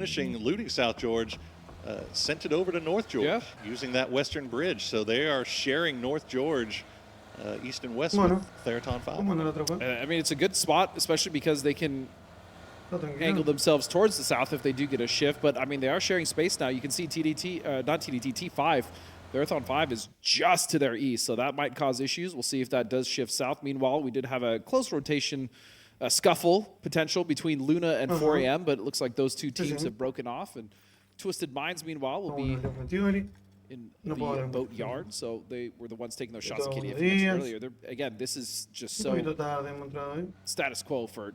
finishing, looting South George, sent it over to North George using that western bridge. So they are sharing North George, east and west with Theraton 5. I mean, it's a good spot, especially because they can angle themselves towards the south if they do get a shift. But, I mean, they are sharing space now. You can see T5. Theraton 5 is just to their east, so that might cause issues. We'll see if that does shift south. Meanwhile, we did have a close rotation scuffle potential between Luna and 4 a.m., but it looks like those two teams have broken off. And Twisted Minds, meanwhile, will be in the boat yard, so they were the ones taking those shots at Kitty earlier. Again, this is just so status quo for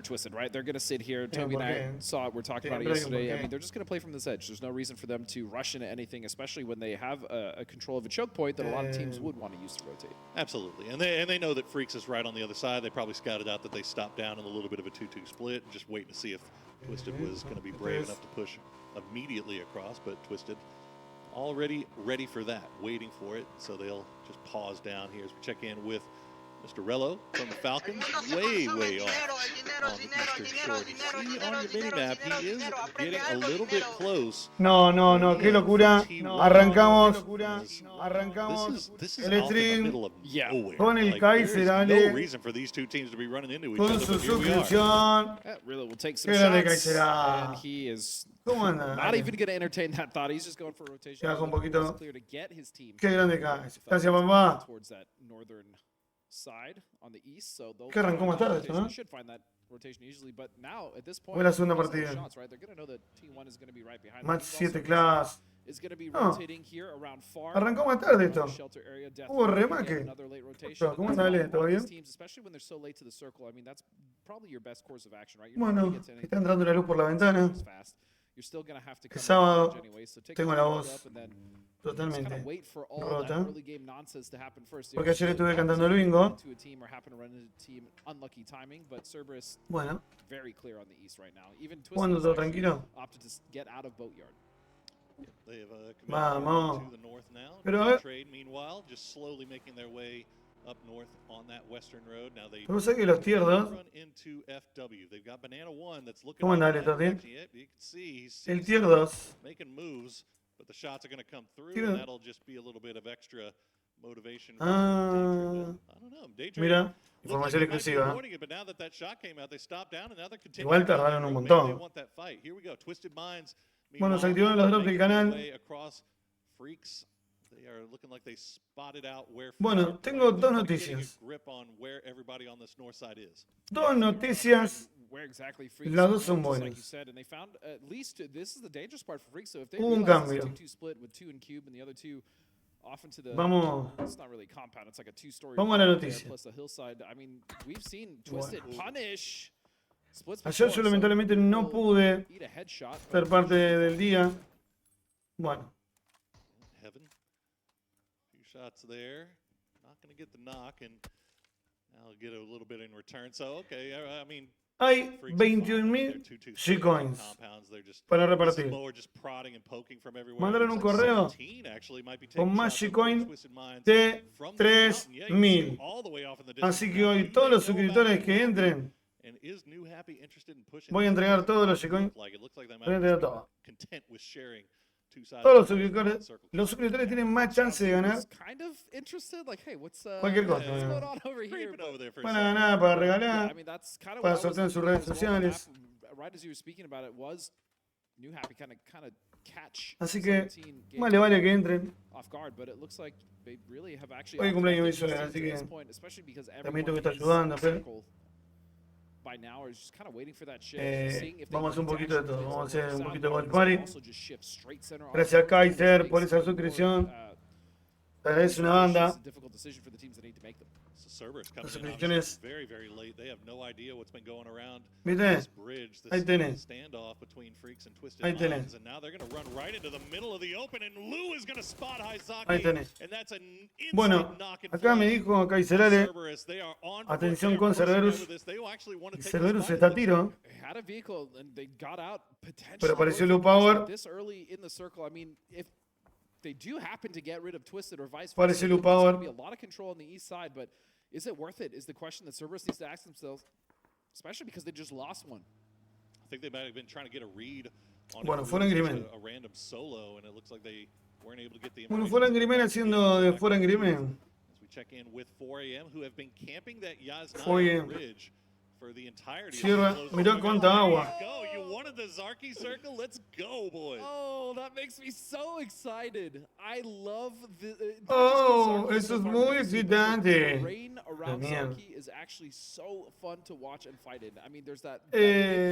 Twisted, right? They're going to sit here. Toby and I saw it. We're talking about it yesterday. I mean, they're just going to play from this edge. There's no reason for them to rush into anything, especially when they have a control of a choke point that a lot of teams would want to use to rotate. Absolutely, and they know that Freaks is right on the other side. They probably scouted out that they stopped down in a little bit of a 2-2 split, just waiting to see if Twisted was going to be brave enough to push immediately across, but Twisted already ready for that, waiting for it. So they'll just pause down here as we check in with Mr. Rello from the Falcons, way off on the eastern shore. You see on your minimap, he is getting a little bit close. No, qué locura. Arrancamos el stream con el Kaiser, no reason for these two teams to be running into each other, con su but here we suscripción. Really will take some Qué grande shots, Kaiser. and he is ¿Cómo anda? not even going to entertain that thought. He's just going for a rotation. Ya, un poquito. It's clear to get his team Qué grande Kaiser. Gracias, papá. towards that northern side on the east, so they'll Que arrancó más tarde esto, ¿no? should find that rotation easily, but now at this point, Fue la segunda based on the partida. shots, right, they're going to know that T1 is going to be right behind them. Match Meanwhile, 7 class. is going to be rotating here around farm. Arrancó más tarde esto. Shelter area, Death Hubo Row, remake. another late rotation. Pero, ¿cómo sale? ¿Todo bien? Teams, especially when they're so late to the circle, I mean, that's probably your best course of action, right? You're not Bueno, gonna get to anything está entrando la luz por la ventana. fast. You're still going to have to come Sábado anyway, so take tengo the la build voz up and then just totalmente kind of wait for all rota. that early game nonsense to happen first. Porque ayer estuve cantando el bingo. To a team or happen to run into a team, unlucky timing, but Cerberus Bueno, very clear on the east right now. Even jugando Twisted todo actually tranquilo. opted to get out of Boatyard. They have Vamos. committed to the north now. Pero a ver. Trade, meanwhile, just slowly making their way up north on that western road. Now they Pero sé que los tier 2. run into FW. They've got Banana 1 that's looking. ¿Cómo andás, like Toti? you can see he's El tier 2. making moves, but the shots are going to come through, Tier- and that'll just be a little bit of extra motivation. For Ah. Daydream. I don't know. Daydream Mira, looked like información they might be exclusiva. avoiding it, but now that shot came out, they stopped down, and now they're continuing. Igual down tardaron that un road. Maybe montón. they want that fight. Here we go. Twisted Minds. Bueno, se Meanwhile, activaron los drops del making their canal. way across Freaks. They are looking like they spotted out where. Bueno, tengo dos noticias. Grip on where everybody on this north side is. Dos noticias. Where exactly Freaks Las dos son is, like buenas. you said, and they found at least this is the dangerous part for Freaks. So if they Hubo un realize it's cambio. a 2-2 split with 2 in cube and the other 2 off into the Vamos. it's not really a compound, it's like a 2-story Vamos a la there, noticia. plus a hillside. I mean, we've seen Twisted punish splits Ayer before, yo lamentablemente so no they'll pude eat a headshot, ser but parte del día. Bueno, Heaven. Few shots there. Not going to get the knock, and now get a little bit in return. So, okay, I mean. hay Freaks are fine. They're 21.000 2-2 G-Coins compounds. They're just para this is repartir. more just prodding and poking from everywhere. Mandaron un Looks like correo 17 actually might be con taking más shots at G-Coin Twisted Minds de from the mountain. Yeah, you can see 3.000. all the way off in the distance. Así que hoy todos los suscriptores que entren, And is New Happy interested in pushing voy a this? entregar todos los G-Coins. It looks like they might Voy a be entregar todo. content with sharing two sides Todos of los the suscriptores, circle. los suscriptores tienen más chance de ganar was kind of interested, like, hey, what's cualquier cosa. what's going on over here? Creeping over there for a Van a second. ganar para Yeah, regalar. I mean, that's kind of para what I was sortear en sus thinking redes as well. The sociales. map, right as you were speaking about it, was New Happy kind of catch Así que 17 más le vale que entren. off guard, but it looks like they really have actually Hoy cumpleaños opted mi to suegra, to así que this point, especially because también everyone tengo que estar is ayudando, pero circle by now is just kind of waiting for that shift, seeing if they vamos a hacer un can poquito de actually todo. get Vamos a some hacer un south poquito de guards, Watchparty. also just shift straight center on Gracias, the Kaiser, stakes por esa or, suscripción. uh, Te agradezco una It's banda. a difficult decision for the teams that need to make them. So Cerberus coming Las in suscripciones. obviously very late. They have no idea what's been going around ¿Viste? this bridge, this Ahí tenés. standoff between Freaks and Twisted Ahí tenés. Minds, and now they're going to run right into the middle of the open, and Lou is going to spot Haizaki, Ahí tenés. and that's an instant Bueno, knock and acá me flash. dijo Kaiserale, Cerberus, they are on atención board. con They are pushing Cerberus. over this. They will actually want to y take Cerberus this está a fight. tiro. They had a vehicle and they got out potentially. Pero apareció worth Lu it. Power. This early in the circle, I mean, if they do happen to get rid of Twisted or vice Apareció versa, Lu there's going Power. to be a lot of control on the east side, but is it worth it? Is the question that Cerberus needs to ask themselves, especially because they just lost one. I think they might have been trying to get a read on Bueno, it fuera was en just crimen. a random solo, and it looks like they weren't able to get the Bueno, information. fuera en crimen haciendo de fuera en crimen. As we check in with 4AM, who have been camping that Yasnaya 4AM. Ridge for the entirety Cierra. of the Mirá close. cuánta There agua. you go. You wanted the Zarky circle? Let's go, boys. Oh, that makes me so excited. I love the. Oh, eso es muy excitante. The rain around Genial. Zarky is actually so fun to watch and fight in. I mean, there's that Eh,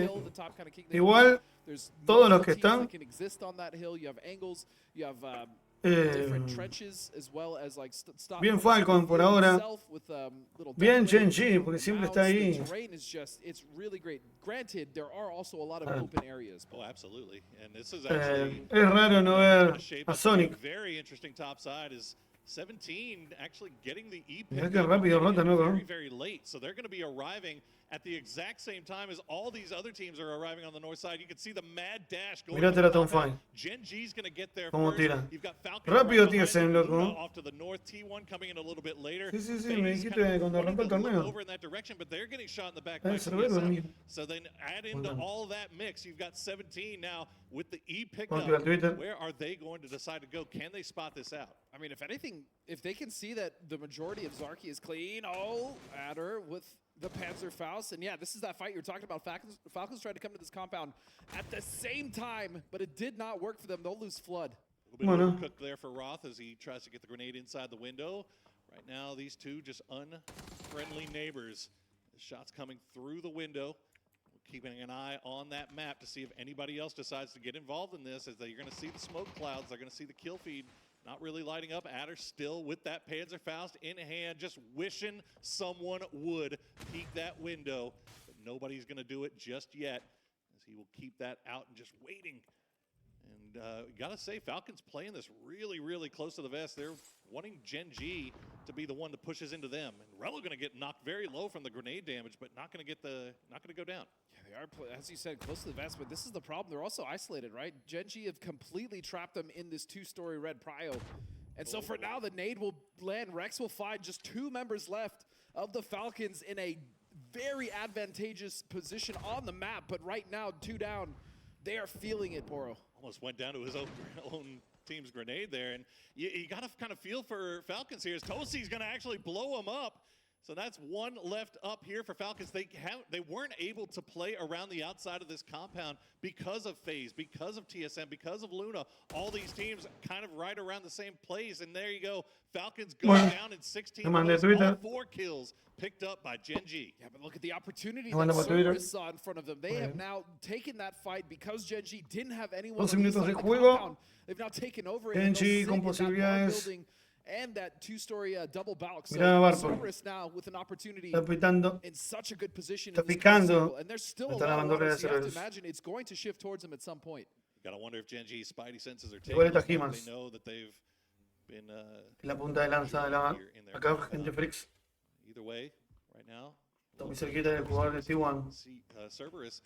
big hill, the top kind of king. igual, there's todos los multiple que teams están- that can exist on that hill. You have angles. You have different trenches as well as like stop. Bien Falcon por ahora. With, little Bien decorative Genji, porque siempre está mounds. ahí. The terrain is just, it's really great. Granted, there are also a lot of open areas. Oh, absolutely. And this is actually Es raro no ver gonna shape a up to Sonic. be a very interesting top side is 17 actually getting the E Mirá pick qué up rápido rota, ¿no? very, very late. So they're going to be arriving at the exact same time as all these other teams are arriving on the north side. You can see the mad dash going. Mirá to the Teratón top Fine. end. Gen G's going to get there Cómo first. tira. You've got Falcon Rápido right behind TSM, it, loco. Luna off to the north. T1 coming in a little bit later. Sí, sí, sí, FaZe me dijiste kind of cuando arrancó el wanting to look torneo. over in that direction, but they're getting shot in the back Ah, by se lo veo TSM. dormir. So then add into Bueno. all that mix, you've got 17 now with the E picked Vamos up. a tirar Twitter. Where are they going to decide to go? Can they spot this out? I mean, if anything, if they can see that the majority of Zarky is clean, oh, Adder with the Panzer Faust. And yeah, this is that fight you're talking about. Falcons tried to come to this compound at the same time, but it did not work for them. They'll lose Flood. A little bit Bueno. of cook there for Roth as he tries to get the grenade inside the window. Right now, these two just unfriendly neighbors. The shots coming through the window. We're keeping an eye on that map to see if anybody else decides to get involved in this, as they're going to see the smoke clouds. They're going to see the kill feed not really lighting up. Adder still with that Panzer Faust in hand, just wishing someone would peek that window. But nobody's going to do it just yet, as he will keep that out and just waiting. And gotta say, Falcons playing this really, really close to the vest. They're wanting Gen G to be the one that pushes into them. And Rello gonna get knocked very low from the grenade damage, but not gonna go down. Yeah, they are, as you said, close to the vest, but this is the problem. They're also isolated, right? Genji have completely trapped them in this two-story red prio. And so for now, the nade will land. Rex will find just 2 members left of the Falcons in a very advantageous position on the map. But right now, 2 down, they are feeling it, Poro. Almost went down to his own team's grenade there. And you got to kind of feel for Falcons here, as Tosi's going to actually blow him up. So that's 1 left up here for Falcons. They weren't able to play around the outside of this compound because of FaZe, because of TSM, because of Luna. All these teams kind of right around the same place. And there you go. Falcons go down in 16 plays, all 4 kills picked up by Gen G. Yeah, but look at the opportunity Manda that por Twitter. Cerberus saw in front of them. They have now taken that fight because Gen G didn't have anyone 12 on the minutos de inside of the juego. compound. They've now taken over Gen and G they'll sit con in that posibilidades. building and that 2-story double balk. So Mirá, Barpo. Cerberus now with an opportunity Está pitando. in such a good position. Está in this picando. circle. And there's still a Está la lot of bandera de runners. You have to Cerberus. imagine it's going to shift towards them at some point. Gotta wonder if Gen G's Spidey senses are taking Igual está them. He-Mans. They know that they've been La punta de lanza de la. here in their Acá, compound. gente Frix. Either way, right now, Está muy cerquita del jugador de T1. see, Cerberus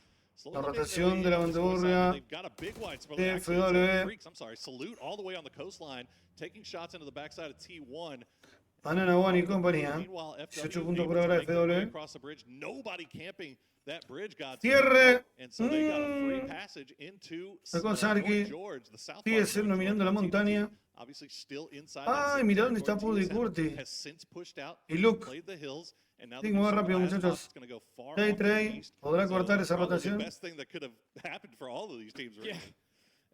La slowly making their rotación way de la up the score side. bandurria They've got a big wide spot. de Actually, it's like FW. Freaks, I'm sorry, Salute all the way on the coastline, taking shots into the backside of T1. Banana One y compañía. Meanwhile, 18 FW puntos por able to ahora make their way FW. across the bridge. Nobody camping that bridge, got Cierre. and so they got a free passage into Sacó North Sarki. George, the south part Sigue of siendo North mirando la George. montaña. Obviously still inside. Ay, that mirá zone dónde está territory. Pudi Curti. Has since pushed out, Y Luke. played the hills, and now Sí, the muy Minnesota rápido, Last muchachos. Hawks gonna go far Trey off to the Trey east. podrá So cortar esa probably rotación. the best thing that could have happened for all of these teams. Right Yeah. now.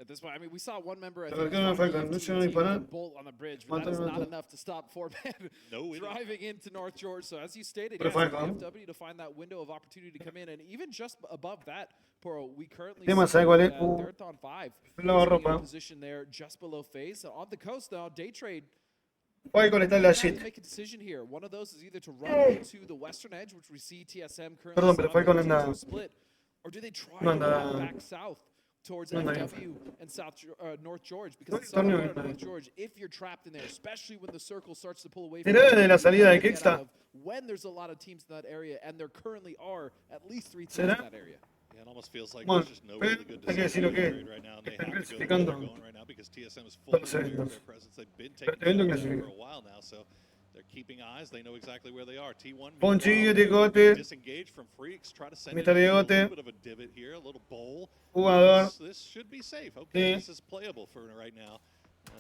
At this point, I mean, we saw one member I Pero think, acá no from Falcon, the no se van a team with a disparar. bolt on the bridge, but that is Mata, not mata. enough to stop 4-man No, it driving into North George. So as you stated, Pero yeah, Falcon. FW to find that window of opportunity to come in, and even just above that, Poro, we currently Tema, see ¿sabe cuál es? they're on 5. Lava sitting in ropa. a position there just below FaZe. So on the coast now, day trade. Falcon está en la They have shit. to make a decision here. One of those is either to run into the western edge, which we see TSM currently Perdón, pero set up Falcon in a anda- 2-2 split, or do they try no to anda- run back south towards no anda FW and North George? Because No, in southern torneo, part of no. North George, if you're trapped in there, especially when the circle starts to pull away Tiré de la you, salida de you get Kicksta. out of when there's a lot of teams in that area, and there currently are at least 3 teams ¿Será? in that area. Yeah, it almost feels like Bueno, there's just no pero really good hay que decision decirlo que trade right now, and they están have to go where clasificando. they're going right now because TSM is fully Todos aware of eventos. their presence. They've been taking Evento care of clasifica. for a while now, so They're keeping eyes. They know exactly where they are. T1 Ponchillo, Diegote. disengaged from Freaks. Try to send Mr. it a little Diegote. bit of a divot here, a little bowl. Jugador. This should be safe. Okay, Sí. this is playable for right now.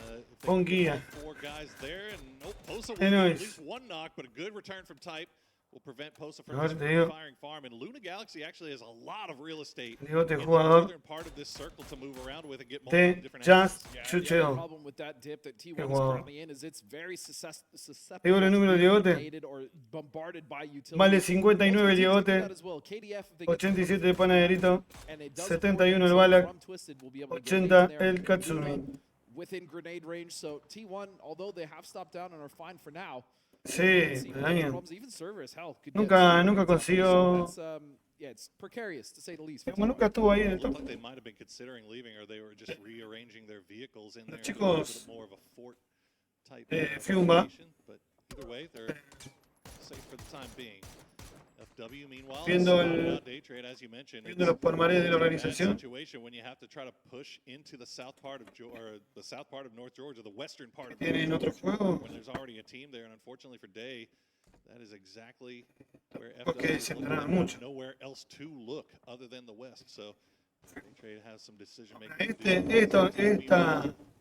If they Con can get guía. all 4 guys there, and nope, Posa will Qué get at nice. least 1 knock, but a good return from Type will prevent Posa from Ahora just te digo. firing farm. And Luna Galaxy actually has a lot of real estate Diegote, in the jugador. northern part of this circle to move around with and get multiple T different Just angles. Yeah, the Chucheo. problem with that dip that T1 Qué is guau. currently in is it's very susceptible Digo el número de Diegote. invaded or bombarded by utilities. Vale 59 Multiple teams can do Diegote. that as well. KDF, if they get 87 de Panaderito. and it does 71 el support Balak. from Twisted, will be able to get 80 Nathan there el and Katsumi. Luna within grenade range. So T1, although they have stopped down and are fine for now, Sí, see pero bien. problems. Even Server's hell could Nunca- get some nunca points out there. consiguió- So that's, yeah, it's precarious to say the least. for Como T1. nunca estuvo ahí en el It top. looked like they might have been considering leaving, or they were just rearranging their vehicles in there. Los a little chicos, bit more of a fort type Fiumba. formation, but either way, they're safe for the time being. FW, meanwhile, Viendo is el- spotted out day trade, as you mentioned. Viendo It's los palmarés de la a bad organización. situation when you have to try to push into the south part of or the south part of North Georgia, the western part of Tienen North otro Georgia, juego. when there's already a team there, and unfortunately for Day, that is exactly where Porque FW is se looking. entrenan There's mucho. nowhere else to look other than the west. So Day trade has some decision making.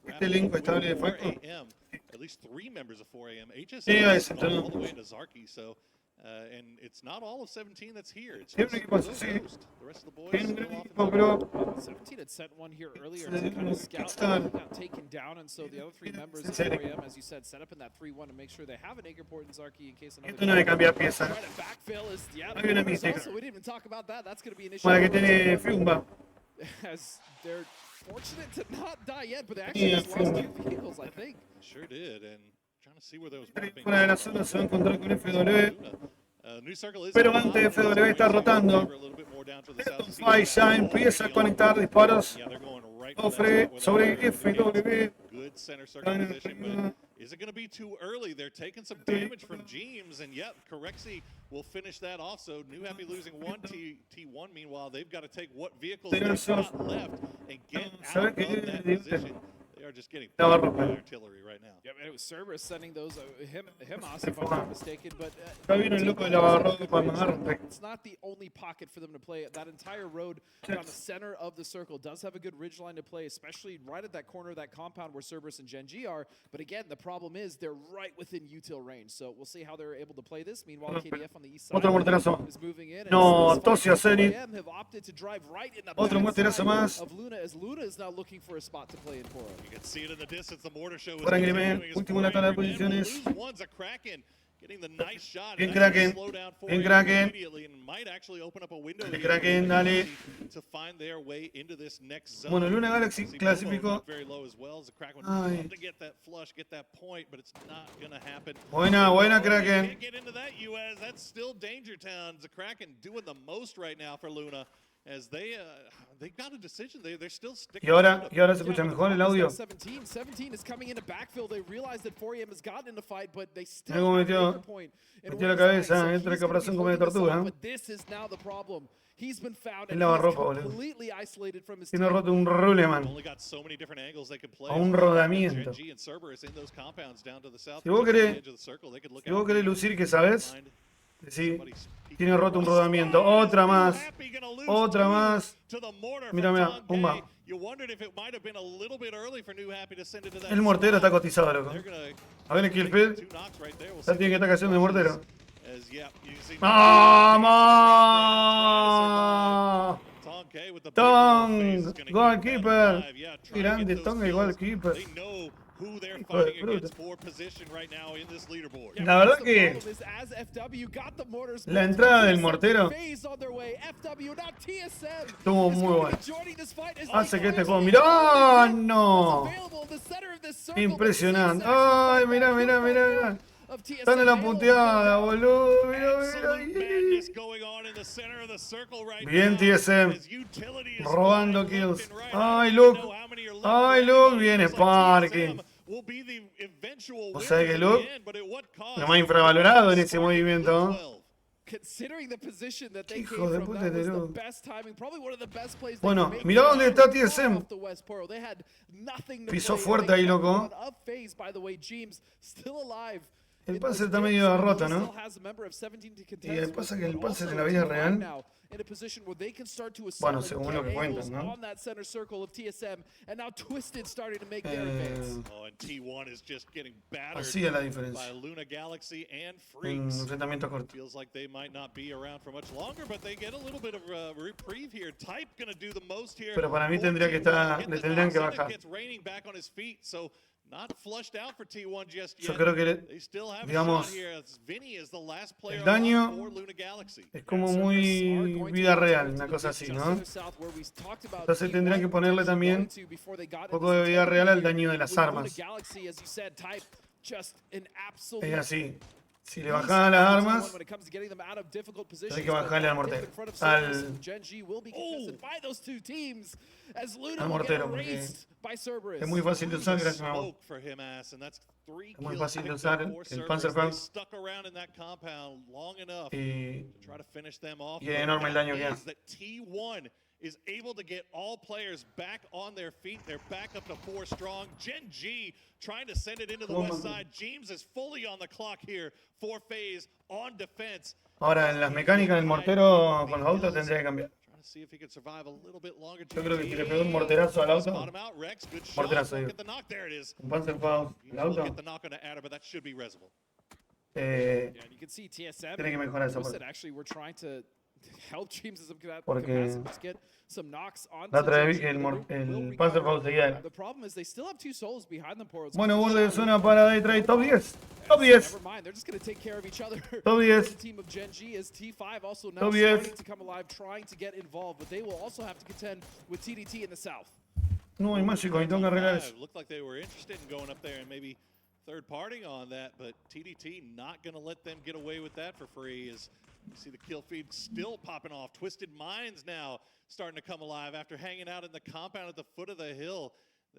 Este elenco estable de 4 facto. a.m. At least 3 members of 4 a.m. HSS Sí, ahí se all entrenó. the way into Zarky, so and it's not all of 17 that's here. It's Tiene un just equipo, Ghost. sí. The rest of the boys Tiene un still gran off in equipo, the- pero 17 had sent one here earlier Sí, to kind of scout, está- got taken down, and so the other 3 members En of serio. 4AM, as you said, set up in that 3-1 to make sure they have an anchor port in Zarky in case another. esto no es de cambiar piezas. Right, a backfill is, yeah, Hay una the mística. also, we didn't even talk about that. That's going to be an issue. Como la que tiene Fiumba. As they're fortunate to not die yet, but they actually Yeah, just lost Fiumba. 2 vehicles, I think. Sure did, and trying to see where those were being Fuera de la from. zona se va a encontrar con FW. New Circle is Pero on top. antes FW está rotando. A little bit more down to the south. Fai ya empieza a conectar disparos. Yeah, they're going right for that Ofre spot where sobre they're FW. good center circle Gana position, arriba. but is it going to be too early? They're taking some damage from James, and yet Corexi will finish that off. So New Happy losing 1, T1. Meanwhile, they've got to take what vehicles they've got left and get ¿Sabe out qué? of that position. They are just getting La va a peppered by romper. artillery right now. Yeah, and it was Cerberus sending those, Himas, if I'm not mistaken, but Ya vino el loco de la barroca para mandar. it's not the only pocket for them to play. That entire road down the center of the circle does have a good ridgeline to play, especially right at that corner of that compound where Cerberus and Genji are. But again, the problem is they're right within util range. So we'll see how they're able to play this. Meanwhile, KDF on the east side Otro morterazo. is moving in. No, and Tosia Zenit. 4AM have opted to drive right in the Otro backside morterazo más. of Luna, as Luna is now looking for a spot to play in Toro. You can see it in the distance. The mortar show is Por Angry Man, continuing. As último en la tabla de 4 a.m. will posiciones. lose one's a Kraken. Getting the nice shot. Bien and that's gonna Kraken. slow down 4 Bien a.m. Kraken. immediately and might actually open up a window Bien here Kraken, dale. to find their way into this next zone. Bueno, Luna Galaxy See, clasificó. Bobo not very low as well as the Kraken would Ay. love to get that flush, get that point, but it's not gonna happen. Buena, buena Oh, you Kraken. can't get into that, US. That's still Danger Town. The Kraken doing the most right now for Luna as they've got a decision. They're still sticking. Y ahora around. se escucha mejor el audio. 17 is coming into backfill. They realize that 4AM has gotten in the fight, but they still Mira cómo have metió- an anchor point. And metió la Orion's cabeza, dying, so entra el he's gonna be caparazón como de holding this tortuga, off, ¿eh? But this is now the problem. He's been found El and lavarropa, he's boludo. completely isolated from his Tiene team. roto un ruleman. Only got so many different angles they can play. A un rodamiento. Genji and Cerberus in those compounds down to the south. Si vos just on querés- the edge of the circle. They could look Si vos out querés lucir que sabes, find sí, somebody's peeking. tiene roto un rodamiento. Otra más. Happy gonna lose Otra two más. to the mortar Mira, from mira, Tom pumba. Gay. You wondered if it might have been a little bit early for New Happy to send it to that El mortero está spot. cotizado, loco. They're gonna A ver el kill feed. two knocks right there. We'll Ya see tiene que estar cayendo de mortero. as, yeah, you can see- ¡Vamos! Tom K with the Tong, big face is gonna goalkeeper. keep that alive. Yeah, try to Grande get those Tonga, kills. goalkeeper. They know who they're Hijo de fighting fruta. against for position right now in this leaderboard. Yeah, La but verdad the que problem is, as FW got the mortars, la entrada del mortero phase on their way. FW, not TSM, estuvo is muy going to buena. be joining this fight as Hace que este Corexi juego. ¡Mirá! ¡Ah, is no! available in the center of this circle. Impresionante. The CSX ¡Ay, fight mirá, back, mirá, good mirá, fight mirá! of TSM Están en la available. puteada, boludo. Mirá, Absolute mirá. madness going on in the center of the circle right Bien, now. TSM. As utility is Robando flying kills. left and right. Ay, I don't Luke. know how many are left Ay, for Luke, anybody. viene Looks like Sparking. TSM will be the eventual O winner sea que in Luke, the end, but at what cost? lo más infravalorado en ese Sparking movimiento. 12. Considering the position that they Hijo came de from, puta that de was the Luke. best timing, probably one of the best plays. Bueno, they could mirá make. dónde está They TSM. off the West Portal. They had nothing to Pisó play, fuerte they ahí, kept loco. going up phase, by the way. James still alive El Panzer está medio roto, ¿no? Y el pasa que el Panzer en la vida real, bueno, según lo que cuentan, ¿no? Así es la diferencia. En enfrentamientos cortos. Feels like they might not be around for much longer, but they get a little bit of reprieve here. Type gonna do the most here. Pero para mí tendría que estar, le tendrían que bajar. Not flushed out for T1 just Yo yet. creo que, They still have digamos, a shot here. Vinny is the last player el daño for Luna Galaxy. es como muy vida real, una cosa así, ¿no? Entonces tendrían que ponerle también un poco de vida real al daño de las armas. Es así. Si le bajan las armas, hay que bajarle al mortero. Al mortero, porque es muy fácil de usar gracias a vos. Es muy fácil de usar el Panzerfaust y es enorme el daño que hace. Is able to get all players back on their feet. They're back up to 4 strong. Gen G trying to send it into the west side. James is fully on the clock here for FaZe on defense. Ahora, en las mecánicas del mortero con los autos tendría que cambiar. Yo creo que si le pegó un morterazo al auto, morterazo digo, un Panzerfaust al auto, tiene que mejorar esa parte. Porque la otra vez vi que el Panzerfaust seguía. Bueno, borde de zona para Daytrade. Top 10. Top 10. Top 10. Top 10. No hay mágico, y tengo que arreglar eso. Third partying on that, but TDT not going to let them get away with that for free. As you see the kill feed still popping off. Twisted Minds now starting to come alive after hanging out in the compound at the foot of the hill.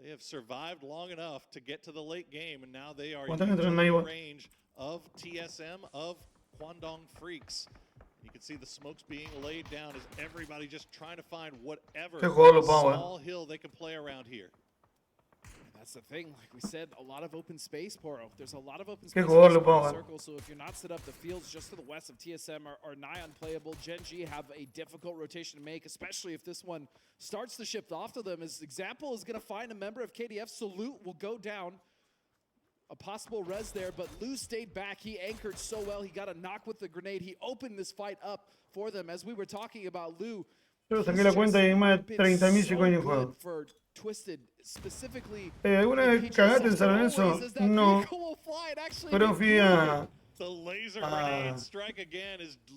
They have survived long enough to get to the late game, and now they are in the range of TSM, of Kwandong Freaks. You can see the smokes being laid down as everybody just trying to find whatever small hill they can play around here. That's the thing, like we said, a lot of open space, Poro. There's a lot of open space in the circle, so if you're not set up, the fields just to the west of TSM are nigh unplayable. Gen G have a difficult rotation to make, especially if this one starts to shift off to them. As example is going to find a member of KDF. Salute will go down. A possible res there, but Lou stayed back. He anchored so well. He got a knock with the grenade. He opened this fight up for them. As we were talking about Lou, yo saqué la cuenta y más de 30.000 secuencias en juego. ¿Alguna vez cagaste en San Lorenzo? No. Pero fui a...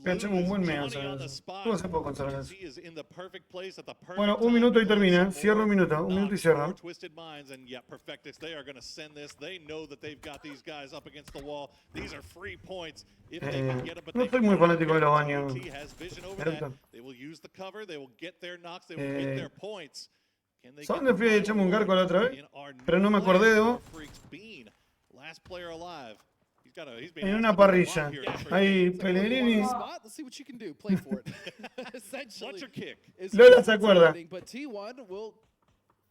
Cachamos un buen mes en San Lorenzo. Estuvo hace poco en San Lorenzo. Bueno, un minuto y termina. Cierro un minuto y cierro. No estoy muy fanático de los baños. ¿Sabes dónde fui a echarme un garco la otra vez? Pero no me acordé de vos. En una parrilla. Ahí, Pellegrini. Lola se acuerda.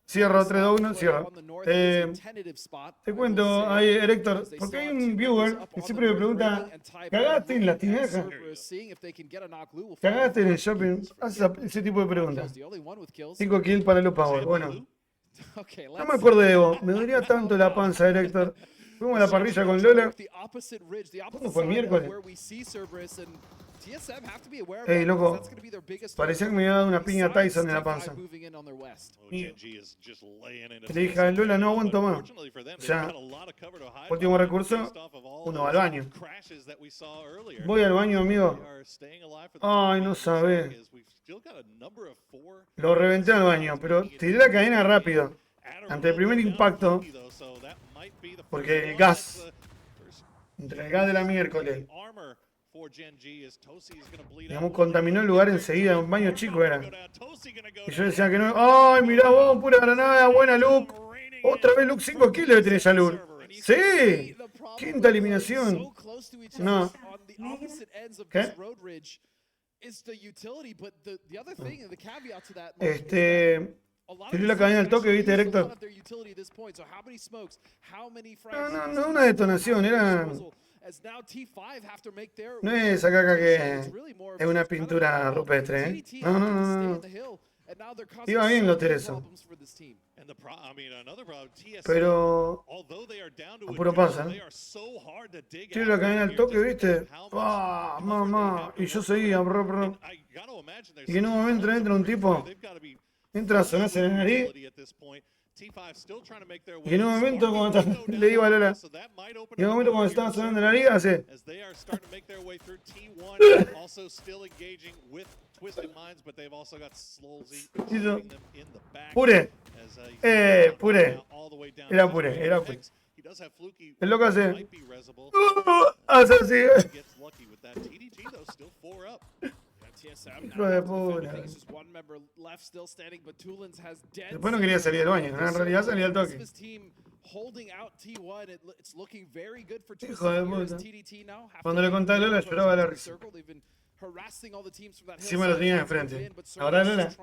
Cierro, 3, 2, 1, cierro. Te cuento, ahí, Héctor, porque hay un viewer que siempre me pregunta, ¿cagaste en la tinaja? ¿Cagaste en el shopping? Hace ese tipo de preguntas. 5 kills para Lu Power. Bueno, no me acuerdo de vos. Me dolía tanto la panza, Héctor. Fuimos a la parrilla con Lola. ¿Cuándo fue? ¿Miércoles? Ey, loco, parecía que me había dado una piña a Tyson en la panza. Y le dije a Lola, no aguanto más. O sea, último recurso, uno va al baño. Voy al baño, amigo. Ay, no sabés. Lo reventé al baño, pero tiré la cadena rápido. Ante el primer impacto, porque el gas, entre el gas de la miércoles, digamos, contaminó el lugar enseguida, un baño chico era. Y yo decía que no. ¡Ay, mirá vos, pura granada, buena Luke! Otra vez Luke 5 kills le tenés a Luke. ¡Sí! Quinta eliminación. No. ¿Qué? Tiré la cadena al toque, ¿viste, director? No, una detonación, era No es acá que es una pintura rupestre, ¿eh? No, no, no, no. Iba bien lo Tereso. Pero a puro pasa. Tiro la cadena al toque, ¿viste? ¡Ah, mamá! Y yo seguía, bro, bro. Y en un momento entra un tipo, entra a sonarse en la nariz. Y en un momento, cuando le digo a Lola, y en un momento cuando estaba sonando en la nariz, hace. Pure. Pure. Era pure, era pure. El loco hace. Hace así. Hijo de puta. Después no quería salir del baño, ¿no? En realidad salía al toque. Hijo de puta. Cuando le contaba a Lola lloraba la risa. Encima lo tenía enfrente. Ahora Lola.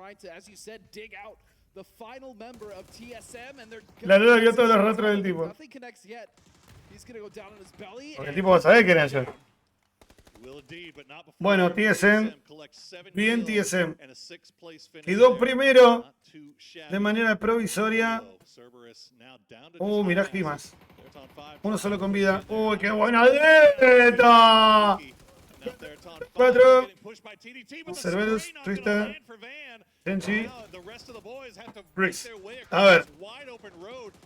La Lola vio todos los rastros del tipo. Porque el tipo va a saber que era yo. Bueno, TSM, bien TSM. Quedó primero de manera provisoria. Mirá Gimas. Uno solo con vida. ¡Uy, qué buena dieta! 4. Cerberus, Twister, Tenchi, Briggs. A ver.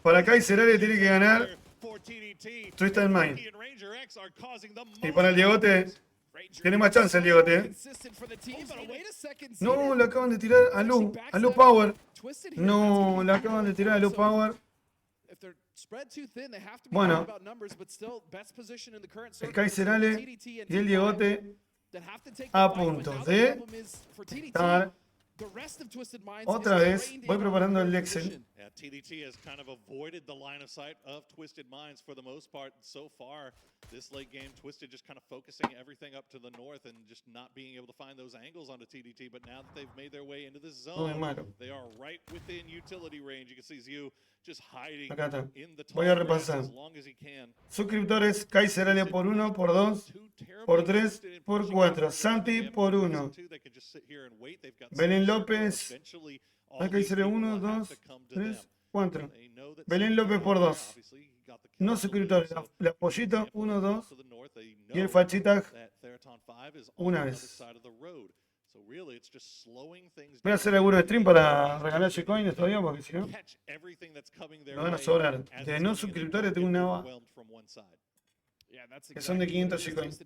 Para Kaiserale tiene que ganar Twister Mine. Y para el Diegote, tiene más chance el Diegote. No, le acaban de tirar a Lu Power. No, le acaban de tirar a Lu Power. Bueno, el Kaiserale y el Diegote a punto de estar. Otra vez, voy preparando el Excel. TDT has kind of avoided the line of sight of Twisted Minds for the most part so far. This late game, Twisted just kind of focusing everything up to the north and just not being able to find those angles onto TDT. But now that they've made their way into this zone, they are right within utility range. You can see Zyu just hiding in the voy a repasar. as long as he can. Suscriptores, Kaiserale por 1, por 2, por 3, por 4. Santi por 1. Belén López. Acá hice 1, 2, 3, 4. Belén López por 2. No suscriptores. La pollita 1, 2. Y el fachita una vez. Voy a hacer algunos stream para regalar G-Coins todavía porque si no me van a sobrar. De no suscriptores tengo una que son de 500 G-Coins.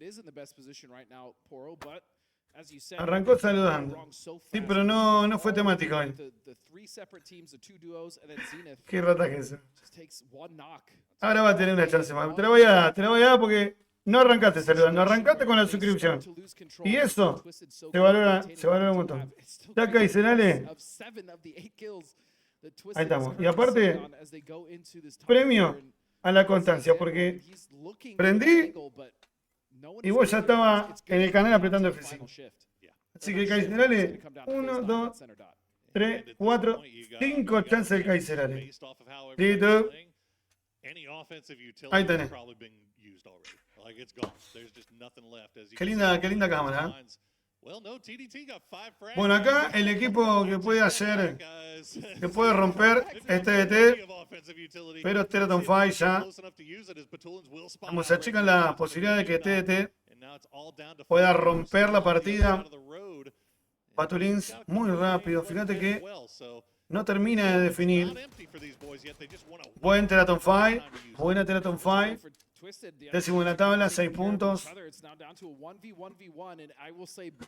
Arrancó saludando. Sí, pero no fue temática hoy. Qué rata que es eso. Ahora va a tener una chance más. Te la voy a dar porque no arrancaste saludando, arrancaste con la suscripción. Y eso se valora un montón. Ya Kaiserale. Ahí estamos. Y aparte, premio a la constancia, porque prendí y vos ya estaba en el canal apretando F5. Así que Kaiserale, 1, 2, 3, 4, 5 chances del Kaiserale. Listo. Ahí tenés. Qué linda cámara. Bueno, acá el equipo que puede hacer, que puede romper este DT, pero Teraton 5 ya. Vamos a checar la posibilidad de que TDT pueda romper la partida. Patulins muy rápido, fíjate que no termina de definir. Buen Teraton 5, buena Teraton 5. Décimo en la tabla, 6 puntos.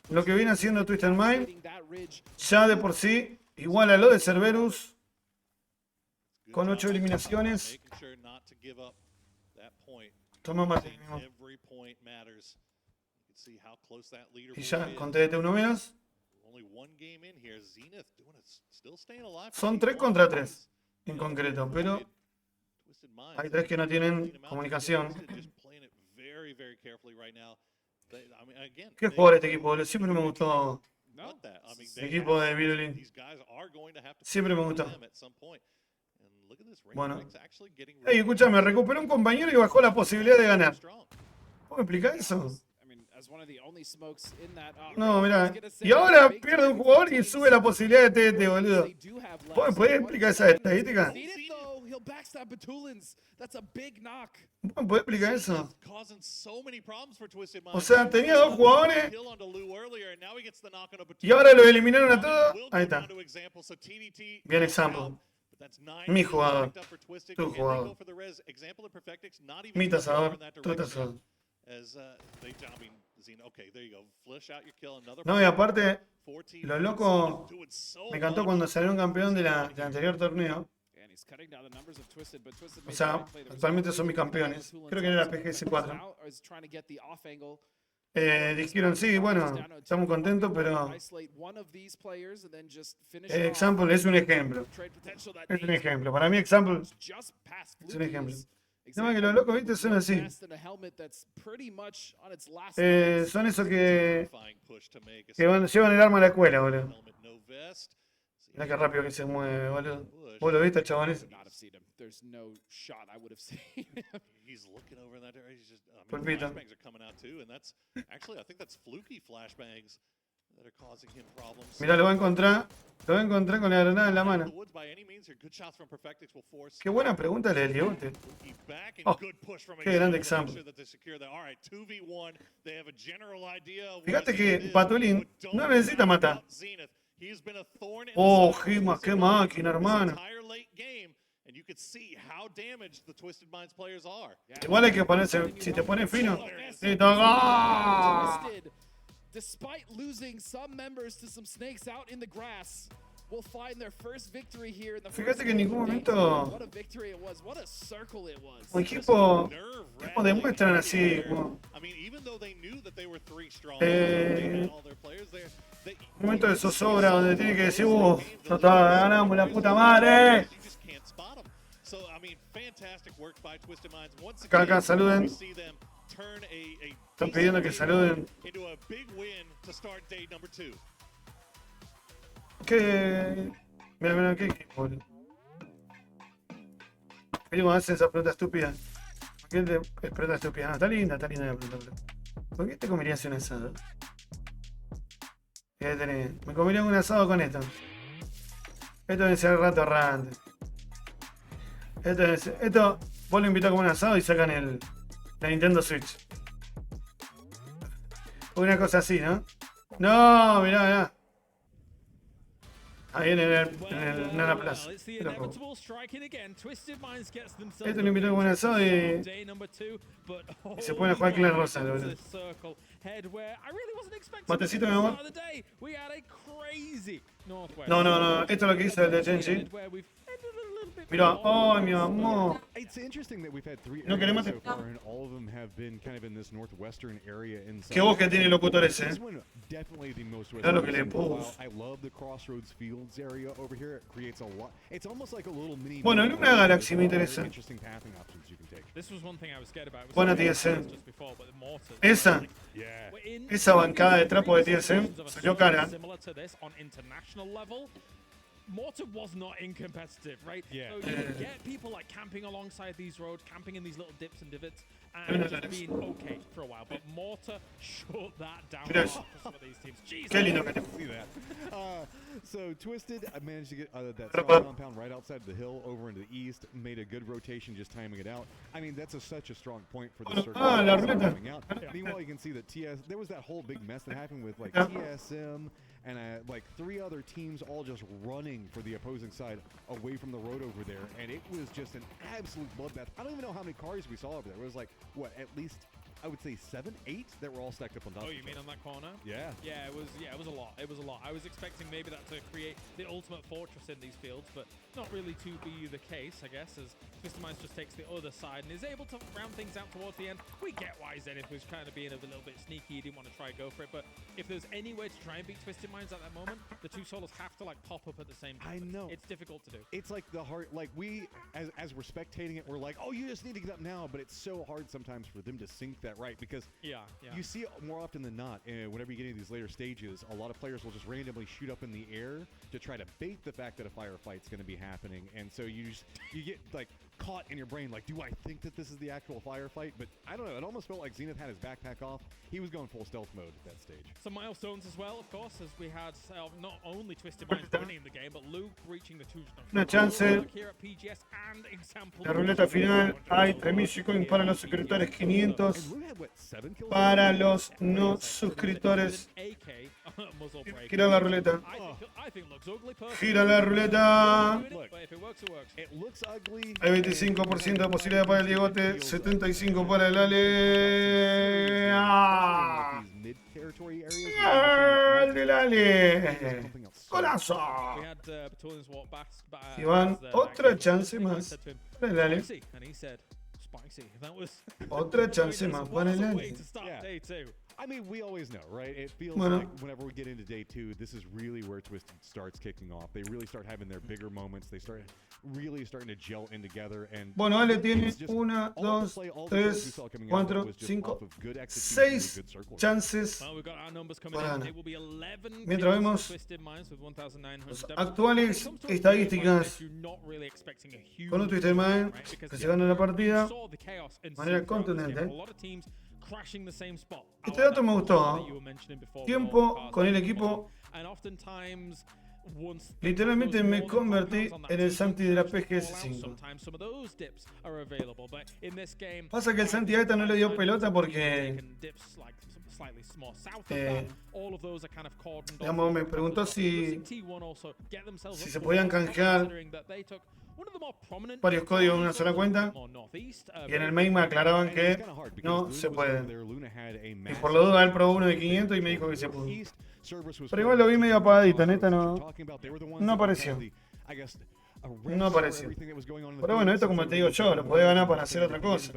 Lo que viene haciendo Twisted Mind, ya de por sí, igual a lo de Cerberus, con 8 eliminaciones. Toma Martín. Y ya, con TDT uno menos. Son 3 contra 3, en concreto, pero hay 3 que no tienen comunicación. ¿Qué jugador este equipo? Siempre me gustó el equipo de Virulin. Siempre me gustó. Bueno. Hey, escúchame, recuperó un compañero y bajó la posibilidad de ganar. ¿Cómo explica eso? I mean, as one of the only smokes in that, No, Ruleta mirá. is gonna Y say ahora big pierde un time jugador y takes. sube la posibilidad de TT, boludo. They do have ¿Vos me left. podés So explicar esa one estadística? seen it though. He'll backstab Batulins. That's a big knock. ¿Vos me podés explicar eso? Causing so many problems for Twisted O Minds. sea, tenía dos jugadores Kill onto Lou earlier, and now he gets the knock on a y ahora lo eliminaron a todos. Ahí está. Bien example. Mi jugador. Tu jugador. Mi tasador. Tu tasador. No, y aparte, lo loco, me encantó cuando salió un campeón del anterior torneo. O sea, actualmente son mis campeones. Creo que era la PGS4. Dijeron, sí, bueno, estamos contentos, pero Example es un ejemplo. Es un ejemplo. Para mí Example es un ejemplo. No, que los locos, viste, son así. Son esos que llevan el arma a la escuela, boludo. Mirá qué rápido que se mueve, boludo. ¿Vos lo viste, chabones? He's looking over in that area. He's just, Pulpito. flashbangs are coming out too, and that's actually, I think that's fluky flashbangs that are causing him problems. Mirá, lo va a encontrar con la granada en la mano. Qué buena pregunta la del Diegote. Oh, qué grande Example. Fíjate que Patulín no necesita matar. Oh, Gima, qué máquina, hermano. Igual hay que ponerse, si te pones fino. Despite losing some members to some snakes out in the grass, will find their first victory here in the Fíjate que en ningún momento What a victory it was. What a circle it was. un equipo demuestran así como, un momento de zozobra donde tiene que decir, no ganamos la puta madre. Acá saluden. Están pidiendo que saluden. ¿Qué? Mira, qué equipo, boludo. ¿Cómo hacen esa pregunta estúpida? ¿Por qué es pregunta estúpida? No, está linda la pregunta, boludo. ¿Por qué te comerías un asado? ¿Qué tenés? Me comería un asado con esto. Esto debe ser rato errante. Esto, vos lo invitás como un asado y sacan la Nintendo Switch. Una cosa así, ¿no? No, mirá. Ahí en el Nana Plaza. Esto lo invitó como un asado y se pueden jugar Clan Rosa, boludo. Matecito, mi amor. No. Esto es lo que hizo el de Genji. Mira, ¡ay, mi amor! No queremos. Qué voz que tiene el locutor ese, ¿eh? Mirá lo que le puso. Bueno, en una Galaxy me interesa. Buena TSM. Esa bancada de trapo de TSM salió cara. Mortar was not incompetitive, right? Yeah. So you could get people like camping alongside these roads, camping in these little dips and divots, and just being okay for a while. But Mortar shut that down for some of these teams. Jesus. Qué lindo que te See that. So Twisted, I managed to get that south compound right outside the hill over into the east. Made a good rotation, just timing it out. I mean, that's such a strong point for the circle. La Ruleta. Meanwhile, you can see that there was that whole big mess that happened with like TSM and like 3 other teams all just running for the opposing side away from the road over there, and it was just an absolute bloodbath. I don't even know how many cars we saw over there. It was like, what, at least, I would say 7, 8 that were all stacked up on top. Oh, you mean on that corner? Yeah. Yeah, it was a lot. It was a lot. I was expecting maybe that to create the ultimate fortress in these fields, but not really to be the case, I guess, as Twisted Minds just takes the other side and is able to round things out towards the end. We get why Zenith was kind of being a little bit sneaky. He didn't want to try and go for it, but if there's any way to try and beat Twisted Minds at that moment, the two solos have to like pop up at the same time. I know. It's difficult to do. It's like the hard, like we, as we're spectating it, we're like, oh, you just need to get up now, but it's so hard sometimes for them to sync that right, because you see it more often than not, whenever you get into these later stages, a lot of players will just randomly shoot up in the air to try to bait the fact that a firefight's going to be happening, and so you get like caught in your brain, like, do I think that this is the actual firefight? But I don't know. It almost felt like Zenith had his backpack off. He was going full stealth mode at that stage. Some milestones as well, of course, as we had not only Twisted Minds winning the game, but Luke reaching the 200. Una chance. Here at PGS and example. La ruleta final. Hay 3.000 G-Coin para los suscriptores, 500 para los no suscriptores. Gira la ruleta. Gira la ruleta. Hay 25% de posibilidad para el Diegote, 75% para el Ale. ¡Ah! ¡El Ale! ¡Golazo! Y van otra chance más para el Ale. Otra chance más para el Ale. I mean, we always know, right? It feels like whenever we get into day 2, this is really where Twisted starts kicking off. They really start having their bigger moments. They start really starting to gel in together. And bueno, Ale tiene 1, 2, 3, 4, 5, 6 chances para ganar. Mientras vemos las actuales estadísticas con un Twisted Mind que se gana la partida de manera contundente. Este dato me gustó. Tiempo con el equipo. Literalmente me convertí en el Santi de la PGS5. Pasa que el Santi a esta no le dio pelota porque digamos, me preguntó si se podían canjear varios códigos en una sola cuenta, y en el mail me aclaraban que no se pueden. Y por la duda él probó uno de 500 y me dijo que se pudo. Pero igual lo vi medio apagadito, neta no apareció. No apareció. Pero bueno, esto como te digo yo, lo podés ganar para hacer otra cosa.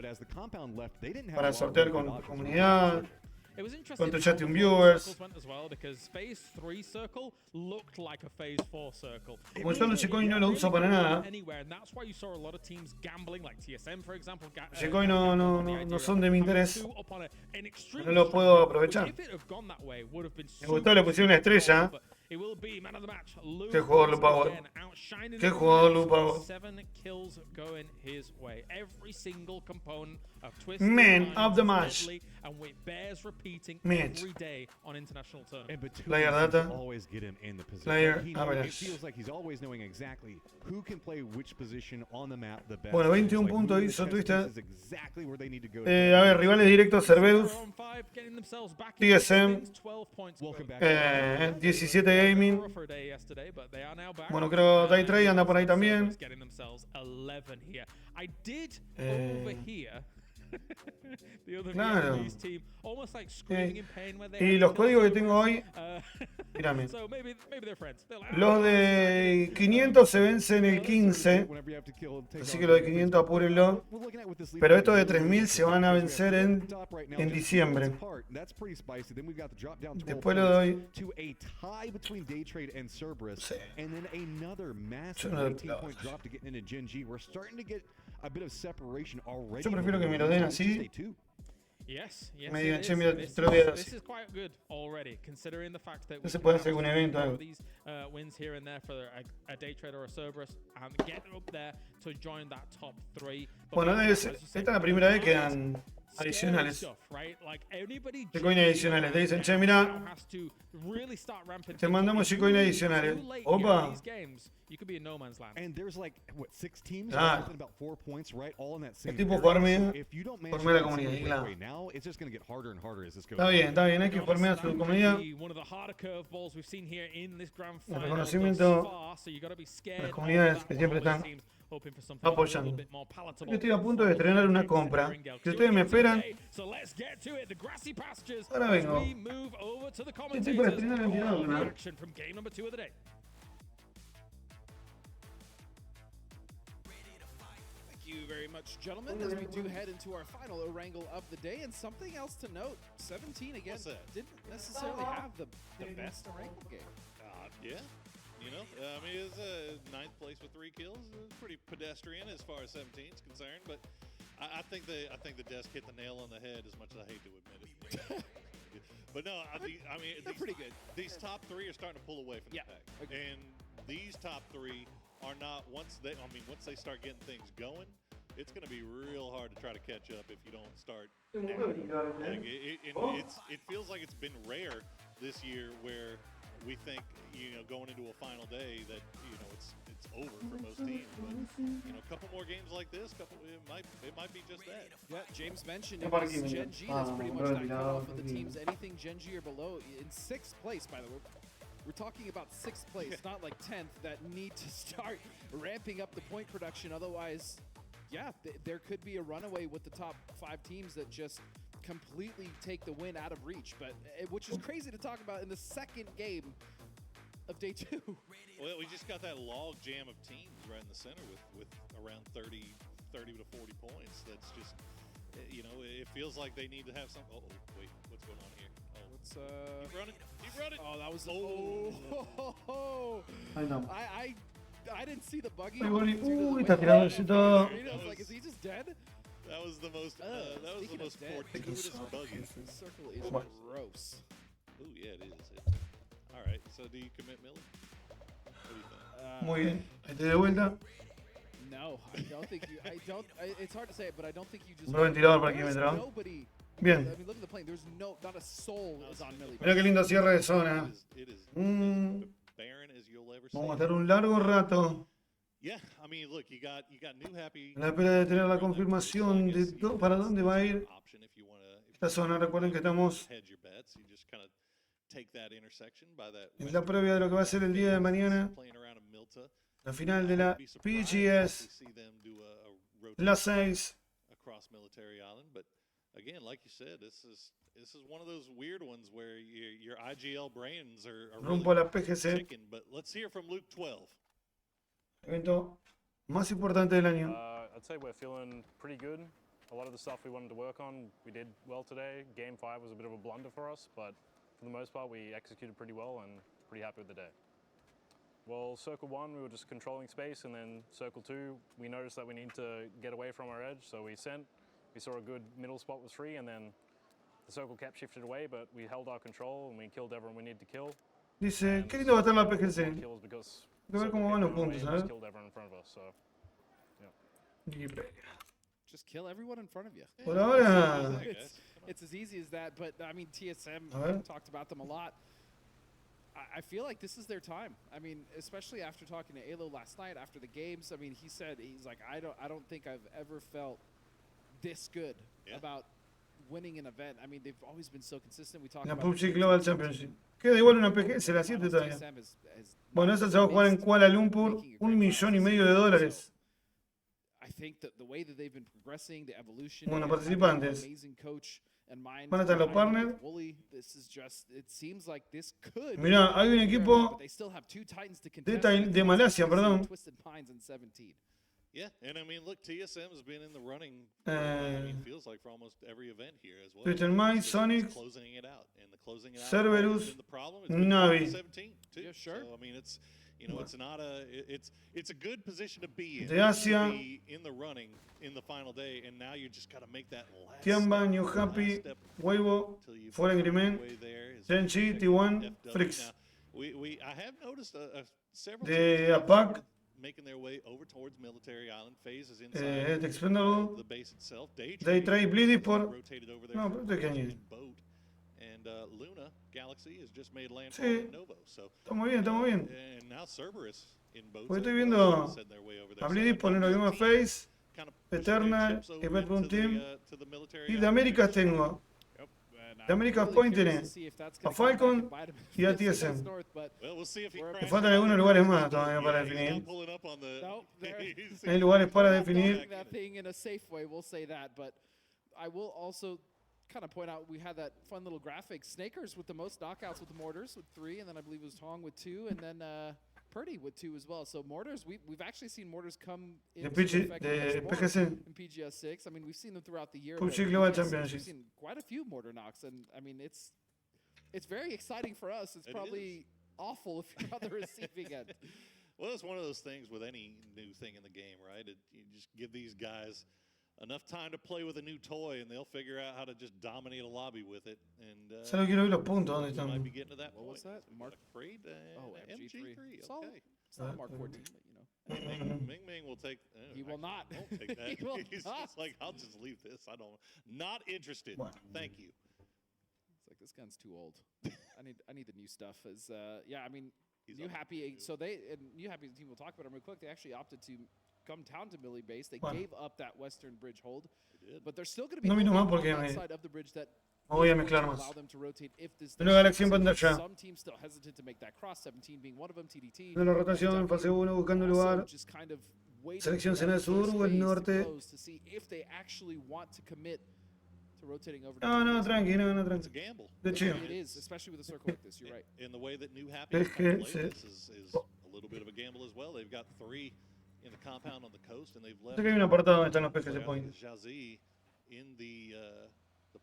Para sortear con comunidad. Con tu chat y un viewers. Como yo los G-Coin no lo uso para nada. G-Coin no son de mi interés. No lo puedo aprovechar. Me gustó, le pusieron una estrella. Qué jugador Lu Power. Qué jugador Lu Power. Man of the match. Match. Player data. Player average. Bueno, 21 puntos hizo Twisted. A ver, rivales directos: Cerberus, TSM, 17 Gaming. Bueno, creo Day Trade anda por ahí también. Claro. Y los códigos que tengo hoy, mírame. Los de 500 se vencen el 15, así que los de 500 apúrenlo. Pero estos de 3000 se van a vencer en diciembre. Después lo doy. Sí. Yo no lo puedo. Yo prefiero que me lo den así. Me digan, che, mira, te lo voy a dar así. No se puede hacer algún evento o algo. Bueno, esta es la primera vez que dan adicionales. G-Coin adicionales. Te dicen, che, mira, te mandamos G-Coin adicionales. Opa. Ah, el tipo farmea la comunidad. Claro. Está bien, hay que farmear su comunidad. El reconocimiento de las comunidades que siempre están apoyando. Yo estoy a punto de estrenar una compra. Si ustedes me esperan, ahora vengo. Estoy para estrenar el video, ¿no? Thank you very much, gentlemen, as we do head into our final wrangle of the day. And something else to note, 17 again didn't necessarily have the best wrangle game. Yeah. You know, I mean, it's ninth place with 3 kills. It's pretty pedestrian as far as 17 is concerned, but I think the desk hit the nail on the head as much as I hate to admit it. But no, I mean, they're pretty good. These top 3 are starting to pull away from the pack, and these top 3 are not once they start getting things going, it's going to be real hard to try to catch up if you don't start now. Like it feels like it's been rare this year where we think, going into a final day that, it's over for most teams. But, a couple more games like this, it might be just that. Yeah, James mentioned it was Gen G that's pretty much that cutoff of the teams. Anything Gen G or below in 6th place, by the way. We're talking about 6th place, not like 10th, that need to start ramping up the point production. Otherwise, yeah, there could be a runaway with the top 5 teams that just completely take the win out of reach. But which is crazy to talk about in the second game of day 2. Well, we just got that log jam of teams right in the center with around 30 to 40 points. That's just, it feels like they need to have some. Oh, wait, what's going on here? Oh, keep running. Oh, that was. I know. I didn't see the buggy. Está tirándose todo. I was like, is he just dead? That was the most. That was the most fortuitous buggy. The circle is gross. Ooh, yeah, it is. All right. So, do you commit Millie? What do you think? Muy bien. Ahí te de vuelta. No, I don't think you. It's hard to say it, but I don't think you just. Un ventilador para aquí mientras. Nobody. Bien. I mean, look at the plane. There's not a soul is on Millie. Mira qué lindo cierre de zona. It is barren as you'll ever see. Vamos a estar un largo rato. Yeah, I mean, look, you got new happy. A la espera de tener la confirmación de para dónde va a ir esta zona. Recuerden que estamos en la previa de lo que va a ser el día de mañana. La final de la PGS. La 6. Across Military Island, but again, like you said, this is one of those weird ones where your IGL brains are Rumbo a la really PGC. chicken. But let's hear from Luke 12. Evento más importante del año. I'd say we're feeling pretty good. A lot of the stuff we wanted to work on, we did well today. Game 5 was a bit of a blunder for us, but for the most part, we executed pretty well and pretty happy with the day. Well, Circle 1, we were just controlling space, and then Circle 2, we noticed that we need to get away from our edge, so we sent. We saw a good middle spot was free, and then the circle kept shifted away, but we held our control, and we killed everyone we needed to kill. Dice, qué lindo va a estar la PGC. Kills because Hay que ver cómo van los puntos, ¿sabes? killed everyone in front of us, so, yeah. Just kill everyone in front of you. Por ahora. It's as easy as that, but I mean, TSM talked about them a lot. I feel like this is their time. I mean, especially after talking to Alo last night after the games. I mean, he's like, I don't think I've ever felt this good about winning an event. I mean, they've always been so consistent. We talked La about PUBG Global Championship. Queda igual una PGS, la 7 todavía. Bueno, esa se va a jugar en Kuala Lumpur, $1,500,000 $1,000,000. I think that the way that they've been progressing, the evolution, Bueno, participantes. amazing coach and mind. Van a estar los partners. This is just, it seems like this could. Mirá, hay un equipo But they still have 2 Titans to contest. de Malasia, perdón. Twisted Pines in 17. Yeah, and I mean, look, TSM has been in the running. I mean, feels like for almost every event here as well. Twisted Minds, Sonic, closing it out, and the closing it out Cerberus, has been the problem. It's been Navi. 17 too. Yeah, sure. So I mean, it's it's not it's a good position to be in. De Asia. To be in the running in the final day, and now you just got to make that last. Tiamba, New Happy, Weibo, Foreign Agreement, Genji, T1, Frix. I have noticed several De teams APAC, making their way over towards Military Island. Phase is inside The Expendable, the base itself. Daytrade, Bleedy por. Rotated over there No, for pero pequeño. boat. And Luna Galaxy has just made landfall Sí. in Novo. So Estamos bien, estamos bien. and now Cerberus in boats. Porque as estoy well, viendo said their way over there. a So Bleedy poner lo mismo a Face, kind of pushing Eternal, their chips over Event Boom into Team. to the Military Y de Island. Américas tengo de Américas Point tiene a Falcon y a TSM. Well, we'll see if he Me crashes. faltan algunos lugares más todavía para He's definir. not pulling up on the. Nope, there- he's- Hay lugares para Not definir. doing that thing in a safe way, we'll say that. But I will also kind of point out we had that fun little graphic. Snakers with the most knockouts with the mortars with 3, and then I believe it was Tong with 2, and then Purdy with 2 as well. So mortars, we've actually seen mortars come De into PG, effect de much more PGC. in PGS 6. I mean, we've seen them throughout the year. PUBG but Global PGS 6, Championship. We've seen quite a few mortar knocks, and I mean it's very exciting for us. It's It probably awful if you're on the receiving end. Well, it's one of those things with any new thing in the game, right? You just give these guys enough time to play with a new toy, and they'll figure out how to just dominate a lobby with it. And Solo quiero ver los puntos, ¿dónde we might están? be getting to that What point. was that? Mark- Mark Creed, Oh, MG3. Solid. Okay. It's not a Mark 14, but you know. Ming will take. He will not. Won't take that. He will He's not. just like, I'll just leave this. Not interested. Thank you. It's like, this gun's too old. I need the new stuff. I mean, He's New up Happy. to So New Happy team will talk about them real quick. They actually opted to come down to Millie base. They Bueno. gave up that western bridge hold, They did. but they're still going to be No vino holding más porque on that me- side of the bridge that No voy a is going mezclar to más. allow them to rotate if this Vino Galaxy en doesn't succeed. pantalla. Some teams still hesitant to make that cross. 17 being one of them. TDT. De la rotación en fase 1 buscando lugar. Also just kind of waiting Selección for Sena that Sur first o el phase to norte. close to see if they actually want to commit to rotating over to No, no, TDT. tranqui, no, It's a tranqui. gamble. De chill. It is, especially with a circle like this. You're right. In the way that New Happy Es has que played se- this is a little bit of a gamble as well. They've got 3 in the compound on the coast, and they've left. Sé que hay un apartado donde están los peces de Jazzy point. in the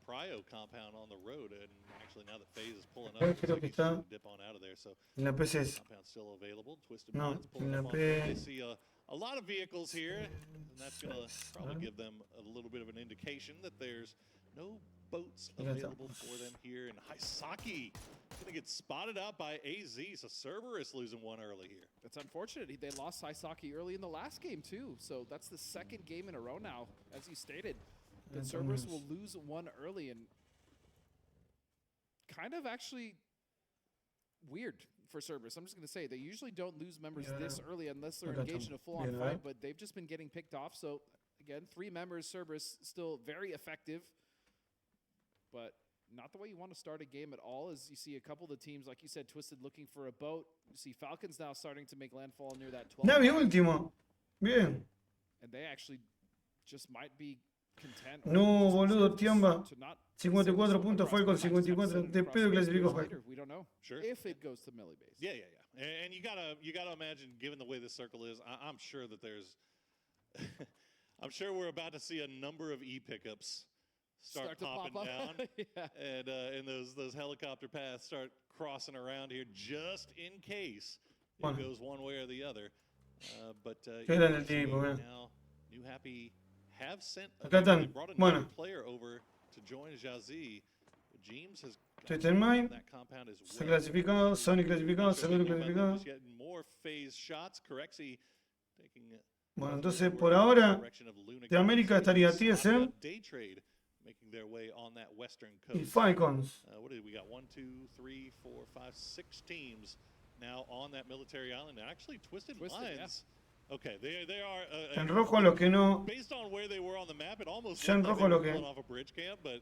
Prio compound on the road, and actually now that FaZe is pulling up, Creo looks like que he's está gonna dip on out of there. So en la PCs. compound's still available. Twisted No, Minds pulling en la up on foot. They P- see a lot of vehicles here, and that's gonna probably give them a little bit of an indication that there's no boats Ya está. available for them here. And Hisaki gonna get spotted out by AZ, so Cerberus losing one early here. That's unfortunate. They lost Saisaki early in the last game too, so that's the second game in a row now, as you stated. That Cerberus will lose one early, and kind of actually weird for Cerberus. I'm just going to say, they usually don't lose members this early unless they're Okay, engaged in a full-on bien, fight, right? but they've just been getting picked off. So again, 3 members, Cerberus still very effective, but not the way you want to start a game at all. As you see a couple of the teams, like you said, Twisted looking for a boat. You see Falcons now starting to make landfall near that 12. Navi último. Bien. And they actually just might be content. No, just boludo, to Tiamba. not 54 puntos, across Falcon the 54. match, De across pedo the clasificó later. Falcon. We don't know. Sure. If it goes to Millie base. Yeah. And you gotta imagine, given the way this circle is, I'm sure that there's, I'm sure we're about to see a number of pickups start to popping pop up. down, Yeah. and those helicopter paths start crossing around here just in case it Bueno. goes one way or the other. But Qué grande el tipo, now New Happy have sent. Acá They están. brought another Bueno. player over to join Jazzy. James has Twisted Mind. that compound as Se well. clasificado, Sony clasificado, Sure, Seguro thinking about them, clasificado. just getting more phase shots. Corexy taking Bueno, entonces por ahora, direction of Luna de América estaría Galaxy. TSM Day trade making their way on that western y coast. Falcons. What did we got? 1, 2, 3, 4, 5, 6 teams now on that military island. And actually, Twisted Minds. Okay, they are. En rojo los que no. Based on where they were on the map, it almost Ya en looked like rojo they lo were que- pulling off a bridge camp, but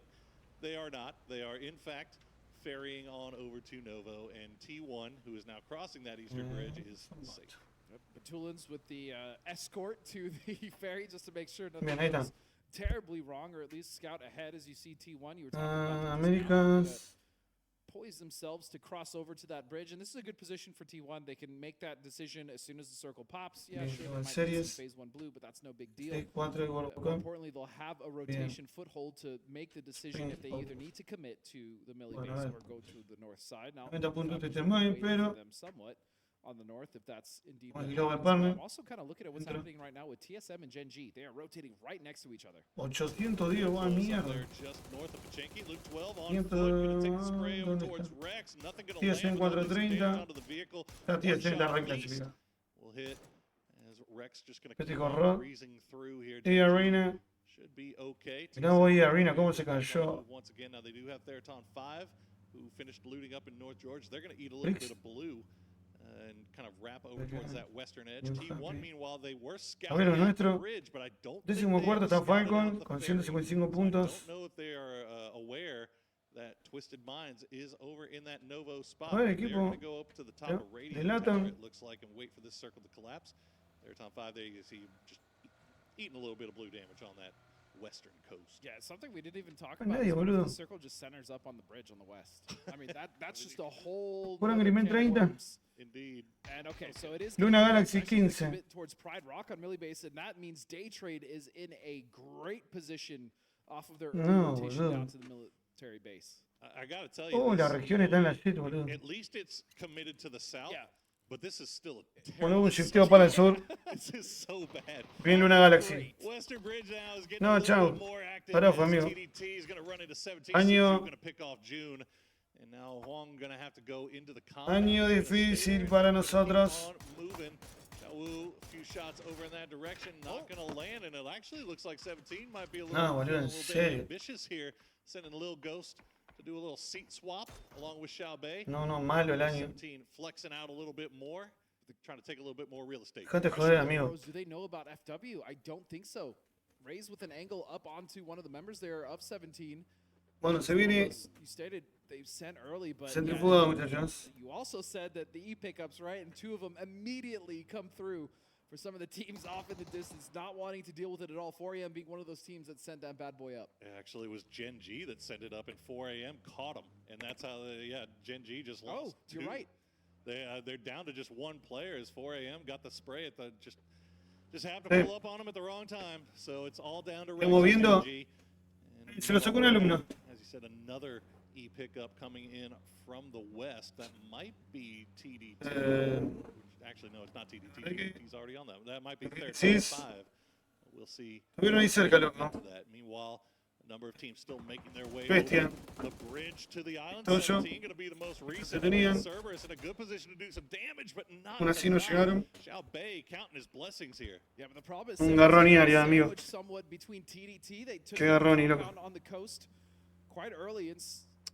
they are not. They are, in fact, ferrying on over to Novo, and T1, who is now crossing that eastern bridge, is safe. Yep. Batulins with the escort to the ferry just to make sure Bien, nothing ahí está. goes terribly wrong, or at least scout ahead as you see T1. You were talking Ah, about them just now, Americans. poise themselves to cross over to that bridge, and this is a good position for T1. They can make that decision as soon as the circle pops. Yeah, Bien, sure, there igual might be some series. phase 1 blue, but that's no big deal. Take 4 igual More acá. importantly, they'll have a rotation foothold to make the decision if they either need to commit to the Millie Bueno, base a ver. or go to the north side. Now, 90 puntos Falcons Twisted are Mind, waiting for pero them somewhat on the north, if that's indeed Con what el Global happens. But Partner. I'm also kind of looking at what's Dentro. happening right now with TSM and Gen G. They are rotating right next to each other. 810, va Close up mierda. there just north of Pachinki. Luke 12 on Ciento- foot. Gonna take the spray over ¿dónde towards está? Rex. Nothing gonna TSM land without losing 430. damage onto the vehicle. Está One TSM shot está at least reclasificado. will hit as Rex just gonna Este keep corro. on breezing through here. Y Arena. Should be okay. Mirá voy a Arena, cómo se cayó. Once again, now they do have Theraton 5, who finished looting up in North Georgia. They're gonna eat a little Bricks. bit of blue and kind of wrap over Okay. towards that western edge. Bien, T1, okay. meanwhile, they were A ver, scouting lo out nuestro. the bridge, but I don't think 14º they have está scouted Falcon out the con ferry. 155 I puntos. don't know if they are aware that Twisted Minds is over in that Novo spot. A ver, They're equipo. going to go up to the top Yep, of Radio de LATAM. Tower, it looks like, and wait for this circle to collapse. Theraton 5, there you see just eating a little bit of blue damage on that western coast. Yeah, something we didn't even talk Ah, about. nadie, is what if boludo. the circle just centers up on the bridge on the west. I mean, that's just a whole. Puro nother Agreement can of 30. worms. Indeed. And okay, so it is Luna gonna be Galaxy actually gonna 15. commit towards Pride Rock on Millie base, and that means Day Trade is in a great position off of their early No, rotation boludo. down to the military base. I got to tell you, Oh, la this- región está en la shit, boludo. at least it's committed to the south, Yeah. but this is still a Ponemos terrible un shifteo para el sur. This is so bad. Bien Luna Galaxy. Western Bridge now is getting No, a little chao. bit more active. Pará, as amigo. TDT is going to run into 17. Año- Going to pick off June. And now Huang going to have to go into the combat. Año He's gonna difícil stay para there, nosotros. keep on moving. Woo, a few shots over in that direction, not going to land, and it actually looks like 17 might be a No, little boludo, en bit serio. ambitious here, sending Lil Ghost to do a little seat swap along with Xiao Bei. No, malo el año. 17 flexing out a little bit more, trying to take a little bit more real estate. Dejate joder, amigo. Do they know about FW? I don't think so. Raise with an angle up onto one of the members there of 17. Bueno, se viene You stated they sent early, but centrifuga, muchachos. you also said that the E-pickups, right? And two of them immediately come through for some of the teams off in the distance, not wanting to deal with it at all. 4 a.m. being one of those teams that sent that bad boy up. Actually, it was Gen G that sent it up at 4 a.m., caught them, and that's how Gen G just lost. Oh, you're right. They're down to just one player as 4 a.m. got the spray at the just happened to pull up on them at the wrong time. So it's all down to Gen G. And, Se lo sacó un alumno. as you said, another E pickup coming in from the west. That might be TD2. Actually, no, it's not TD2. TD2's already on that. That might be 35. We'll see. Estuvieron ahí cerca, loco. That. Meanwhile, a number of teams still making their way Bestia. over the bridge to the island. Toyo. 17 going to be the most recent. tenían. Cerberus in a good position to do some damage, but not Aún así no enough. llegaron. Xiao Bei counting his blessings here. Yeah, but the problem is Un garrón y área, amigo. sandwiched somewhat between TDT. They took Qué garrón y the loco. compound on the coast quite early, and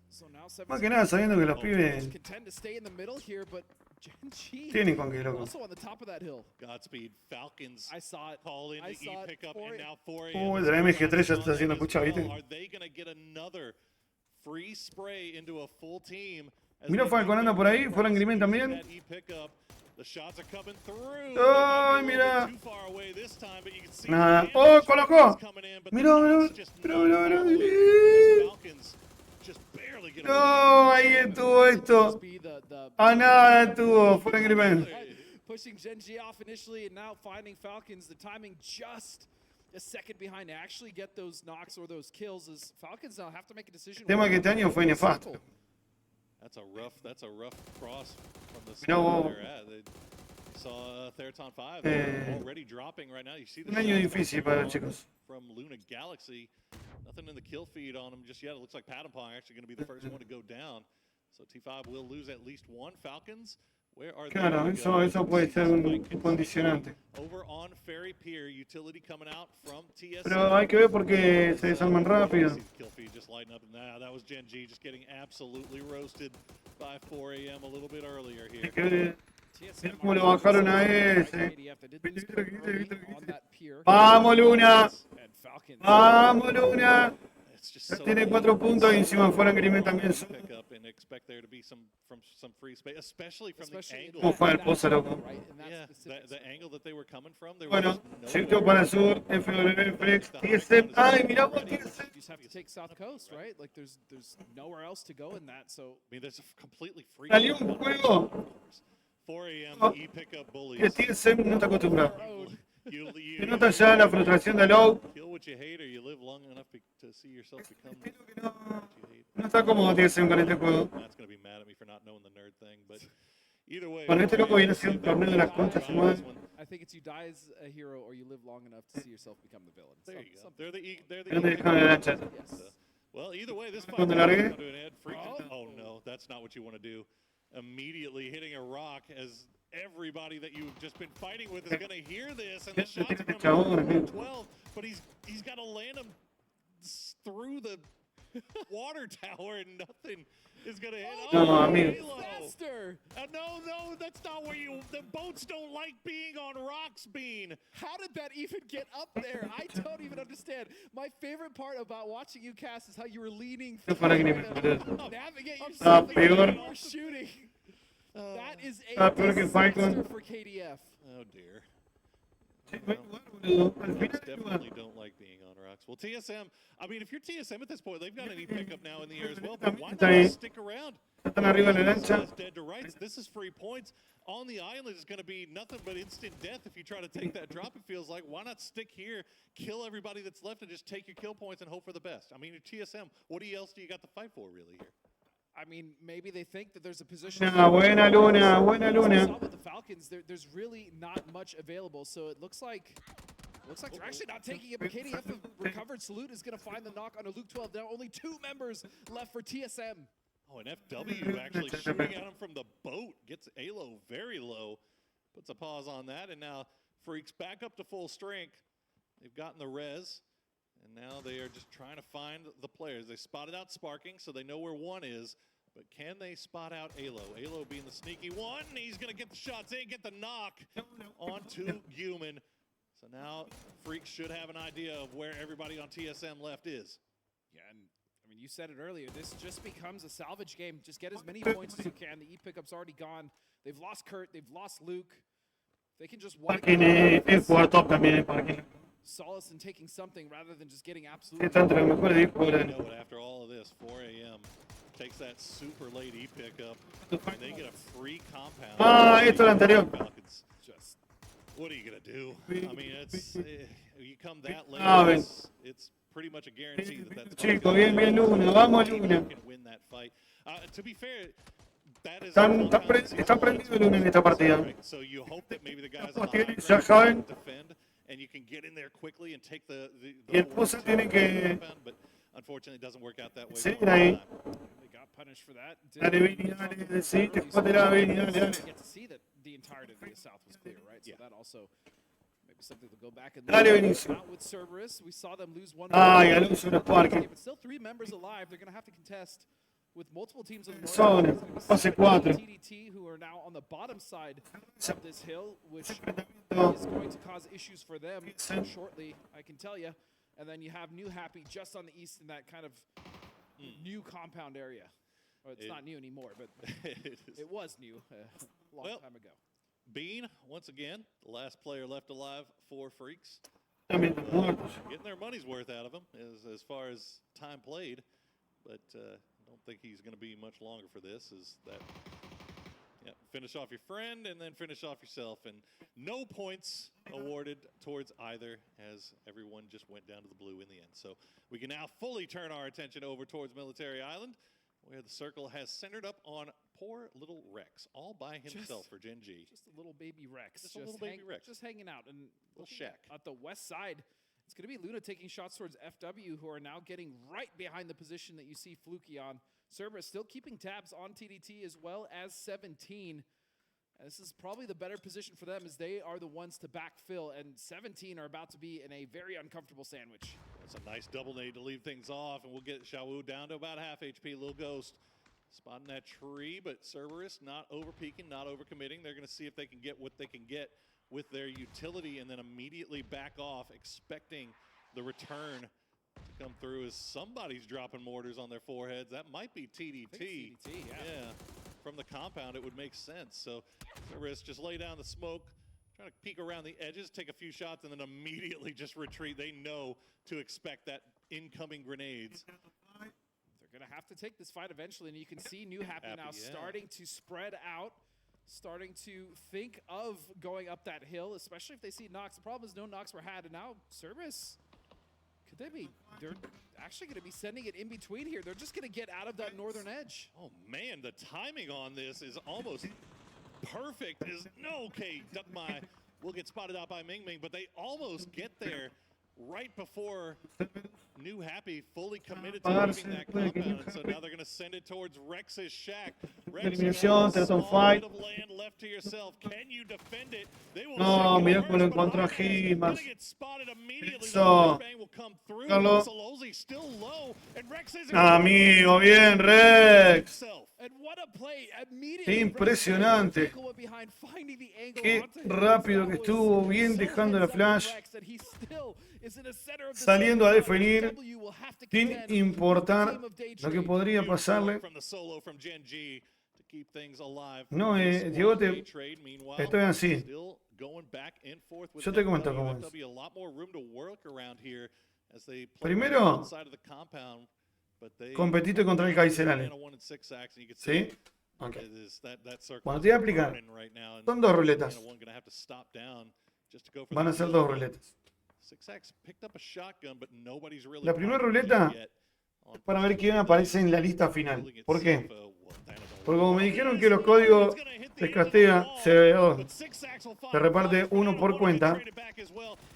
so now Más que nada, sabiendo que los They pibes contend to stay in the middle here, but Gen G tienen con qué, loco. also on the top of that hill. Godspeed. Falcons I saw it. call in I the saw E it. pickup, 4 and now 4 a.m. Oh, is de la MG3 ya on está that haciendo as pucha, well. ¿viste? Are they going to get another free spray into a full team? as Mira they Falcon anda por ahí, continue fuera to Grimen use también. that E pickup? The shots are coming through. Ay, They might be a mira. little bit too far away this time, but you can see Nada. the Oh, damage colocó. is coming in, but Mira, the mira, shots just mira, not mira, following mira. as Falcons just barely get away. No, ahí estuvo esto. Just be the A nada estuvo, fuera Grimen. pushing Gen G off initially, and now finding Falcons. The timing just a second behind to actually get those knocks or those kills, as Falcons now have to make a decision. El tema que este año fue nefasto. That's a rough cross from the Mirá spot vos. where they're at. They saw Theraton 5 they're already dropping right now. You see the Un año shots difícil para los chicos. from Luna Galaxy. Nothing in the kill feed on them just yet. It looks like Padampong actually going to be the first one to go down. So T5 will lose at least one. Falcons, where are Claro, they? eso puede ser un condicionante. Over on Ferry Pier, utility coming out from TS. Pero hay que ver porque se desarman rápido. See the kill feed just lighting up. Nah, that was Gen G just getting absolutely roasted by 4 a.m. a little bit earlier here. Hay que ver. TSM Mira cómo lo bajaron a ese. KDF, they did lose Viste lo que early viste, viste, on viste. that pier. Vamos, Luna. And Falcons. Vamos, Luna. It's just Ya so tiene 4 puntos y encima fuera Grimen también. pick up and expect there to be some free space, especially from the angle. ¿Cómo fue el pozo, loco? Right, in that Yeah, specific the angle that they were coming from. There Bueno, was no circo way. para el sur, FW Flex, TSM. Ay, mirá vos, You TSM. just have to take South Coast, right? Like there's nowhere else to go in that. So I mean, there's a completely free. Salió un juego 4 a.m. Oh. E-pickup que bullies. TSM no está acostumbrado. road. Se nota ya la frustración de Low. Kill what you hate or you live long enough to see yourself become Creo que what no, you hate. no está cómodo TSM con este juego. Matt's going to be mad at me for not knowing the nerd thing, but either way. Bueno, este loco viene haciendo un torneo de las conchas su madre. I think it's you die as a hero or you live long enough to see yourself become the villain. There you go. Something. They're the ¿Dónde E-pickup dejaron la lancha? Yes. Well, either way, this fight Cuando largué. to an end. Oh no, that's not what you want to do. Immediately hitting a rock as everybody that you've just been fighting with is going to hear this, and the shots are Este coming chabón, from 12, but he's got to land them through the water tower, and nothing is going to hit. No, amigo. Disaster! No, that's not where the boats don't like being on rocks, Bean. How did that even get up there? I don't even understand. My favorite part about watching you cast is how you were leaning No through para que ni to me navigate Ah, yourself peor. and you're shooting. That is a Ah, peor que disaster Falcon. for KDF. Oh dear. Sí, va igual, boludo. Al Boats final definitely igual. don't like being on rocks. Well, TSM, I mean, if you're TSM at this point, they've got an E-pickup now in the air as well, but why Está ahí. not stick around? Están arriba en la lancha. It's dead to rights. This is free points. On the island is going to be nothing but instant death if you try to take that drop, it feels like. Why not stick here, kill everybody that's left, and just take your kill points and hope for the best? I mean, you're TSM. What else do you got to fight for, really, here? I mean, maybe they think that there's a position. Buena Luna, buena As we Luna. saw with the Falcons, there's really not much available, so it looks like they're actually not taking it. But KDF, the recovered salute, is going to find the knock on a Luke 12. Now only 2 members left for TSM. Oh, and FW actually shooting at him from the boat gets Alo very low. puts a pause on that, and now Freaks back up to full strength. They've gotten the res, and now they are just trying to find the players. They spotted out Sparking, so they know where one is, but can they spot out Alo? Alo being the sneaky one, he's going to get the shots in, get the knock onto Human. So now Freaks should have an idea of where everybody on TSM left is. Yeah, and I mean, you said it earlier. This just becomes a salvage game. Just get as many points as you can. The E-pickup's already gone. They've lost Kurt. They've lost Luke. They can just wipe Es jugar top también, Parkin. solace in taking something rather than just getting Es absolutely. entre los mejores de You jugar. know it, after all of this, 4 a.m. takes that super late E-pickup, and they get a free compound. Ah, esto es lo anterior. Falcons. Just What are you going to do? I mean, it's you come that late, Ah, ven. it's pretty much a guarantee that that's Chicos, bien, bien, Luna. Vamos, Luna. can win that fight. To be fair, that is Están prendidos Luna en esta partida. right. So you hope that maybe the guys on the Tienen- high ya ground saben. defend, and you can get in there quickly and take the Y el Poza tiene que- compound, but unfortunately, it doesn't work out that way. Sí, all the ahí. time. they got punished for that. Dale, Vini, dale, sí, te joderá, Vini, dale, dale. Get to see that the entirety of the South was clear, right? So Yeah. that also maybe something to go back and Dale, look Vinicio. out with Cerberus. We saw them lose one. Ay, member. Alonso no Parkin. But still 3 members alive. They're going to have to contest with multiple teams on the north Son, side. It's gonna be fase Secret 4. and TDT, who are now on the bottom side of this hill, which is No. going to cause issues for them shortly, I can tell you. And then you have New Happy just on the east in that kind of new compound area. Well, it's not new anymore, but It is. it was new a long Well, time ago. Bean, once again, the last player left alive for Freaks. También los muertos. Getting their money's worth out of him as far as time played, but I don't think he's going to be much longer for this. Is that finish off your friend and then finish off yourself, and no points awarded towards either, as everyone just went down to the blue in the end. So we can now fully turn our attention over towards Military Island, where the circle has centered up on poor little Rex, all by himself for Gen G. Just a little baby Rex. Just a little baby Rex. Just hanging out. And Little looking shack. At the west side, it's going to be Luna taking shots towards FW, who are now getting right behind the position that you see Fluky on. Cerberus still keeping tabs on TDT as well as 17. And this is probably the better position for them, as they are the ones to backfill, and 17 are about to be in a very uncomfortable sandwich. That's a nice double nade to leave things off, and we'll get Xiaowu down to about half HP. Little Ghost spotting that tree, but Cerberus not over peeking, not over committing. They're going to see if they can get what they can get with their utility, and then immediately back off, expecting the return to come through as somebody's dropping mortars on their foreheads. That might be TDT. I think it's TDT, yeah. From the compound, it would make sense. So Cerberus just lay down the smoke, trying to peek around the edges, take a few shots, and then immediately just retreat. They know to expect that incoming grenades. They're going to have to take this fight eventually, and you can see New Happy now Happy, yeah. starting to spread out, starting to think of going up that hill, especially if they see Nox. The problem is no Nox were had, and now Cerberus, could they be? They're actually going to be sending it in between here. They're just going to get out of that northern edge. Oh man, the timing on this is almost perfect. Okay, Duck My will get spotted out by Ming Ming, but they almost get there right before New Happy fully committed to leaving that compound, and so now they're going to send it towards Rex's shack. Rex, you Eliminación, have a Teton small fight. bit of land left to yourself. Can you defend it? They will No, take it mirá first, cómo lo but encontró a Arnes Gimas. gonna get spotted immediately. Eso. The flashbang will come through. Carlos. Solozzi still low, and Rex isn't Amigo, bien, Rex. himself. And what a play immediately. Qué impresionante. Rex went behind, finding the angle Qué onto him. rápido que That was estuvo, bien so dejando la heads up flash. from Rex that he still is in the center of the Saliendo a circle. definir, FW will have to sin contend importar with the team of lo que Daydream. podría Beautiful pasarle. work from the solo from Gen G to keep things alive. No, This Diego, squad Day-Trade, meanwhile, estoy así. still going back and forth with Yo te comento FW. cómo es. FW a lot more room to work around here as they play Primero, on the outside of the compound, but they competite contra el Kaiserale. and a 1 and 6 sacks, and you can ¿Sí? see Ok. it is that circle Cuando is te voy a explicar, burning right now, and son dos ruletas. one gonna have to stop down just to go for Van the a ser kill. dos ruletas. 6X picked up a shotgun, but nobody's really La primera finding it ruleta yet on Para ver quién aparece en la lista final. building ¿Por qué? itself, Porque como me dijeron que los códigos de Castea se reparte uno por cuenta,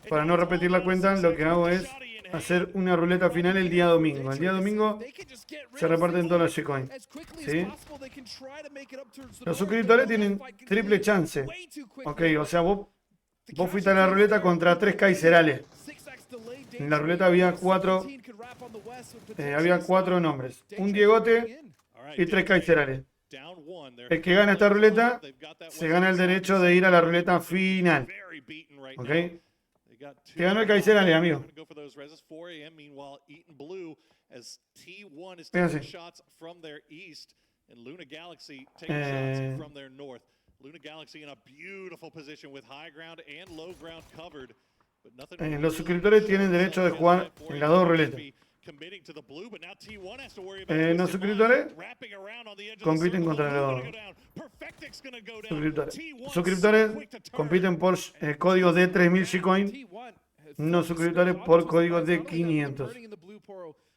para no repetir la cuenta, lo que hago es hacer una ruleta final el día domingo. El día domingo se reparten todos los shitcoins. ¿Sí? Los suscriptores tienen triple chance. Ok, o sea, vos fuiste a la ruleta contra 3 kaiserales. En la ruleta había 4 nombres. Un Diegote y 3 kaiserales. El que gana esta ruleta se gana el derecho de ir a la ruleta final. ¿Ok? Te ganó el kaiserale, amigo. Fíjense. Los suscriptores tienen derecho de jugar en las 2 ruletas. Los suscriptores compiten contra los suscriptores compiten por código de 3000 Gcoin, no suscriptores por código de 500.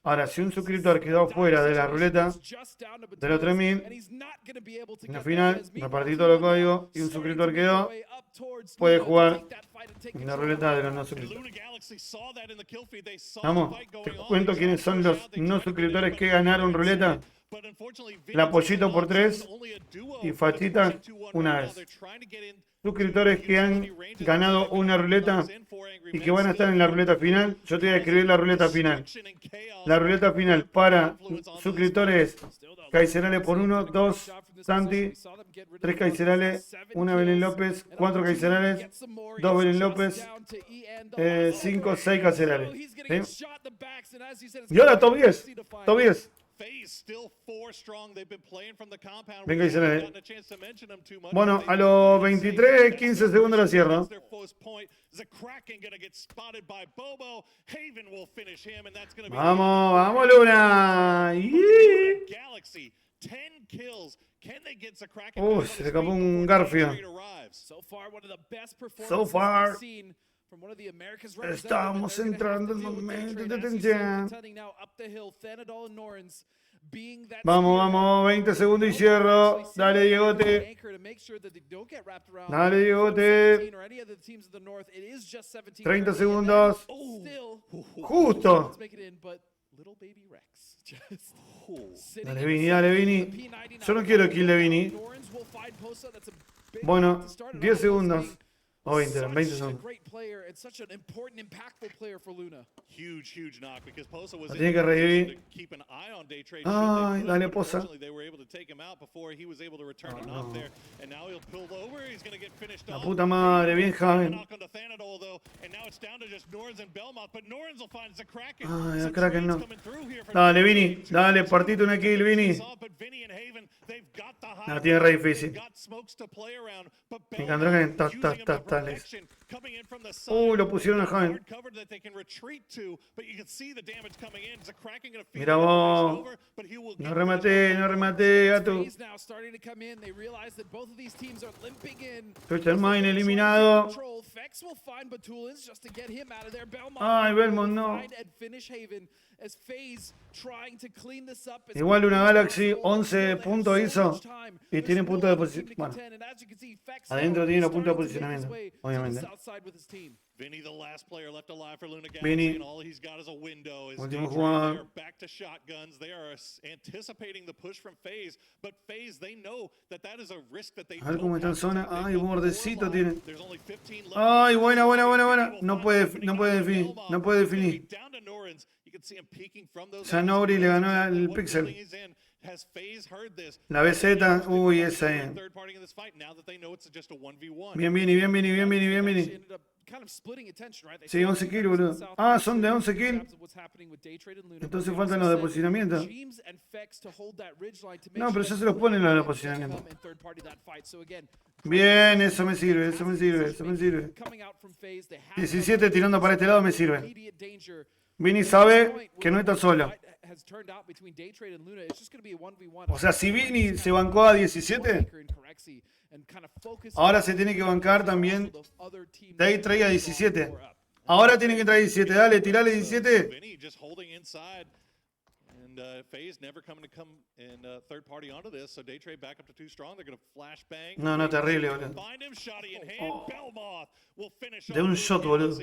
Ahora, si un suscriptor quedó fuera de la ruleta de los 3000, en la final, repartí todos los códigos y un suscriptor quedó, puede jugar en la ruleta de los no suscriptores. Vamos, te cuento quiénes son los no suscriptores que ganaron ruleta. La Pollito por 3 y Fachita una vez. Suscriptores que han ganado una ruleta y que van a estar en la ruleta final. Yo te voy a escribir la ruleta final. La ruleta final para suscriptores kaiserales por 1, 2 Santi, 3 kaiserales, 1 Belén López, 4 kaiserales, 2 Belén López, 5, 6 kaiserales. ¿Sí? Y ahora top 10. Top 10. Venga, Israel. Bueno, a los 23, 15 segundos lo cierro. Vamos, vamos, Luna. Se le escapó un Garfio. So far. Estamos entrando en el momento de tensión. Vamos, vamos, 20 segundos y cierro. Dale, Diegote. Dale, Diegote. 30 segundos. Justo. Dale, Vini, dale, Vini. Yo no quiero kill de Vini. Bueno, 10 segundos. O 20 segundos. La tiene que revivir. Ay, dale, posa. La puta madre, bien Javen. Ay, el Kraken no. Dale, Vini. Dale, partite una kill, Vini. La tiene re difícil. Me encantó que lo pusieron a Javen. Mira vos. No rematé, gato. Mine eliminado. Ay, Belmont no. Igual una Galaxy 11 puntos hizo y tiene puntos de posición. Bueno, adentro tiene los puntos de posicionamiento, obviamente. Vini, último jugador. A ver cómo está en zona. Ay, un bordecito tiene. Ay, buena. No puede definir. Sanori le ganó el Pixel. La BZ, uy, esa es. Bien, Vini. Sí, 11 kills, boludo. Ah, son de 11 kills. Entonces faltan los de posicionamiento. No, pero ya se los ponen los de posicionamiento. Bien, eso me sirve. 17 tirando para este lado me sirve. Vini sabe que no está solo. O sea, si Vini se bancó a 17, ahora se tiene que bancar también Day trae a 17. Ahora tiene que traer 17. Dale, tirale 17. No, no, terrible, boludo. De un shot, boludo.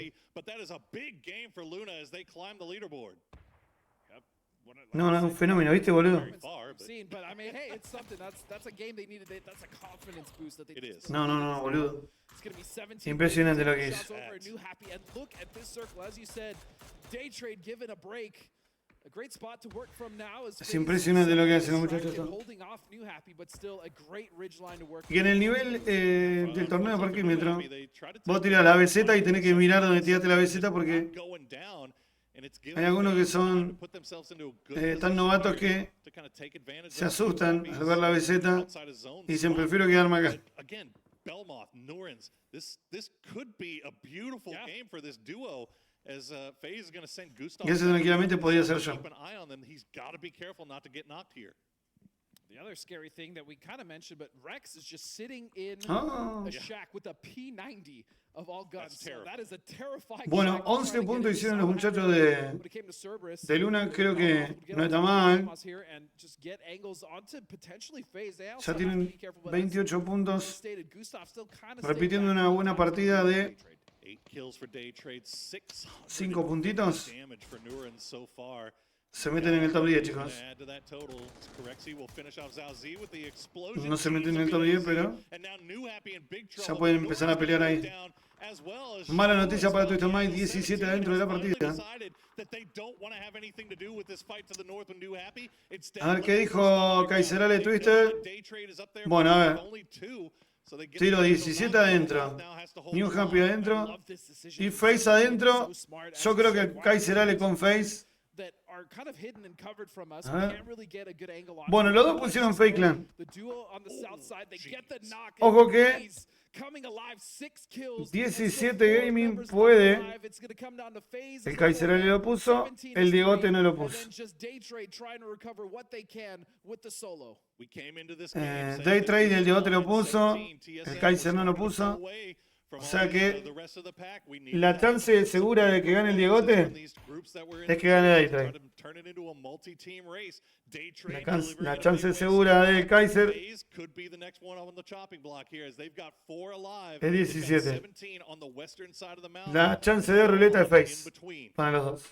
No, no, un fenómeno, ¿viste, boludo? No, no, no, boludo. Impresionante lo que hizo. Es impresionante lo que hacen los muchachos. Y en el nivel del torneo de parquímetro, vos tirás la BZ y tenés que mirar donde tiraste la BZ porque hay algunos que son tan novatos que se asustan al ver la BZ y dicen prefiero quedarme acá. Belmoth, Norens, this could be a beautiful game for this duo as FaZe is going to send Gustav. Y ese tranquilamente podía ser yo. Keep an eye on them. He's got to be careful not to get knocked here. The other scary thing that we kind of mentioned, but Rex is just sitting in a shack with a P90 of all guns. So that is a terrifying. Bueno, 11 puntos hicieron los muchachos de Luna, creo que no está mal. Ya tienen 28 puntos, repitiendo una buena partida de 5 puntitos. Se meten en el top 10, chicos. No se meten en el top 10, pero ya pueden empezar a pelear ahí. Mala noticia para Twisted Mind, 17 adentro de la partida. A ver qué dijo Kaiserale Twister. Bueno, a ver. Tiro 17 adentro. New Happy adentro. Y FaZe adentro. Yo creo que Kaiserale con FaZe. Bueno, los dos pusieron Fake Land. Ojo que 17 Gaming puede. El Kaiserale lo puso, el Diegote no lo puso. Daytrade el Diegote lo puso, el Kaiser no lo puso. O sea que la chance segura de que gane el Diegote es que gane Daytrade. La chance segura del Kaiser es 17. La chance de Ruleta es FaZe para los dos.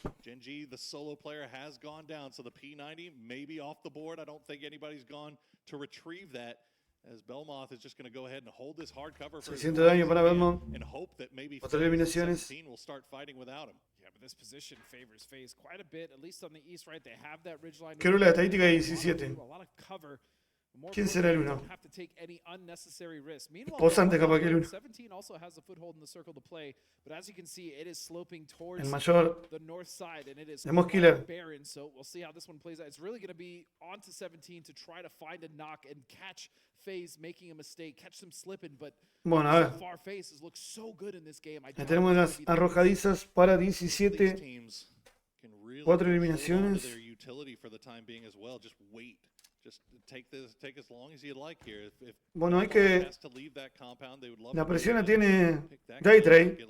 As Belmoth is just going to go ahead and hold this hard cover for 600 de daño para Belmont. and hope that maybe Otras eliminaciones. will start fighting without him. Yeah, but this position favors FaZe quite a bit, at least on the east, right? They have that ridgeline. Quiero la estadística de 17. ¿Quién será el uno? Posante capaz que el uno. El mayor. Tenemos killer. Bueno, a ver. Ya tenemos las arrojadizas para 17. 4 eliminaciones. Bueno, hay que... La presión la tiene Daytrade.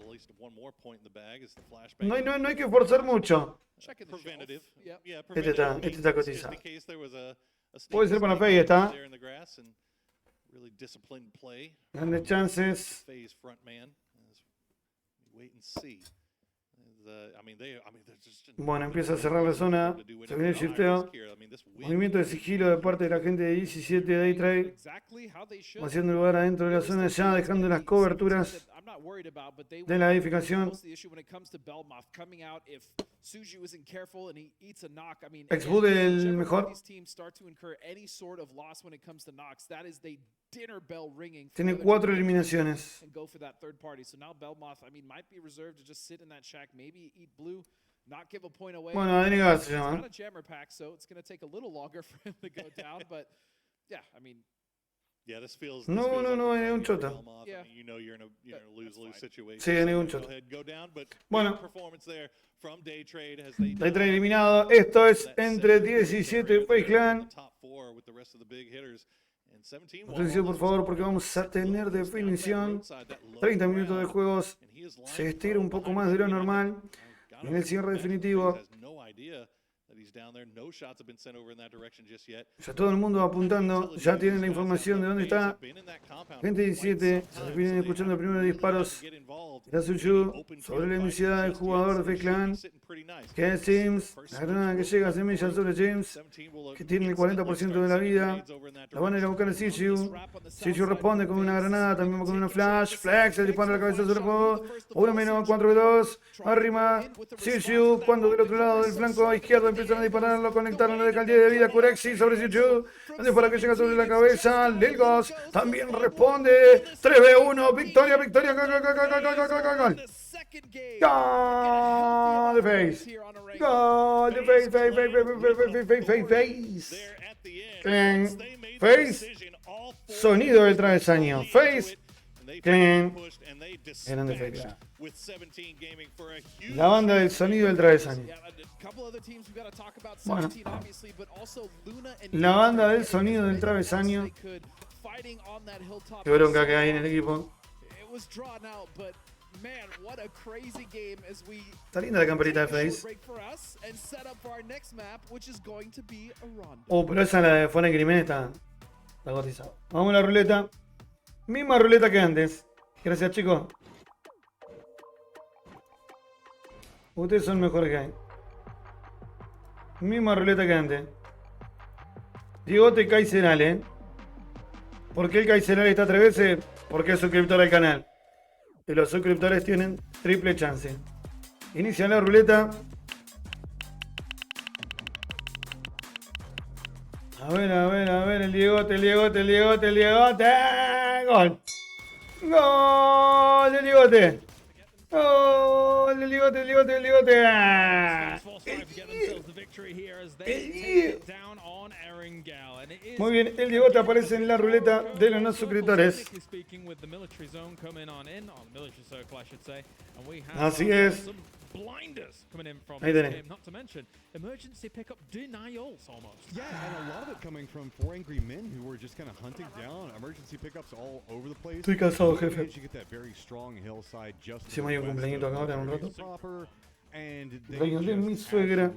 No hay que forzar mucho. Este está cotizado. Puede ser para FaZe, está. Grandes chances. Bueno, empieza a cerrar la zona. Se viene el shifteo. Movimiento de sigilo de parte de la gente de 17 Daytrade. Haciendo lugar adentro de la zona, ya dejando las coberturas de la edificación. Exbud el mejor. Tiene 4 eliminaciones. Bueno, a denegar se llama. No, hay un chota. Sí, hay ningún chota. Bueno, Daytrade eliminado. Esto es entre 17 FaZe Clan. Atención por favor porque vamos a tener definición. 30 minutos de juegos. Se estira un poco más de lo normal. En el cierre definitivo that he's down there. No shots have been sent over in that direction just yet. Ya todo el mundo va apuntando, ya tienen la información de dónde está. Gente 17, se vienen escuchando los primeros disparos. Era Suyu sobre la iniciativa del jugador de Face Clan. Que es James, la granada que llega a semilla sobre James, que tiene el 40% de la vida. La van a ir a buscar a Sichu. Sichu responde con una granada, también con una flash. Flex, el disparo a la cabeza sobre el juego. 1 menos, 4-2. Arrima. Sichu, cuando del otro lado del flanco izquierdo empiezan a disparar, lo conectaron, le deja el 10 de vida. Kurexi sobre Sichu. El disparo que llega sobre la cabeza. Lilgos también responde. 3-1. Victoria, victoria. Gol, gol, gol, gol, gol, gol, gol, gol. Gol de Face. Gol de Face, Face. Sonido del travesaño. Face. Clean. Grande Face. La banda del sonido del travesaño. Bueno. La banda del sonido del travesaño. Qué bronca que hay en el equipo. Está linda la camperita de Face. Pero esa la de Fone Crimen está cotizada. Vamos a la ruleta. Misma ruleta que antes. Gracias, chicos. Ustedes son mejores que hay. Misma ruleta que antes. Diegote Kaiserale. ¿Por qué el Kaiserale está 3 veces? Porque es suscriptor al canal. Y los suscriptores tienen triple chance. Inicia la ruleta. A ver, el Diegote. Gol. Gol del Diegote. Gol del Diegote. Muy bien, el Diegote aparece en la ruleta de los no suscriptores. Así es. Ahí tenés. Emergency pickup denials almost. Yeah, and a lot of it coming from 4 angry men who were just kind of hunting down emergency pickups all over the place. Estoy cansado, jefe. You get that very strong hillside just Si me hay un cumpleañito acá ahora en un rato. And Cumpleaños de mi suegra.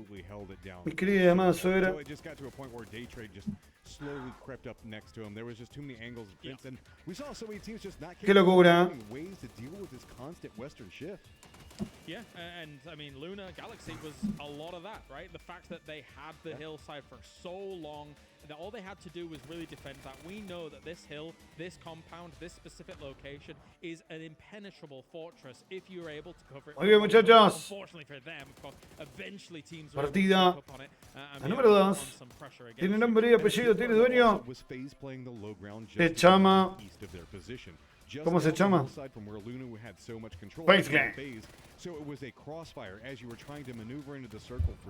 Mi querida y amada suegra. So it just got to a point where day trade just slowly crept up next to him. There was just too many angles of defense, and we saw so many teams just not Qué locura. ways to deal with this constant western shift. Yeah, and I mean, Luna Galaxy was a lot of that, right? The fact that they had the hillside for so long, that all they had to do was really defend that. We know that this hill, this compound, this specific location is an impenetrable fortress if you're able to cover it. Muy bien, muchachos. Unfortunately for them, of course, eventually teams Partida. up on it. La número 2. Tiene nombre y apellido, tiene dueño. Se llama. ¿Cómo se llama? Face Clan.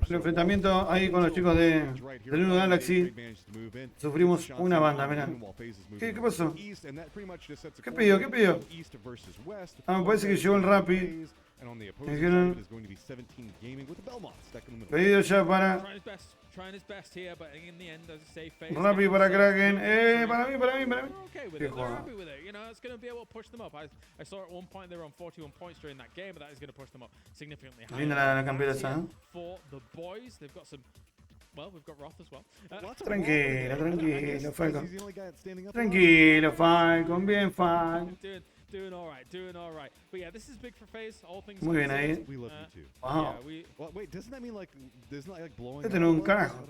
El enfrentamiento ahí con los chicos de Luna Galaxy. Sufrimos una banda, mirá. ¿Qué pasó? ¿Qué pidió? Ah, me parece que llegó el Rappi. Me dijeron pedido ya para Rappi para Kraken. Para mí. They're happy with it. You know, it's going to be able to push them up. I saw at one point they were on 41 points during that game, but that is going to push them up significantly higher. Linda la campera esa, ¿eh? For the boys, they've got some. Well, we've got Roth as well. Tranquilo, Falcon. Tranquilo, Falcon. Bien, Falcon. Doing all right. But yeah, this is big for FaZe. All things. Muy bien ahí. We love you too. Wow. Yeah, well, wait, doesn't that mean like blowing? Este no es un carajo. I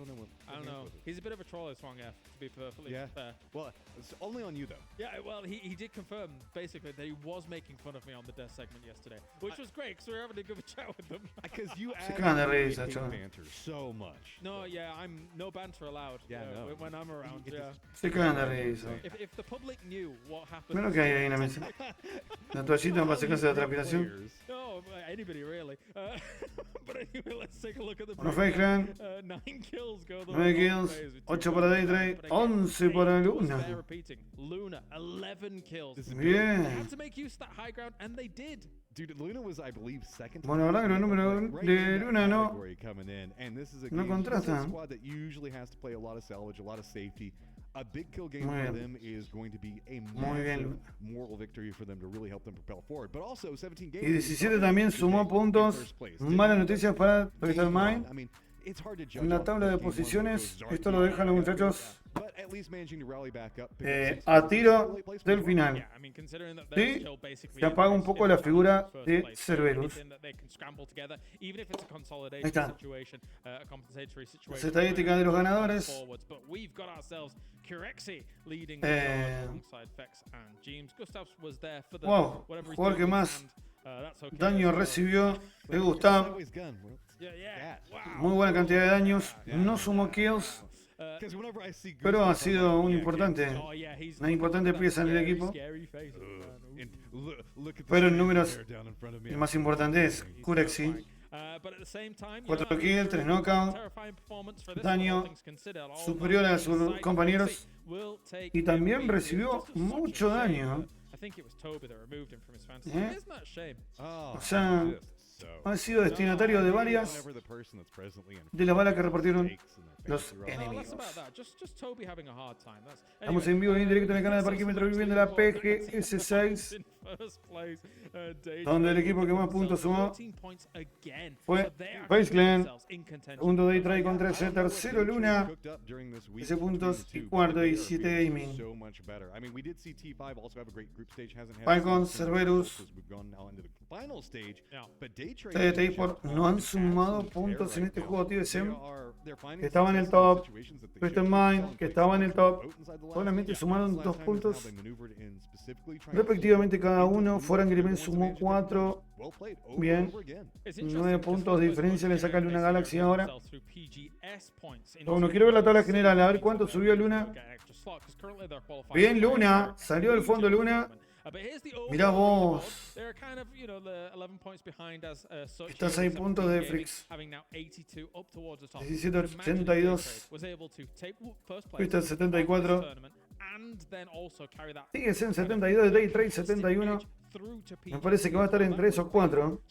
don't know. He's a bit of a troll, this one, yeah, to be perfectly fair. Well, it's only on you though. Yeah, well, he did confirm basically that he was making fun of me on the death segment yesterday, which was great because we were having a good chat with them. Because you add banter so much. No, yeah, I'm no banter allowed. Yeah, no. When I'm around, yeah. Se cagan de risa. If the public knew what happened. Mira lo que hay ahí en la mesa. La toallita para secarse la transpiración. No, anybody really. But anyway, let's take a look at the. Bueno, Face Clan. 9 kills go. 9 kills. 8 para Daytrade. 11 para Luna. Luna, 11 kills. Bien. They had to make use of that high ground, and they did. Dude, Luna was, I believe, second. Bueno, la verdad que los números de Luna no contrastan. Squad that usually has to play a lot of salvage, a lot of safety. A big kill game for them is going to be a massive moral victory for them to really help them propel forward. But also 17 games. Y 17 también sumó puntos. Malas noticias para Crystal Mine. En la tabla de posiciones, esto lo dejan los muchachos a tiro del final. ¿Sí? Se apaga un poco la figura de Cerberus. Ahí está. Las estadísticas de los ganadores. Wow, jugador que más daño recibió es Gustav. Muy buena cantidad de daños. No sumó kills, pero ha sido una importante pieza en el equipo. Pero en números, el más importante es Kurexi. 4 kills, 3 knockouts, daño superior a sus compañeros y también recibió mucho daño. O sea, ha sido destinatario de varias de las balas que repartieron los enemigos. Estamos en vivo y en directo en el canal de Parquímetro viviendo la PGS6, donde el equipo que más puntos sumó fue Face Clan. Segundo Day Try con 13, tercero Luna, 13 puntos y cuarto 17 Gaming. Falcons, Cerberus, TDT Esport no han sumado puntos en este juego TSM, que estaba en el top. Twisted Mind, que estaba en el top, solamente sumaron 2 puntos respectivamente cada uno. Foreign Grimen sumó 4. Bien, 9 puntos de diferencia le saca Luna Galaxy ahora. Bueno, quiero ver la tabla general, a ver cuánto subió Luna. Bien, Luna, salió del fondo Luna. Mirá vos. Está 6 puntos de Frix. 17.82. Twister 74. Sigues en 72 de Day Trade 71. Me parece que va a estar en 3 o 4.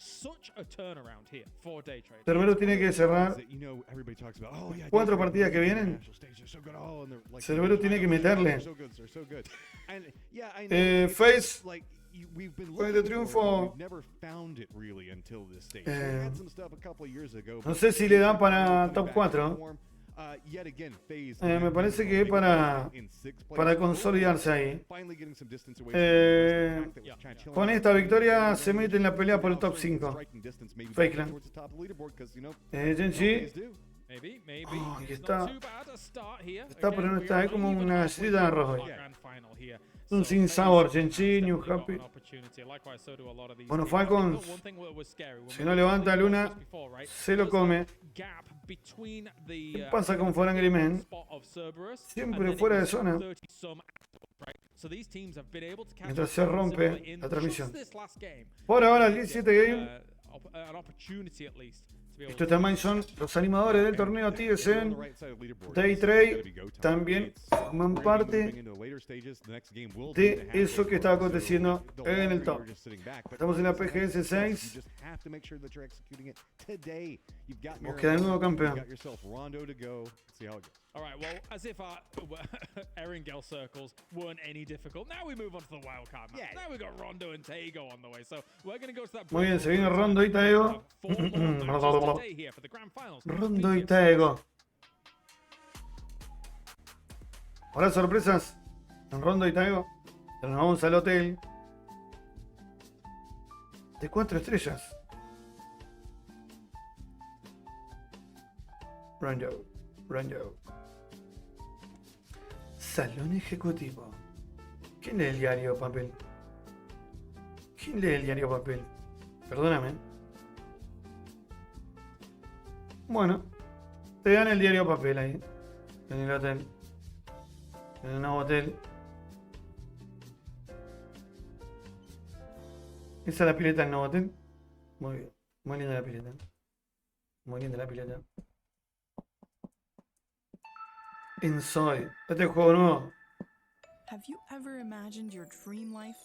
Cerberus tiene que cerrar 4 partidas que vienen. Cerberus tiene que meterle. Face con este triunfo, no sé si le da para top 4. Me parece que es para consolidarse ahí. Con esta victoria se mete en la pelea por el top 5. Fakeland. Genji. Oh, está pero no está, es como una galletita de arroz. Un sin sabor, Genji, New Happy. Bueno, Falcons, si no levanta Luna, se lo come. ¿Qué pasa con Foreign Grimen? Siempre fuera de zona. Mientras se rompe la transmisión. Por ahora el 17 game. Estos también son los animadores del torneo TSN. Day Trade también forman parte de eso que está aconteciendo en el top. Estamos en la PGS 6. Nos queda el nuevo campeón. All right, well, as if our Erangel circles weren't any difficult. Now we move on to the wildcard match. Now we've got Rondo and Taego on the way. So we're going to go to that. Muy bien, se viene Rondo y Taego. Rondo y Taego. Ahora sorpresas en Rondo y Taego. Pero nos vamos al hotel de 4 estrellas. Rondo. Salón ejecutivo. ¿Quién lee el diario papel? Perdóname. Bueno, te dan el diario papel ahí, en el hotel. En el nuevo hotel. ¿Esa es la pileta del nuevo hotel? Muy bien. Muy linda la pileta. Inside. Este es juego nuevo. Have you ever imagined your dream life?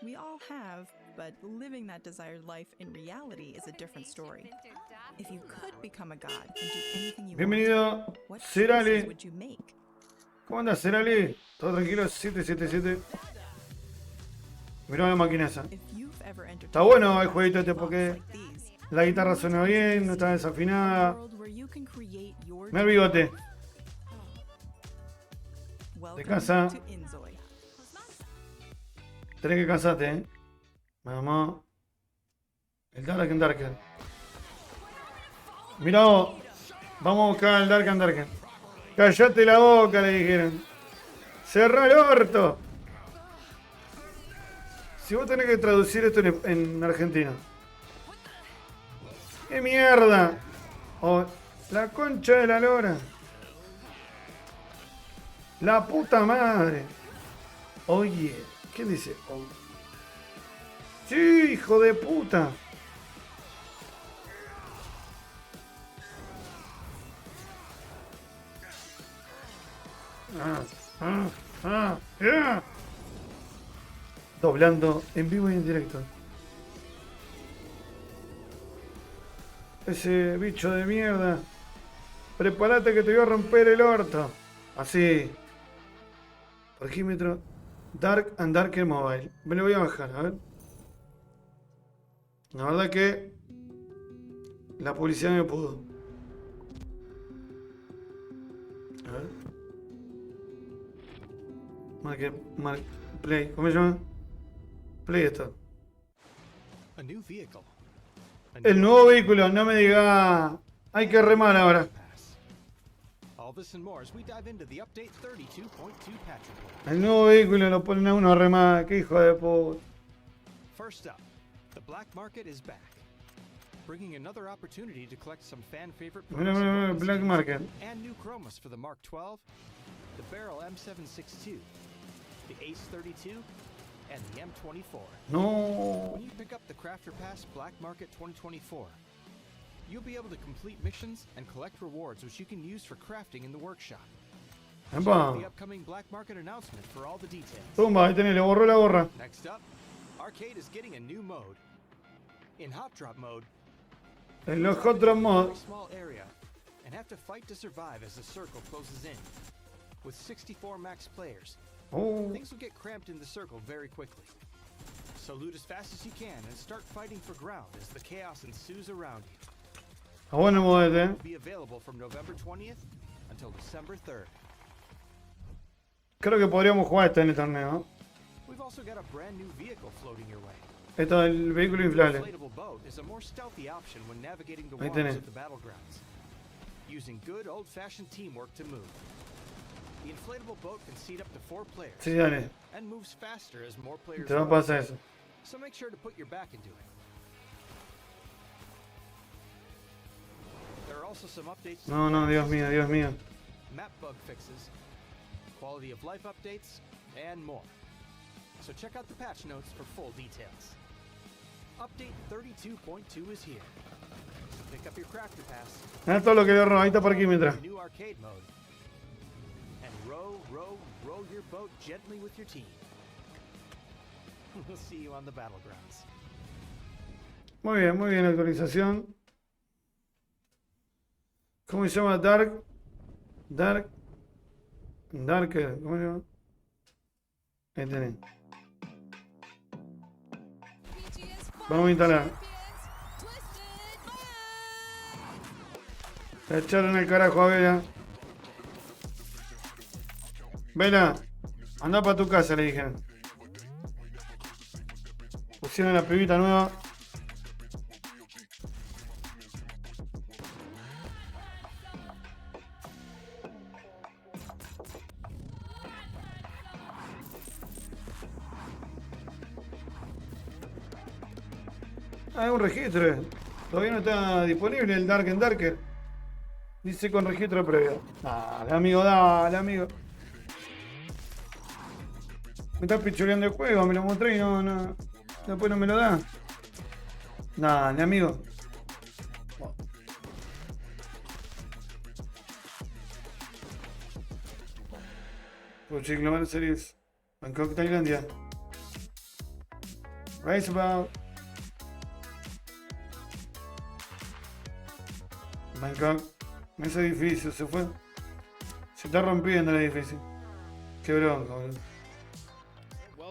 We all have, but living that desired life in reality is a different story. If you could become a god and do anything you Bienvenido, want, what Serali. choices would you make? ¿Cómo andas, Serali? ¿Todo tranquilo? 777. Mirá la máquina esa. If you've ever entertained Está bueno el jueguito este porque like these, La guitarra suena bien, no está desafinada. World where you can create your Mira el bigote. Welcome casa. to Inzoy. Tenés que casarte, ¿eh? Vamos. El Dark and Darker. Mirá vos. Vamos a buscar al Dark and Darker. Callate la boca, le dijeron. Cerrá el orto. Si vos tenés que traducir esto en argentino. ¡Qué mierda! Oh, la concha de la lora. La puta madre. Oye, ¿quién dice? Oh. Sí, hijo de puta. Yeah. Doblando en vivo y en directo. Ese bicho de mierda. Prepárate que te voy a romper el orto. Así. Parquímetro. Dark and Darker Mobile. Me lo voy a bajar, a ver. La verdad que la publicidad me pudo. A ver. Play. ¿Cómo se llama? Play esto. El nuevo vehículo, no me diga. Hay que remar ahora. El nuevo vehículo lo ponen a uno a remar. Qué hijo de puta. First up, the black market is back, bringing another opportunity to collect some fan favorite Black Market. and new chromas for the Mark 12, the Barrel M762, the Ace 32, and the M24. No. When you pick up the Crafter Pass Black Market 2024, you'll be able to complete missions and collect rewards which you can use for crafting in the workshop. Check out the upcoming Black Market announcement for all the details. Tumba, ahí tenés, le borró la gorra. Next up, Arcade is getting a new mode. In Hot Drop mode, En los Hot Drop Mod. small area and have to fight to survive as the circle closes in. With 64 max players, things will get cramped in the circle very quickly. So loot as fast as you can and start fighting for ground as the chaos ensues around you. A bueno, movete. Will be available from November 20th until December 3rd. Creo que podríamos jugar en el torneo. We've also got a brand new vehicle floating your way. Esto es el vehículo inflable. The inflatable boat is a more stealthy option when navigating the Ahí waters tenés. of the battlegrounds, using good old-fashioned teamwork to move. The inflatable boat can seat up to 4 players Sí, dale. and moves faster as more players Te va a load. pasar eso. So make sure to put your back into it. There are also some updates to No, no, Dios mío, Dios mío. map bug fixes, quality of life updates, and more. So check out the patch notes for full details. Update 32.2 is here. So pick up your Crafter Pass, Mira todo lo que le roba. Ahí está parquímetro. the new arcade mode, and row your boat gently with your team. We'll see you on the battlegrounds. Muy bien, actualización. ¿Cómo se llama? Darker. ¿Cómo se llama? Ahí tenés. Vamos a instalar. Le echaron el carajo a Vela. Vela, anda para tu casa, le dijeron. Pusieron la pibita nueva. Hay un registro. Todavía no está disponible el Dark and Darker. Dice con registro previo. Dale, amigo, dale, amigo. Me estás pichuleando el juego, me lo mostré y no. Después no me lo da. Dale, amigo. PUBG Global Series. Bangkok, Tailandia. Race about. Bangkok. Ese edificio se fue. Se está rompiendo el edificio. Qué bronca, boludo.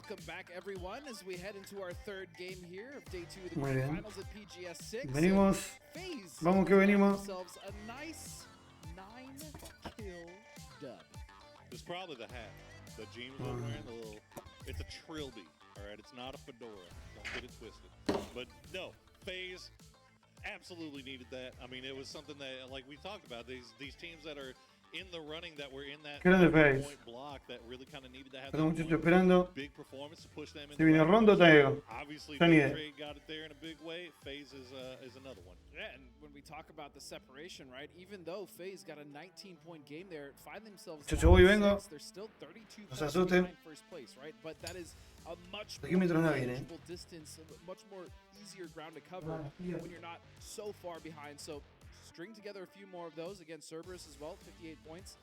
Welcome back, everyone, as we head into our third game here of day 2 of the Muy Grand bien. Finals at PGS 6. Venimos. FaZe Vamos que venimos. themselves a nice 9-kill dub. It's probably the hat that James was wearing. The little, it's a trilby. All right, it's not a fedora. Don't get it twisted. But no, FaZe absolutely needed that. I mean, it was something that, like we talked about, these teams that are in the running, that were in that Grande FaZe. point block, that really kind of needed to have Los that muchachos one esperando. big performance to push them in. Si viene Rondo, te digo. Obviously, Ya ni idea. Trade got it there in a big way. FaZe is another one. Yeah, and when we talk about the separation, right, even though FaZe got a 19-point game there, find themselves Yo voy y down vengo. 6, they're still 32 No se points asusten. behind first place, right? But that is a much Aquí mientras no viene. manageable distance, a much more easier ground to cover when you're not so far behind. So string together a few more of those against Cerberus as well, 58 points.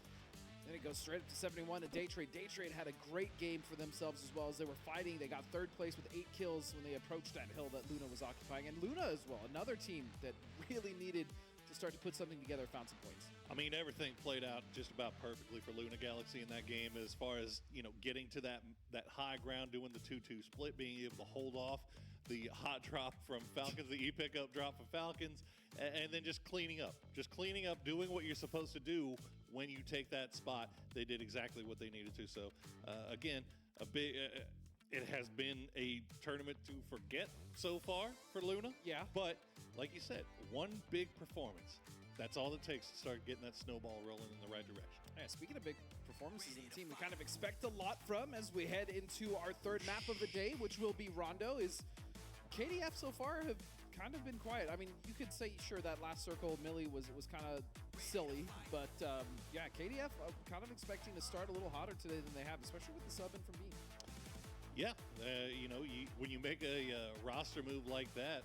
Then it goes straight up to 71 to Daytrade. Daytrade had a great game for themselves as well as they were fighting. They got third place with 8 kills when they approached that hill that Luna was occupying. And Luna as well, another team that really needed to start to put something together, found some points. I mean, everything played out just about perfectly for Luna Galaxy in that game as far as, you know, getting to that high ground, doing the 2-2 split, being able to hold off the hot drop from Falcons, the E-pickup drop from Falcons, and then just cleaning up. Just cleaning up, doing what you're supposed to do when you take that spot. They did exactly what they needed to. So, again, a big... it has been a tournament to forget so far for Luna. Yeah. But, like you said, one big performance. That's all it takes to start getting that snowball rolling in the right direction. Yeah, speaking of big performances in the team, we kind of expect a lot from as we head into our third map of the day, which will be Rondo. Is KDF so far have kind of been quiet. I mean, you could say, sure, that last circle, Millie was kind of silly, but yeah, KDF, I'm kind of expecting to start a little hotter today than they have, especially with the sub in from Beam. Yeah, you know, when you make a roster move like that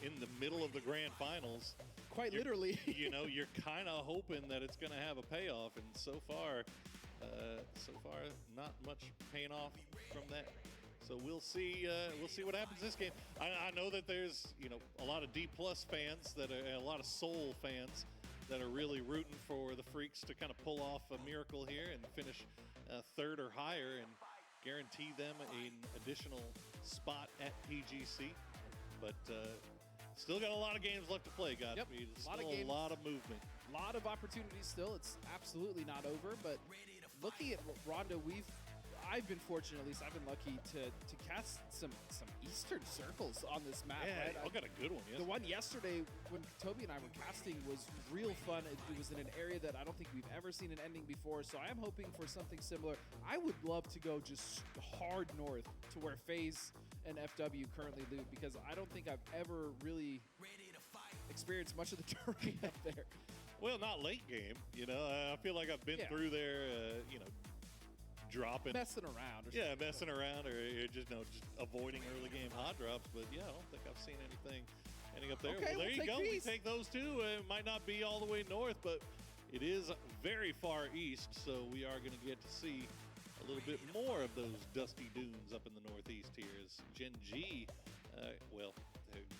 in the middle of the grand finals, quite literally, you know, you're kind of hoping that it's going to have a payoff, and so far, not much paying off from that. So we'll see what happens this game. I know that there's, you know, a lot of D+ fans that are, a lot of Soul fans that are really rooting for the Freaks to kind of pull off a miracle here and finish third or higher and guarantee them an additional spot at PGC. But still got a lot of games left to play, guys. Yep, a lot of movement. A lot of opportunities still. It's absolutely not over, but looking at Rondo, I've been fortunate, at least I've been lucky to cast some Eastern circles on this map. Yeah, right? I got a good one. The one yesterday when Toby and I were casting was real fun. It was in an area that I don't think we've ever seen an ending before, so I am hoping for something similar. I would love to go just hard north to where FaZe and FW currently loot, because I don't think I've ever really experienced much of the terrain up there. Well, not late game, you know. I feel like I've been through there, you know, dropping, messing around. Messing around, or just avoiding early game hot drops. But yeah, I don't think I've seen anything up there. Okay, well, there you go. these. We take those two. It might not be all the way north, but it is very far east. So we are going to get to see a little bit more of those dusty dunes up in the northeast here. As Gen G,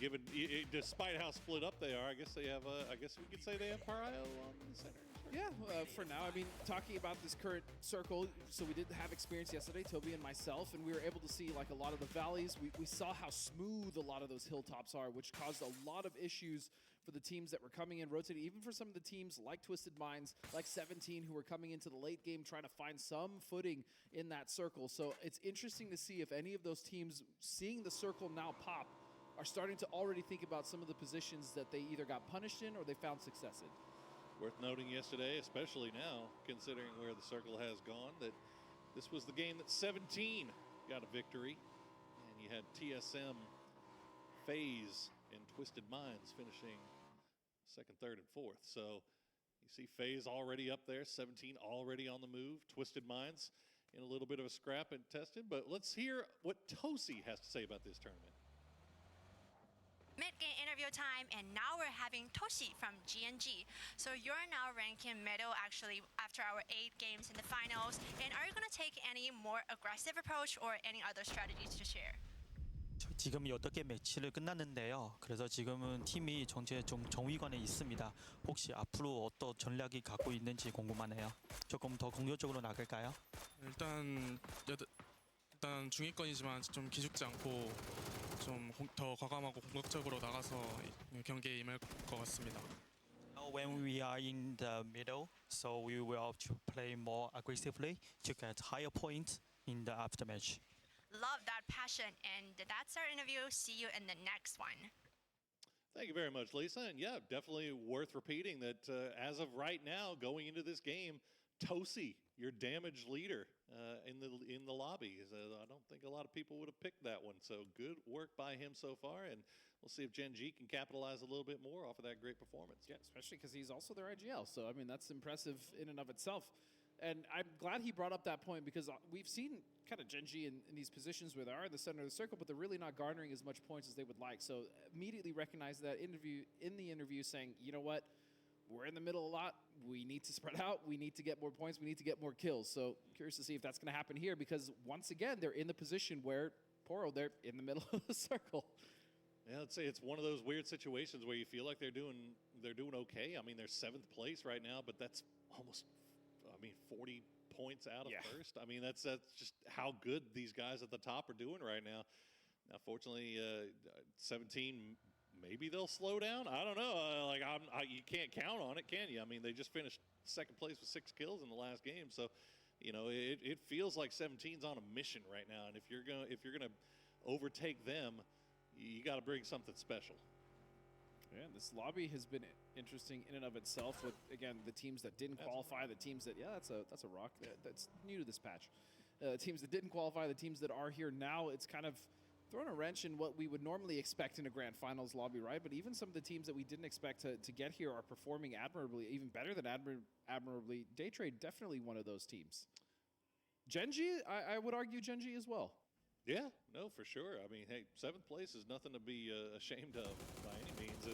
given despite how split up they are, I guess they have. I guess we could say they have Pario on the center. Yeah, for now. I mean, talking about this current circle, so we did have experience yesterday, Toby and myself, and we were able to see like a lot of the valleys. We saw how smooth a lot of those hilltops are, which caused a lot of issues for the teams that were coming in, rotating, even for some of the teams like Twisted Minds, like 17, who were coming into the late game trying to find some footing in that circle. So it's interesting to see if any of those teams, seeing the circle now pop, are starting to already think about some of the positions that they either got punished in or they found success in. Worth noting yesterday, especially now, considering where the circle has gone, that this was the game that 17 got a victory. And you had TSM, FaZe, and Twisted Minds finishing second, third, and fourth. So you see FaZe already up there, 17 already on the move, Twisted Minds in a little bit of a scrap and tested. But let's hear what Tosi has to say about this tournament. Mid-game interview time, and now we're having Toshi from GNG. So you're now ranking middle actually after our 8 games in the finals. And are you going to take any more aggressive approach or any other strategies to share? 지금 8개 매치를 끝났는데요. 그래서 지금은 팀이 전체 좀 정위권에 있습니다. 혹시 앞으로 어떤 전략이 갖고 있는지 궁금하네요. 조금 더 공격적으로 나갈까요? 일단 일단 중위권이지만 좀 기죽지 않고 좀 더 과감하고 공격적으로 나가서 경기에 임할 것 같습니다. When we are in the middle, so we will to play more aggressively to get higher points in the aftermatch. Love that passion, and that's our interview. See you in the next one. Thank you very much, Lisa. And yeah, definitely worth repeating that as of right now, going into this game, Tosi, your damage leader in the lobby. I don't think a lot of people would have picked that one. So good work by him so far, and we'll see if Gen G can capitalize a little bit more off of that great performance. Yeah, especially because he's also their IGL. So I mean, that's impressive in and of itself. And I'm glad he brought up that point because we've seen kind of Gen G in these positions where they are in the center of the circle, but they're really not garnering as much points as they would like. So immediately recognize that in the interview saying, you know what, we're in the middle a lot. We need to spread out. We need to get more points. We need to get more kills. So curious to see if that's going to happen here because once again, they're in the position where Poro, they're in the middle of the circle. Yeah, I'd say it's one of those weird situations where you feel like they're doing okay. I mean, they're 7th place right now, but that's almost 40 points out of first. I mean, that's just how good these guys at the top are doing right now. Now, fortunately, 17, maybe they'll slow down. I don't know. You can't count on it, can you? I mean, they just finished 2nd place with 6 kills in the last game, so you know it feels like 17's on a mission right now. And if you're gonna overtake them, you got to bring something special. Yeah, this lobby has been interesting in and of itself with, again, the teams that didn't qualify, the teams that, that's a rock. That's new to this patch. Teams that didn't qualify, the teams that are here now, it's kind of thrown a wrench in what we would normally expect in a grand finals lobby, right? But even some of the teams that we didn't expect to get here are performing admirably, even better than admirably. Daytrade, definitely one of those teams. Gen G, I would argue Gen G as well. Yeah, no, for sure. I mean, hey, 7th place is nothing to be ashamed of by any means.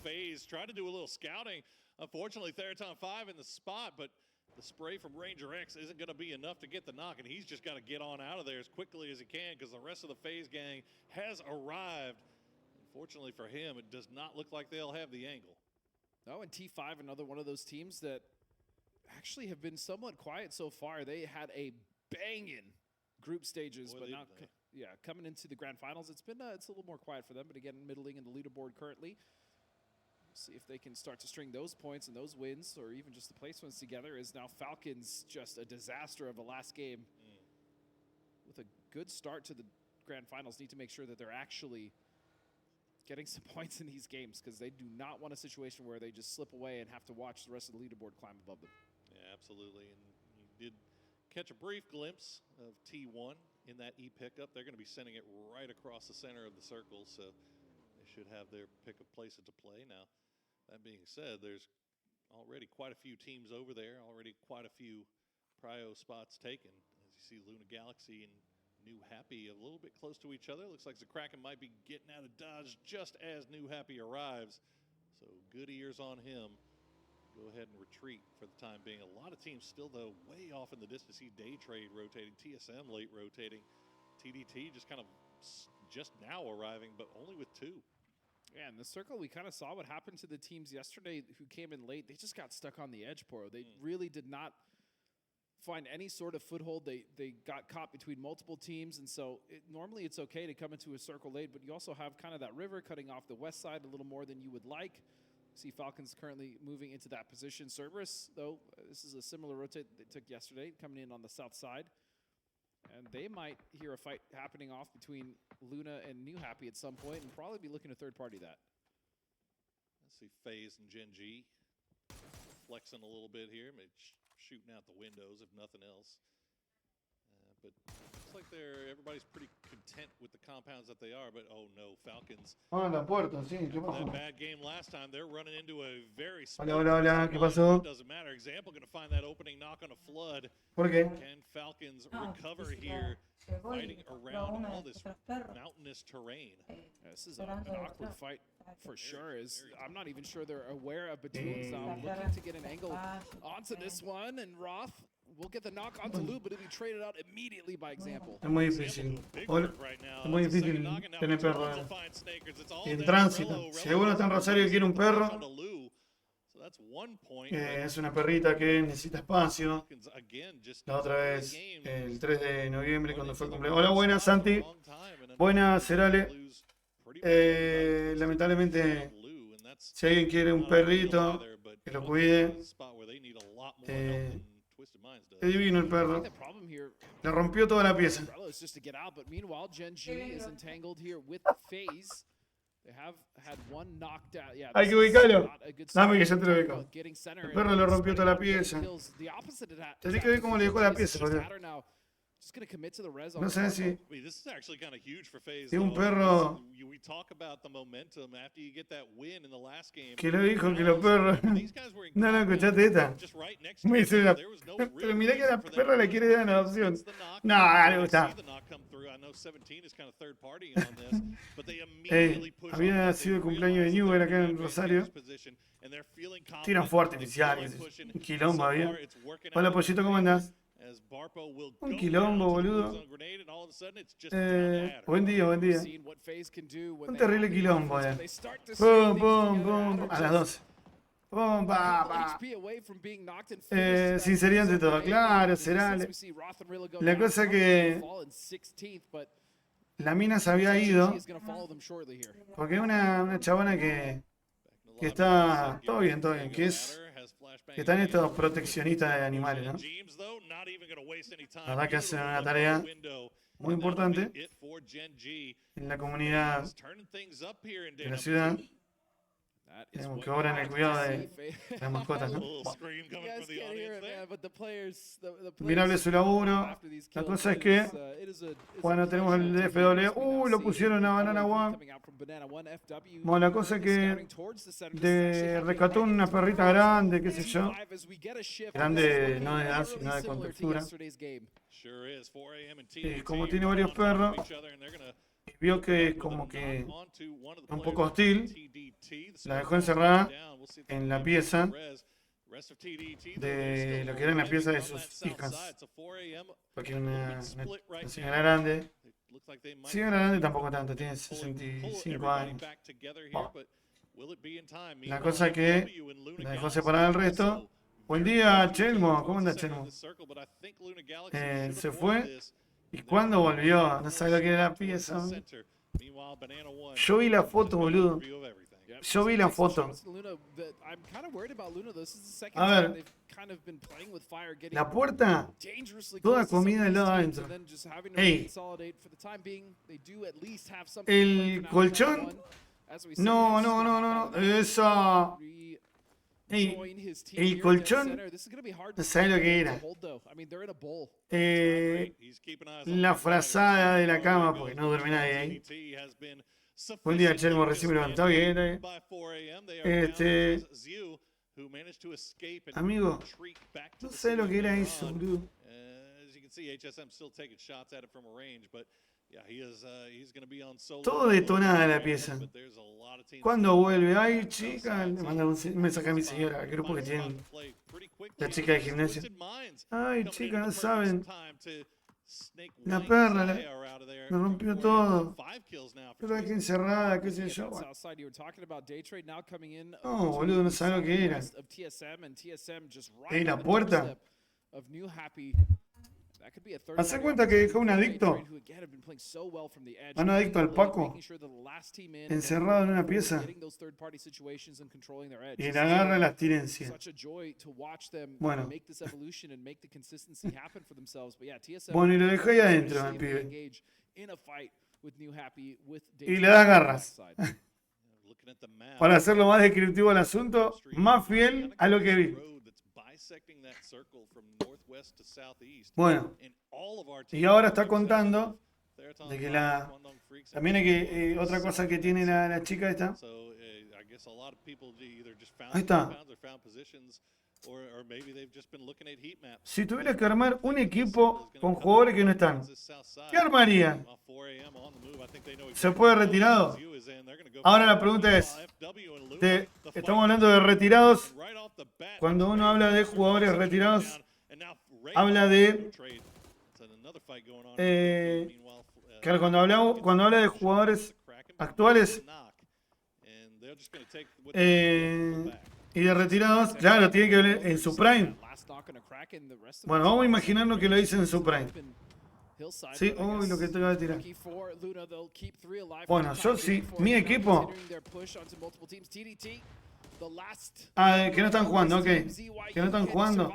FaZe tried to do a little scouting. Unfortunately, Theraton 5 in the spot, but the spray from Ranger X isn't going to be enough to get the knock, and he's just got to get on out of there as quickly as he can because the rest of the FaZe gang has arrived. Unfortunately for him, it does not look like they'll have the angle. Oh, and T5, another one of those teams that actually have been somewhat quiet so far. They had a banging group stages, but now, coming into the grand finals, it's a little more quiet for them. But again, middling in the leaderboard currently. See if they can start to string those points and those wins, or even just the placements together. Is now Falcons just a disaster of a last game with a good start to the grand finals. Need to make sure that they're actually getting some points in these games because they do not want a situation where they just slip away and have to watch the rest of the leaderboard climb above them. Yeah, absolutely. And you did catch a brief glimpse of T1 in that E-pickup. They're going to be sending it right across the center of the circle, so they should have their pick of places to play. Now, that being said, there's already quite a few teams over there, already quite a few prio spots taken. As you see, Luna Galaxy and New Happy a little bit close to each other. Looks like Zakraken might be getting out of dodge just as New Happy arrives, so good ears on him. Go ahead and retreat for the time being. A lot of teams still, though, way off in the distance. See Daytrade rotating, TSM late rotating, TDT just kind of just now arriving, but only with 2. Yeah, in the circle, we kind of saw what happened to the teams yesterday who came in late. They just got stuck on the edge, Poro. They really did not find any sort of foothold. They got caught between multiple teams, and so normally it's okay to come into a circle late, but you also have kind of that river cutting off the west side a little more than you would like. See Falcons currently moving into that position. Cerberus, though, this is a similar rotate they took yesterday, coming in on the south side. And they might hear a fight happening off between Luna and New Happy at some point and probably be looking to third party that. Let's see FaZe and Gen G flexing a little bit here, maybe shooting out the windows if nothing else. But looks like everybody's pretty content with the compounds that they are, but oh no, Falcons. La puerta, sí, ¿qué pasó? That bad game last time, they're running into a very small. Hola, ¿qué pasó? Doesn't matter. Example going to find that opening knock on a flood. ¿Por qué? Can Falcons recover here, fighting around all this mountainous terrain? Yeah, this is an awkward fight for sure. I'm not even sure they're aware of Batoon's looking to get an angle onto this one, and Roth will get the knock onto Lou, but it'll be traded out immediately by Example. Es muy difícil. Es muy difícil tener perro. En tránsito. Si alguno está en Rosario y quiere un perro, Es una perrita que necesita espacio. La otra vez, el 3 de noviembre, cuando fue el cumpleaños. Hola, buenas, Santi. Buenas, Cerale. Lamentablemente, si alguien quiere un perrito, que lo cuide. Es divino el perro. Le rompió toda la pieza. Hay que ubicarlo. Dame que ya te lo ubico. El perro le rompió toda la pieza. Tenés que ver cómo le dejó la pieza, boludo. No sé si tiene un perro que lo dijo que los perros. No, no, escuchaste esta. Me dice pero mirá que la perra le quiere dar en adopción. No, le gusta. Había sido el cumpleaños de Newell acá en Rosario. Tiran fuego artificial. Un quilombo había. Hola, Pollito, ¿cómo andás? Un quilombo, boludo. Buen día, buen día. Un terrible quilombo, Pum, pum, pum. A las 12. Pum, pa, pa. Sinceridad ante todo. Claro, será. La cosa que la mina se había ido porque es una chabona que está todo bien, que están estos proteccionistas de animales, ¿no? La verdad que hacen una tarea muy importante en la comunidad de la ciudad. Tenemos que obrar en el cuidado de las mascotas, ¿no? Admirable su laburo. La cosa es que bueno, tenemos el DFW. Lo pusieron a Banana One. Bueno, la cosa es que rescató una perrita grande, qué sé yo. Grande no de edad, sino de contextura. Y como tiene varios perros, vio que como que un poco hostil, la dejó encerrada en la pieza de lo que era la pieza de sus hijas, porque una señora grande, tampoco tanto, tiene 65 años. Bueno, la cosa que la dejó separada del resto. Buen día, Chelmo, ¿cómo andas, Chelmo? Se fue. ¿Y cuándo volvió? No sabe lo que era la pieza. Yo vi la foto, boludo. Yo vi la foto. A ver. La puerta, toda comida del lado adentro. Ey. El colchón. No. Esa. Ey, el colchón, no sabes lo que era. La frazada de la cama, porque no duerme nadie ahí. Buen día, Chelmo, recién me levantó bien. Amigo, no sé lo que era eso, boludo. Todo detonada la pieza. ¿Cuándo vuelve? Ay, chica, le manda un mensaje a mi señora, al grupo que tienen la chica de gimnasio. Ay, chica, no saben. La perra me rompió todo. Pero aquí encerrada, qué sé yo. No, boludo, no sabe lo que era. La puerta. ¿Hace cuenta que dejó un adicto? Un adicto al Paco, encerrado en una pieza, y le agarra la abstinencia. Bueno. Bueno, y lo dejó ahí adentro al pibe. Y le das garras. Para hacerlo más descriptivo al asunto, más fiel a lo que vi. Bueno, y ahora está contando de que también hay que otra cosa que tiene la chica esta. Ahí está. Si tuvieras que armar un equipo con jugadores que no están, ¿qué armarían? ¿Se puede retirado? Ahora la pregunta es, estamos hablando de retirados. Cuando uno habla de jugadores retirados, habla de claro, cuando habla de jugadores actuales, Y de retirados, claro, tiene que ver en su prime. Bueno, vamos a imaginarnos que lo hice en su prime. Sí, uy, lo que te iba a tirar. Bueno, yo sí, mi equipo. Ah, que no están jugando, ok. Que no están jugando.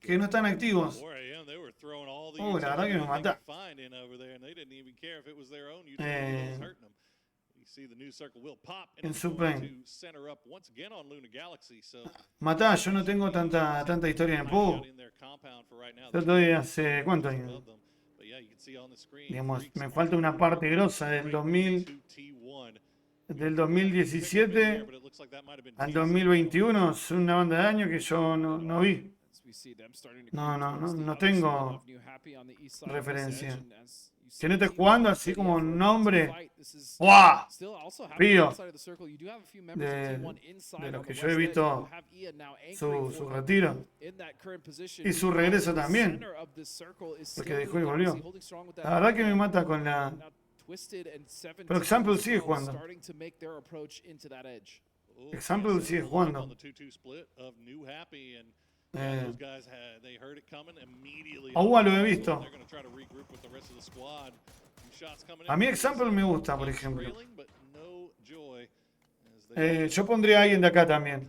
Que no están activos. La verdad que me mata. En su prime. Matá, yo no tengo tanta historia en PUBG. Yo estoy hace ¿cuántos años? Digamos, me falta una parte grosa del 2017 al 2021. Es una banda de años que yo no vi. No tengo referencia. Que no esté jugando así como un nombre. ¡Guau! Pío. De los que yo he visto su retiro. Y su regreso también. Porque dejó y volvió. La verdad que me mata con la... Pero Example sigue jugando. Example sigue jugando. A Uva lo he visto. A mí Example me gusta, por ejemplo. Yo pondría a alguien de acá también.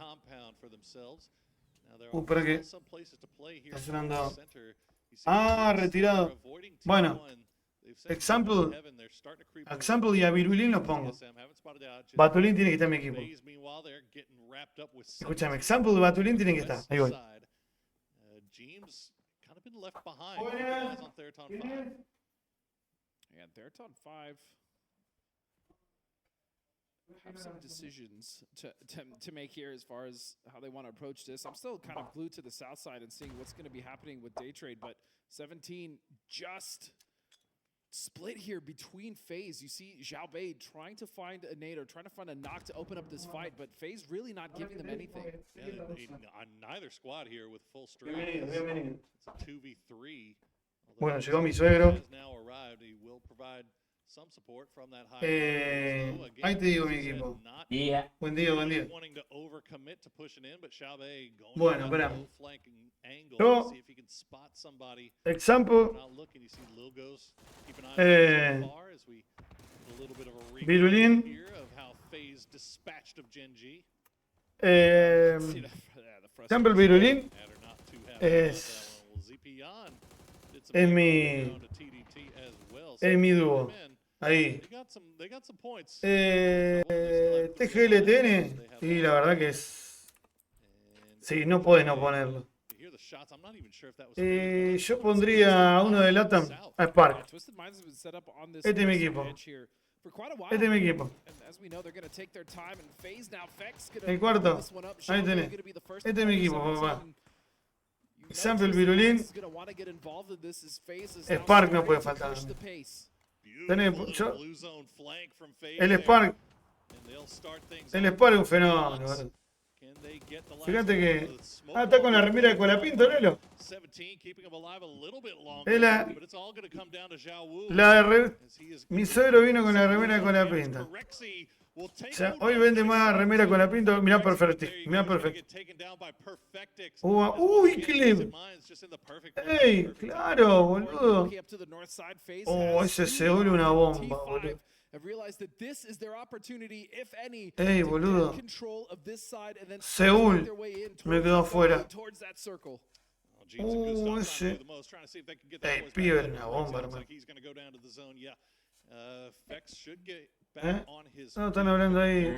Pero que... Está sonando... Ah, retirado. Bueno. Example y a Virulín los pongo. Batulín tiene que estar en mi equipo. Escúchame, Example y Batulín tienen que estar. Ahí voy. And Theraton 5 have some decisions to make here as far as how they want to approach this. I'm still kind of glued to the south side and seeing what's going to be happening with day trade, but 17 just split here between FaZe. You see Xiao Bei trying to find a nade or trying to find a knock to open up this fight, but FaZe really not giving them anything. On neither squad here with full strength. It's a 2v3. Bueno, llegó mi suegro. Ahí te digo mi equipo. Buen día. Bueno, espera. Yo, Example, Virulín, Example Virulín es mi dúo. Ahí. TGLTN. Y la verdad que es... Sí, no puedes no ponerlo. Yo pondría a uno de LATAM, a Spark. Este es mi equipo. Este es mi equipo. El cuarto. Ahí tenés. Este es mi equipo, papá. Example Virulín. Spark no puede faltar. Tenés, el Spark es un fenómeno. Fíjate que... Ah, está con la remera de Colapinto, Lelo. Mi suegro vino con la remera de Colapinto. O sea, hoy vende más remera con la pinta. Mirá perfecto. Uy, qué ¡Ey! Claro, boludo. Oh, ese se vuelve una bomba, boludo. Ey, boludo. Seúl me quedó afuera. Ese. Ey, pibe, una bomba, hermano. No, están hablando ahí.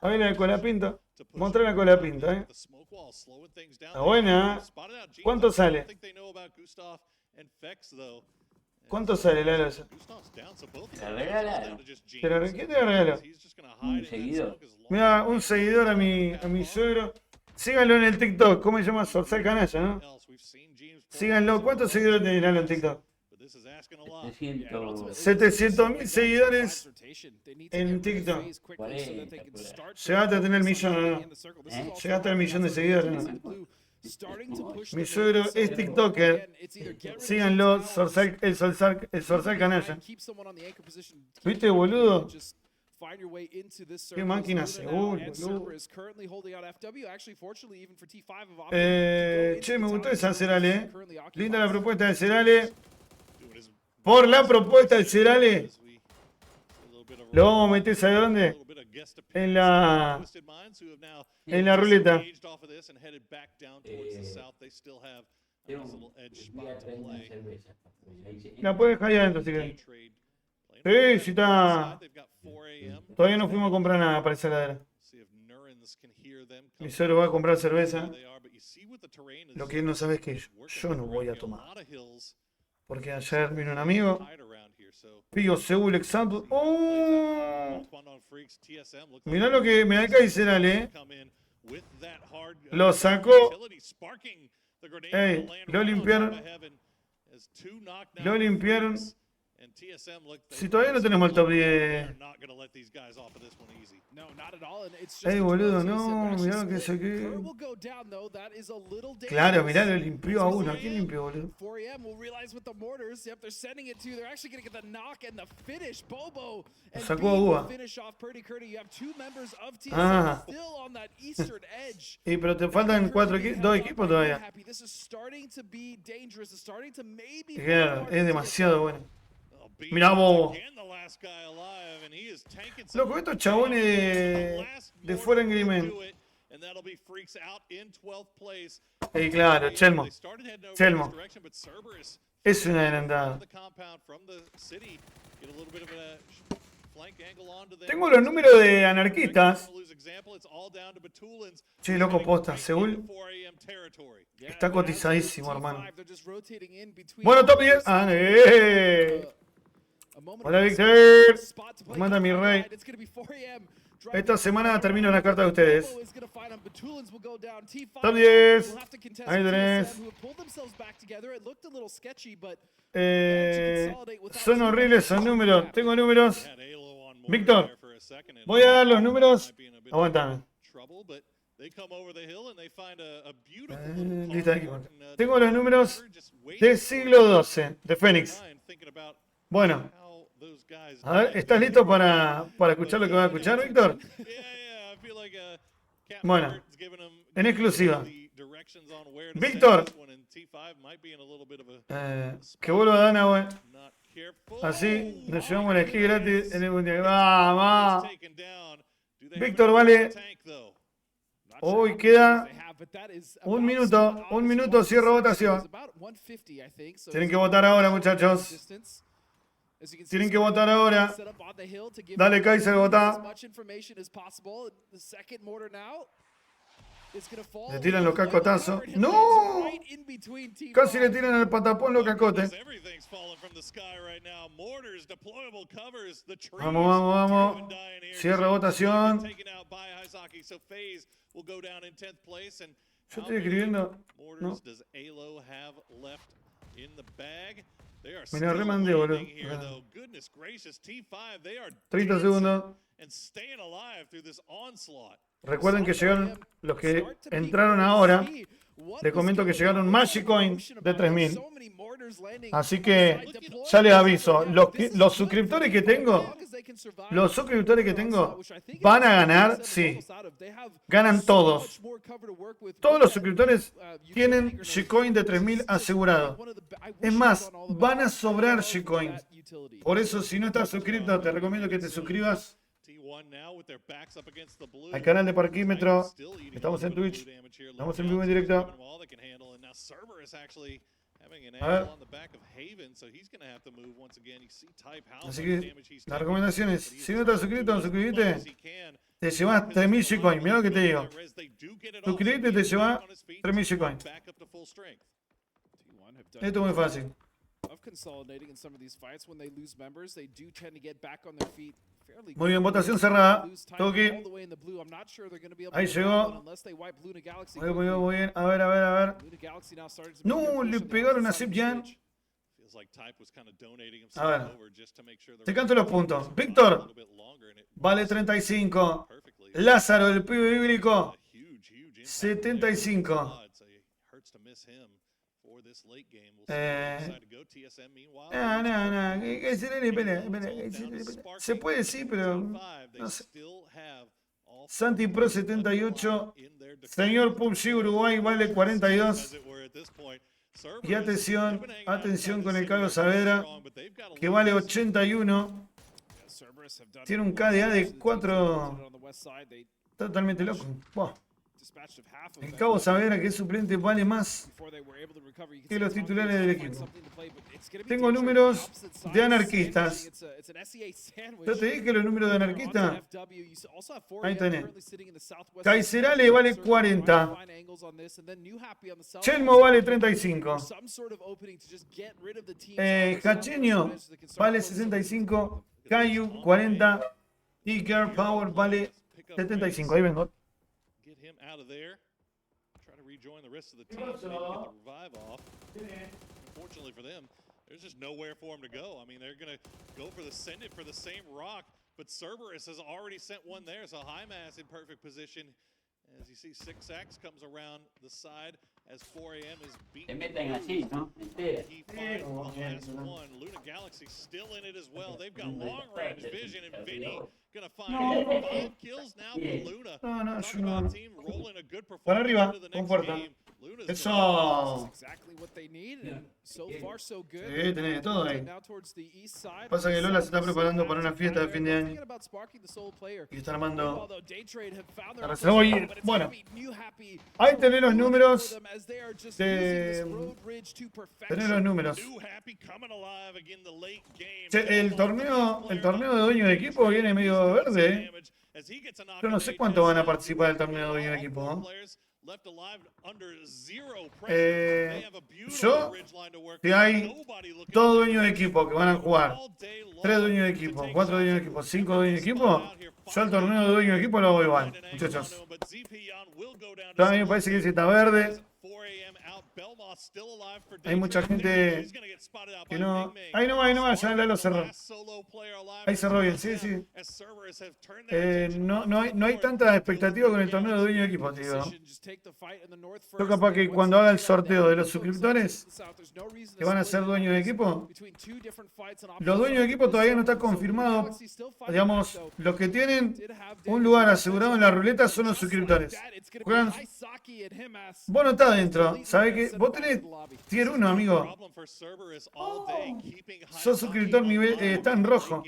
Ahí la de Colapinto. Mostrá la Colapinto, Está buena. ¿Cuánto sale? ¿Cuánto sale la losa? ¿La regala? ¿Quién te la regala? Un seguidor. Mira, un seguidor a mi suegro. Síganlo en el TikTok. ¿Cómo se llama? Sorsal Canalla, ¿no? Síganlo. ¿Cuántos seguidores tenés en TikTok? 700.000 seguidores en TikTok. Llegaste a tener el millón, ¿no? Llegaste al millón de seguidores, ¿no? Mi suegro es TikToker. Síganlo, el Sorsal Canalla. ¿Viste, boludo? find your way into this Qué máquina circle. seguro, And boludo. Server is currently holding out FW. Actually, fortunately, even for T5 of opted Che, me gustó esa Cerale. currently occupied. Linda la propuesta de Cerale. Por la propuesta del Cerale. Lo vamos a meter, ¿sabe dónde? En la ruleta. La puedes dejar ahí adentro si querés. Sí, sí está. Todavía no fuimos a comprar nada para esa heladera. Mi suegro va a comprar cerveza. Lo que él no sabe es que yo no voy a tomar. Porque ayer vino un amigo. Pido Seúl Example. ¡Oh! Mirá lo que me da acá y Cerale. Lo sacó. Ey, lo limpiaron. Lo limpiaron. Si todavía no tenemos el top 10. Ey, boludo, no, mirá lo que saqué. Claro, mirá, lo limpió a uno. ¿A quién limpió, boludo? Lo sacó a Uva. Ah. Y pero te faltan 2 equipos todavía. Claro, es demasiado bueno. Mirá vos. Loco, estos chabones de Foreign Agreement. Claro, Chelmo. Chelmo. Es una adelantada. Tengo los números de anarquistas. Che, loco, posta. Seúl está cotizadísimo, hermano. Bueno, top 10. Hola, Víctor. ¿Cómo manda mi rey? Esta semana termino la carta de ustedes. Top 10. Ahí tenés. Son horribles esos números. Tengo números. Víctor, voy a dar los números. Aguántame. Lista de equipo. Tengo los números de siglo XII, de Fénix. Bueno. A ver, ¿estás listo para escuchar lo que vas a escuchar, Víctor? Bueno, en exclusiva. Víctor, que vuelva a Dana, güey. Así nos llevamos la esquí gratis en el mundial. ¡Vamos! Víctor vale. Hoy queda un minuto, cierro votación. Tienen que votar ahora, muchachos. Tienen que votar ahora. Dale, Kaiser, votá. Le tiran los cacotazos. ¡No! Casi le tiran el patapón los cacotes. Vamos, vamos, vamos. Cierra votación. Yo estoy escribiendo. No. Me la remandé, boludo. 30 segundos. Recuerden que llegaron los que entraron ahora. Les comento que llegaron Magic Coins de 3000. Así que ya les aviso. Los suscriptores que tengo. Van a ganar. Sí. Ganan todos. Todos los suscriptores tienen G-Coin de 3000 asegurado. Es más, van a sobrar G-Coin. Por eso, si no estás suscrito, te recomiendo que te suscribas al canal de Parquímetro. Estamos en Twitch. Estamos en vivo en directo. A ver. Así que la recomendación es, si no estás suscrito, suscríbete. Te llevas 3000 G-Coin. Mira lo que te digo. Suscríbete y te llevas 3000 G-Coin. Esto es muy fácil. Muy bien, votación cerrada. Toki. Ahí llegó. Muy bien. A ver. No, le pegaron a Zipjan. A ver. Te canto los puntos. Víctor. Vale 35. Lázaro, el pibe bíblico. 75. No. Se puede, sí, pero no sé. Santi Pro 78. Señor PUBG Uruguay vale 42. Y atención con el Carlos Saavedra, que vale 81. Tiene un KDA de 4. Totalmente loco. Wow. El Cabo Saavedra, que es suplente, vale más que los titulares del equipo. Tengo números de anarquistas. Yo te dije los números de anarquistas. Ahí tenés. Kaiserale vale 40. Chelmo vale 35. Cacheño vale 65. Cayu 40. Y Girl Power vale 75. Ahí vengo. Out of there, try to rejoin the rest of the team, maybe get the revive off. Unfortunately for them, there's just nowhere for them to go. I mean, they're gonna go for send it for the same rock, but Cerberus has already sent one there, so High Mass in perfect position. As you see, 6X comes around the side as 4AM is beaten. He finds the last one. Luna Galaxy still in it as well. They've got long-range vision, and Vinny gonna find 5 kills now for Luna. Talk about team rolling a good performance into the next game. Eso. Tenés de todo ahí. Pasa que Lola se está preparando para una fiesta de fin de año. Y está armando la reserva. Y bueno, ahí tenés los números. Tenés los números. El torneo de dueño de equipo viene medio verde. Yo no sé cuánto van a participar del torneo de dueño de equipo, ¿no? Si hay 2 dueños de equipo que van a jugar, 3 dueños de equipo, 4 dueños de equipo, 5 dueños de equipo, yo al torneo de dueños de equipo lo hago igual, muchachos. A mí me parece que ese está verde. Hay mucha gente que no... Ahí no va, ya Lalo cerró. Ahí cerró bien, sí. No hay tanta expectativa con el torneo de dueño de equipo, tío. Yo capaz que cuando haga el sorteo de los suscriptores que van a ser dueños de equipo, los dueños de equipo todavía no está confirmado. Digamos, los que tienen un lugar asegurado en la ruleta son los suscriptores. Juegan... Vos no estás adentro, ¿sabés qué? Vos tenés tier 1, amigo. Sos suscriptor nivel... está en rojo.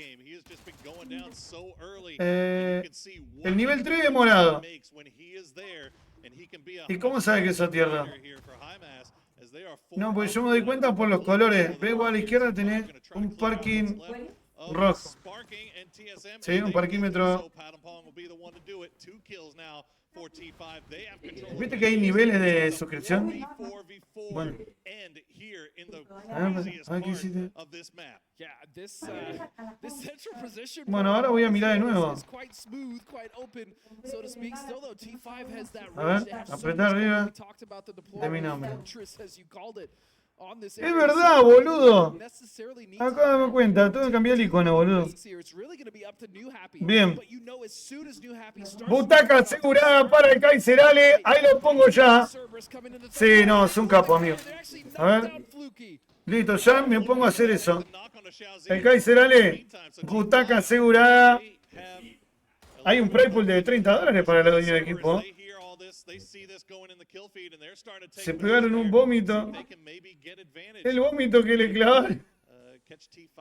El nivel 3 es morado. ¿Y cómo sabes que sos tier 2? No, porque yo me doy cuenta por los colores. Veo a la izquierda tenés un parking rojo. Sí, un parquímetro. ¿Viste que hay niveles de suscripción? Bueno. A ver qué hiciste. Bueno, ahora voy a mirar de nuevo. A ver, apretar arriba de mi nombre. Es verdad, boludo. Acabo de darme cuenta, tengo que cambiar el icono, boludo. Bien. Butaca asegurada para el Kaiserale. Ahí lo pongo ya. Sí, no, es un capo, amigo. A ver. Listo, ya me pongo a hacer eso. El Kaiserale, butaca asegurada. Hay un price pool de $30 para los dueños de equipo. Se pegaron un vómito. El vómito que le clavaron.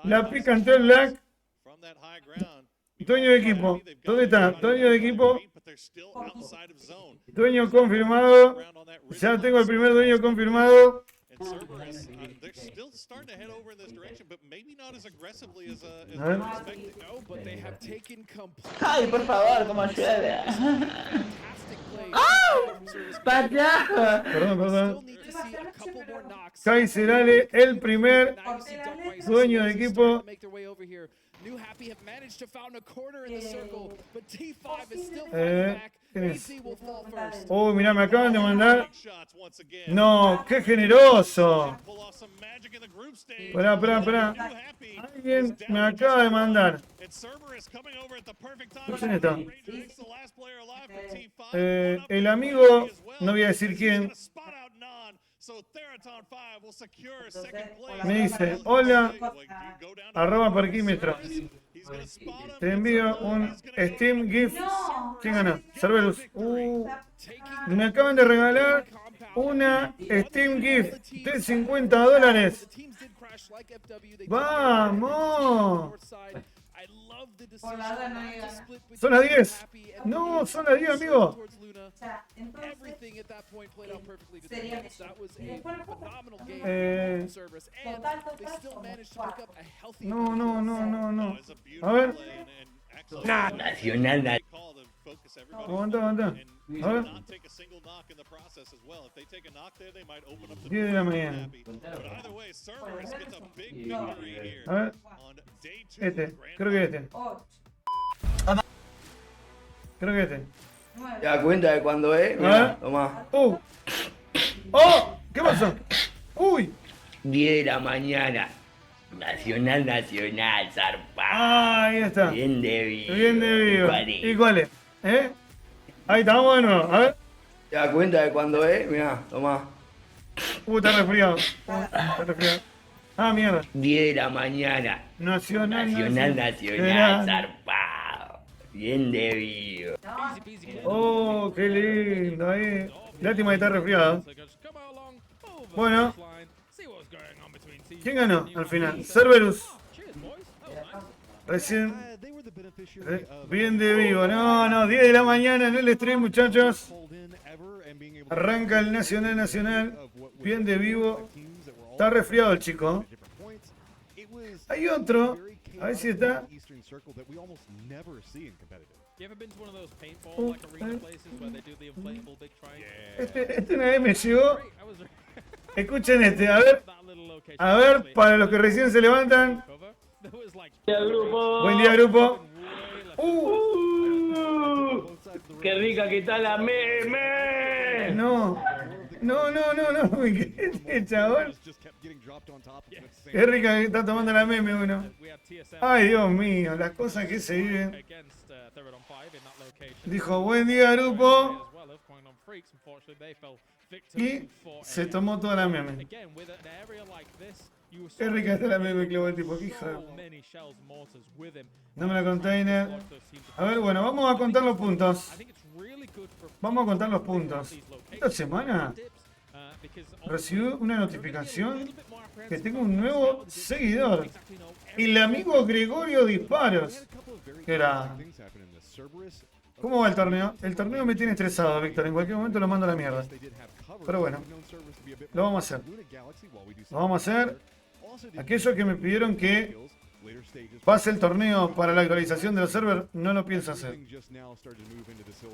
La pica ante el Black. Dueño de equipo. ¿Dónde está? Dueño de equipo. Dueño confirmado. Ya tengo el primer dueño confirmado. Ay, por favor, como llueve. ¡Ah! ¡Payaso! Perdón. Kaiserale, el primer dueño de equipo. ¿Quién es? Oh, mirá, me acaban de mandar. No, qué generoso. Esperá. Alguien me acaba de mandar. ¿Quién está? El amigo, no voy a decir quién, Me dice, hola, @parquímetro. Te envío un Steam Gift. ¿Quién ganó? Cerberus. Me acaban de regalar una Steam Gift de $50. ¡Vamos! Son las 10. No, son las 10, amigo. No. A ver. Nacional. Aguanta. A ver. 10 de la mañana. A ver. Creo que este. ¿Te das cuenta de cuándo es? Mira, tomá. ¡Oh! ¿Qué pasó? ¡Uy! 10 de la mañana. Nacional, zarpado. Ahí está. Bien de vivo. ¿Y cuál es? Ahí estamos de nuevo. A ver. ¿Te das cuenta de cuándo es? Mira, tomá. Está resfriado. Ah, mierda. 10 de la mañana. Nacional, zarpado. Bien de vivo. Oh, qué lindo ahí. Lástima que está resfriado. Bueno. ¿Quién ganó al final? Cerberus. Recién. Bien de vivo. No, 10 de la mañana en el stream, muchachos. Arranca el Nacional. Bien de vivo. Está resfriado el chico. Hay otro. A ver si está. Este una vez me llegó. Escuchen este, a ver, para los que recién se levantan. Buen día, grupo. ¡Qué rica que está la meme! No, ¿qué chabón? Qué rica que está tomando la meme uno. Ay, Dios mío, las cosas que se viven. Dijo, buen día, grupo. Y se tomó toda la meme. Qué rica está la meme, clavó el tipo, qué hijo de... Dame la container. A ver, bueno, vamos a contar los puntos. Esta semana recibí una notificación que tengo un nuevo seguidor. El amigo Gregorio Disparos. ¿Qué era? ¿Cómo va el torneo? El torneo me tiene estresado, Víctor. En cualquier momento lo mando a la mierda. Pero bueno, lo vamos a hacer. Aquellos que me pidieron que pase el torneo para la actualización de los servers, no lo pienso hacer.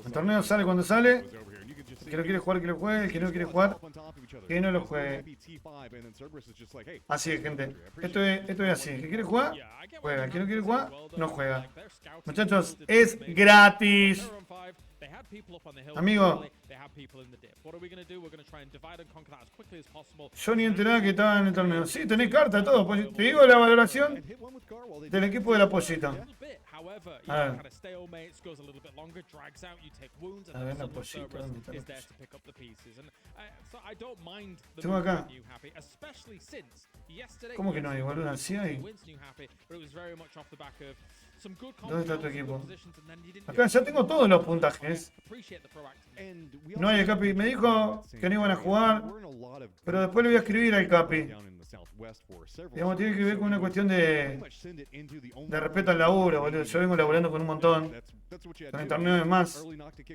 El torneo sale cuando sale. El que lo quiere jugar, que lo juegue. El que no quiere jugar, que no lo juegue. Así es, gente. Esto es así. El que quiere jugar, juega. El que no quiere jugar, no juega. Muchachos, es gratis. Amigo, yo ni enteraba que estaba en el torneo. Sí, tenés carta, todo. Te digo la valoración del equipo de la pollita. A ver, la pollita. Tengo acá. ¿Cómo que no hay, boludo? Sí hay. ¿Dónde está tu equipo? Acá ya tengo todos los puntajes. No hay el Capi. Me dijo que no iban a jugar, pero después le voy a escribir al Capi. Digamos, tiene que ver con una cuestión de respeto al laburo, boludo. Yo vengo laburando con un montón. Con el torneo de más.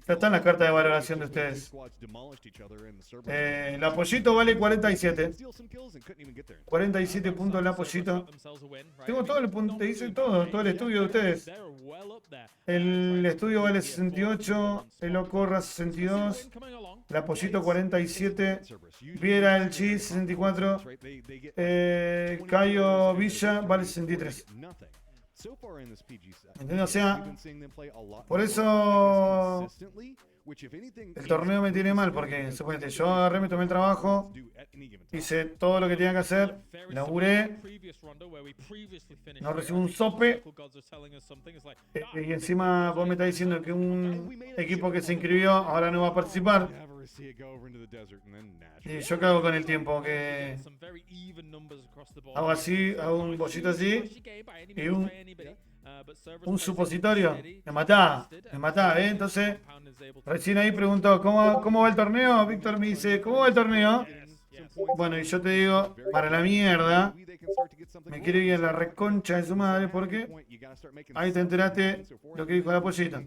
Ya están las cartas de valoración de ustedes. El apoyito vale 47. 47 puntos el apoyito. Tengo todo el punto, te dice todo el estudio de ustedes. El estudio vale 68, el Ocorra 62, el apoyito 47, Viera el Chi 64, Cayo Villa vale 63. ¿Entendés? O sea, por eso el torneo me tiene mal, porque suponete, yo agarré, me tomé el trabajo, hice todo lo que tenía que hacer, laburé, no recibo un sope, y encima vos me estás diciendo que un equipo que se inscribió ahora no va a participar. see it go over into the desert and then Y naturally. yo cago con el tiempo, que Some very even numbers across the board. hago así, hago un bollito así Flashy game by any y means by anybody, but Cerberus un plays it supositorio. steady, Me matá, tested, me matá, ¿eh? Entonces, Compound is able to recién ahí preguntó, ¿cómo va el torneo? Víctor me dice, ¿cómo va el torneo? yes. Bueno, y yo te digo, para la mierda, me quiero ir a la reconcha de su madre porque ahí te enteraste lo que dijo la pollita.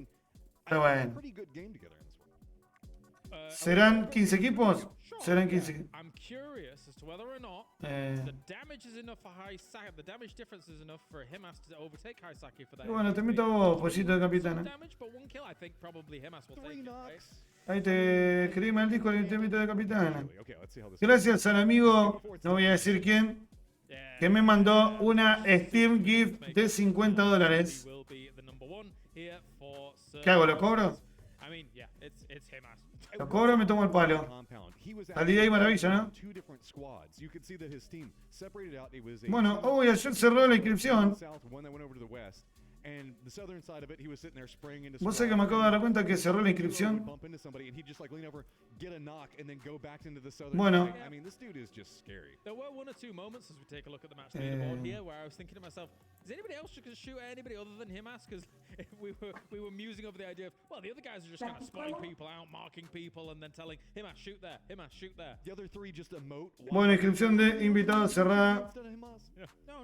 Pero bueno, Pretty good game together in this one. ¿serán 15 equipos? Serán 15 equipos. I'm curious as to whether or not Eh, the damage is enough for Haisaki. The damage difference is enough for Himas to overtake Haisaki for that. y bueno, te invito a vos, pollito de Some capitana. damage, but one kill. I think probably Himas will take it. Right? Ahí te escribí el disco del invito de capitana. Okay, let's see how this Gracias al amigo, no voy a decir quién, Yeah. que me mandó una Steam Gift de $50. He will be the number one here for ¿Qué hago, lo Cerberus. cobro? I mean, yeah, it's Himas. Lo cobro, me tomo el palo. compound. He was Salí de ahí maravilla, ¿no? two different squads. You could see that his team separated out. It was a Bueno, uy, ayer cerró la inscripción. south, one that went over to the west. And the southern side of it, he was sitting there spraying into Vos sabés que me acabo de dar cuenta que cerró la He'd inscripción. bump into somebody and he'd just like lean over, get a knock, and then go back into the southern Bueno. side. I mean, this dude is just scary. There were one or two moments as we take a look at the match leaderboard Eh. here where I was thinking to myself, is anybody else who can shoot at anybody other than Himas? Because we were musing over the idea of, well, the other guys are just kind of spotting people out, marking people, and then telling Himas shoot there, Himas shoot there. The other three just emote. Bueno, inscripción de invitado cerrada.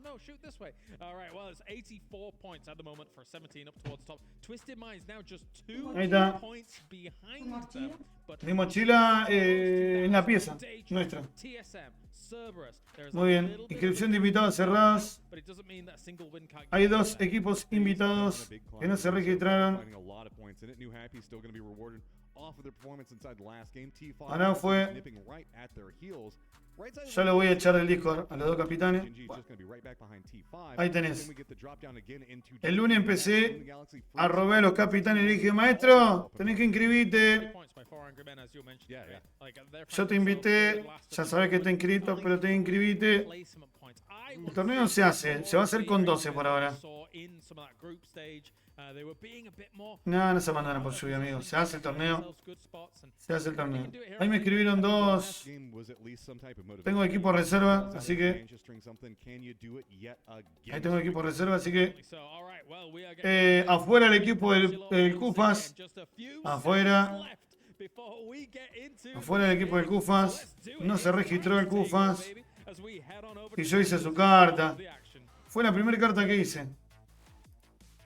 No, shoot this way. All right, well, it's 84 points at the moment for 17 up towards top. Twisted Minds now just 2 Ahí está. points behind them. But Mi mochila en la pieza nuestra. TSM, Cerberus, there's Muy a bien, little bit inscripción de invitados cerradas. but it doesn't mean that a single win can't Hay get you dos there. equipos invitados que no se registraron. Finding a lot of points in it. New Happy's still going to be rewarded off of their performance inside the last game. T5 Ahora fue- nipping right at their heels. Right side of Ya the lo voy a echar del Discord a los dos capitanes. GNG is just going to be right back behind T5. Ahí tenés. Then we get the drop down again into El lunes empecé in the Galaxy a robar a los capitanes y le dije, maestro, tenés que inscribirte. Points by 4 Angry Men, as you mentioned. Yeah, right? yeah. Like, they're Yo te finding invité, themselves in the last ya of sabes que the está inscrito, pero te inscribite. placement points. I El want torneo to se hace, se va a hacer con 12 por ahora. saw in some of that group stage, they were being a bit more No, no se abandonan por lluvia, amigo. Se hace el torneo, themselves good spots and se hace el torneo. Ahí me escribieron dos. game was at least some type of motivation. Tengo equipo reserva, así que Just string something. Can you do it yet again? ahí tengo equipo reserva, así que so all right, well, we are getting afuera el equipo del Cufas, just a few afuera. seconds left before we get into Afuera el equipo del Cufas, no se registró el Cufas as we head on over y to yo hice su carta. the action. Fue la primera carta que hice.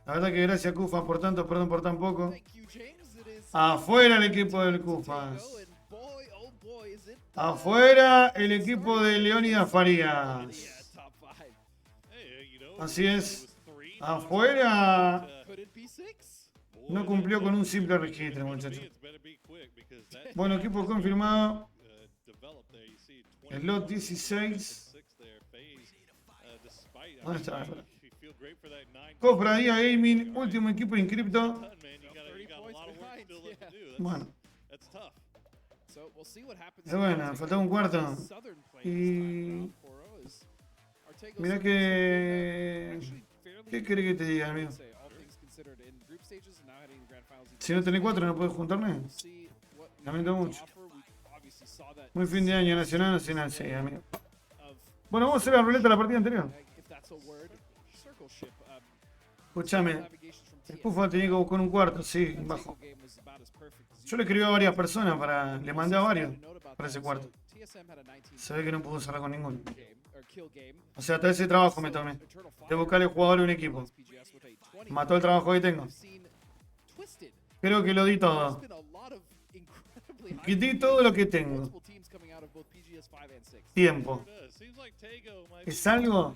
La verdad que gracias Cufas por tanto, perdón por tan poco. Afuera el equipo del Cufas. Afuera el equipo de Leónidas Farías. Así es. Afuera no cumplió con un simple registro, muchachos. Bueno, equipo confirmado. El lot 16. ¿Dónde está? Cofradía Gaming, último equipo inscripto. Bueno. Es bueno, faltaba un cuarto. Y mirá que... ¿Qué querés que te diga, amigo? Si no tenés 4 no podés juntarme. Lamento mucho. Muy fin de año, nacional, nacional, sí, amigo. Bueno, vamos a hacer la ruleta de la partida anterior. Escúchame. El Pufa tenía que buscar un cuarto, sí, bajo. Yo le escribí a varias personas, le mandé a varios para ese cuarto. Se ve que no pudo cerrar con ninguno. O sea, hasta ese trabajo me tomé. De buscarle jugador a un equipo. Mató el trabajo que tengo. Creo que lo di todo. Di todo lo que tengo. Tiempo. Es algo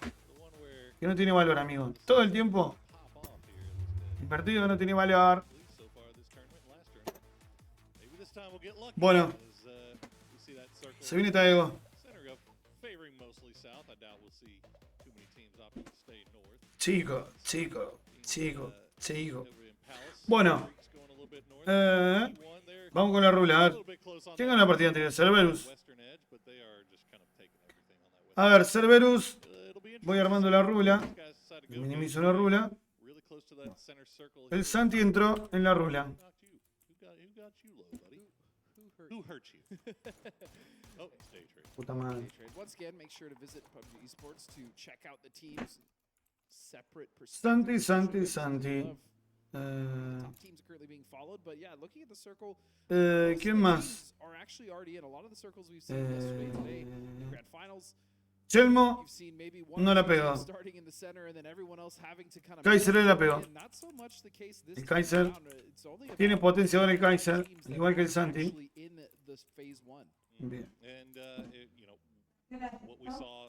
que no tiene valor, amigo. Todo el tiempo invertido no tiene valor. Bueno, se viene Taego. Chico. Bueno, vamos con la rula. A ver, ¿quién ganó la partida anterior? Cerberus. A ver, Cerberus. Voy armando la rula. Minimizo la rula. El Santi entró en la rula. Who hurt you? Oh, it's day trade. Puta madre. Once again, make sure to visit PUBG Esports to check out the teams. Separate Santi. top teams are currently being followed, but yeah, looking at the circle, ¿Quién más? are actually already in a lot of the circles we've seen yesterday, today, in the grand finals. Chelmo You've seen maybe one no la or two pegó. teams starting in the center and then everyone else having to kind of Kaiser la pegó. and not so much the case this El time Kaiser around. It's only tiene about potencia ahora el Kaiser, teams that igual que el are Santi. actually in this phase one. Bien. And you know what we saw.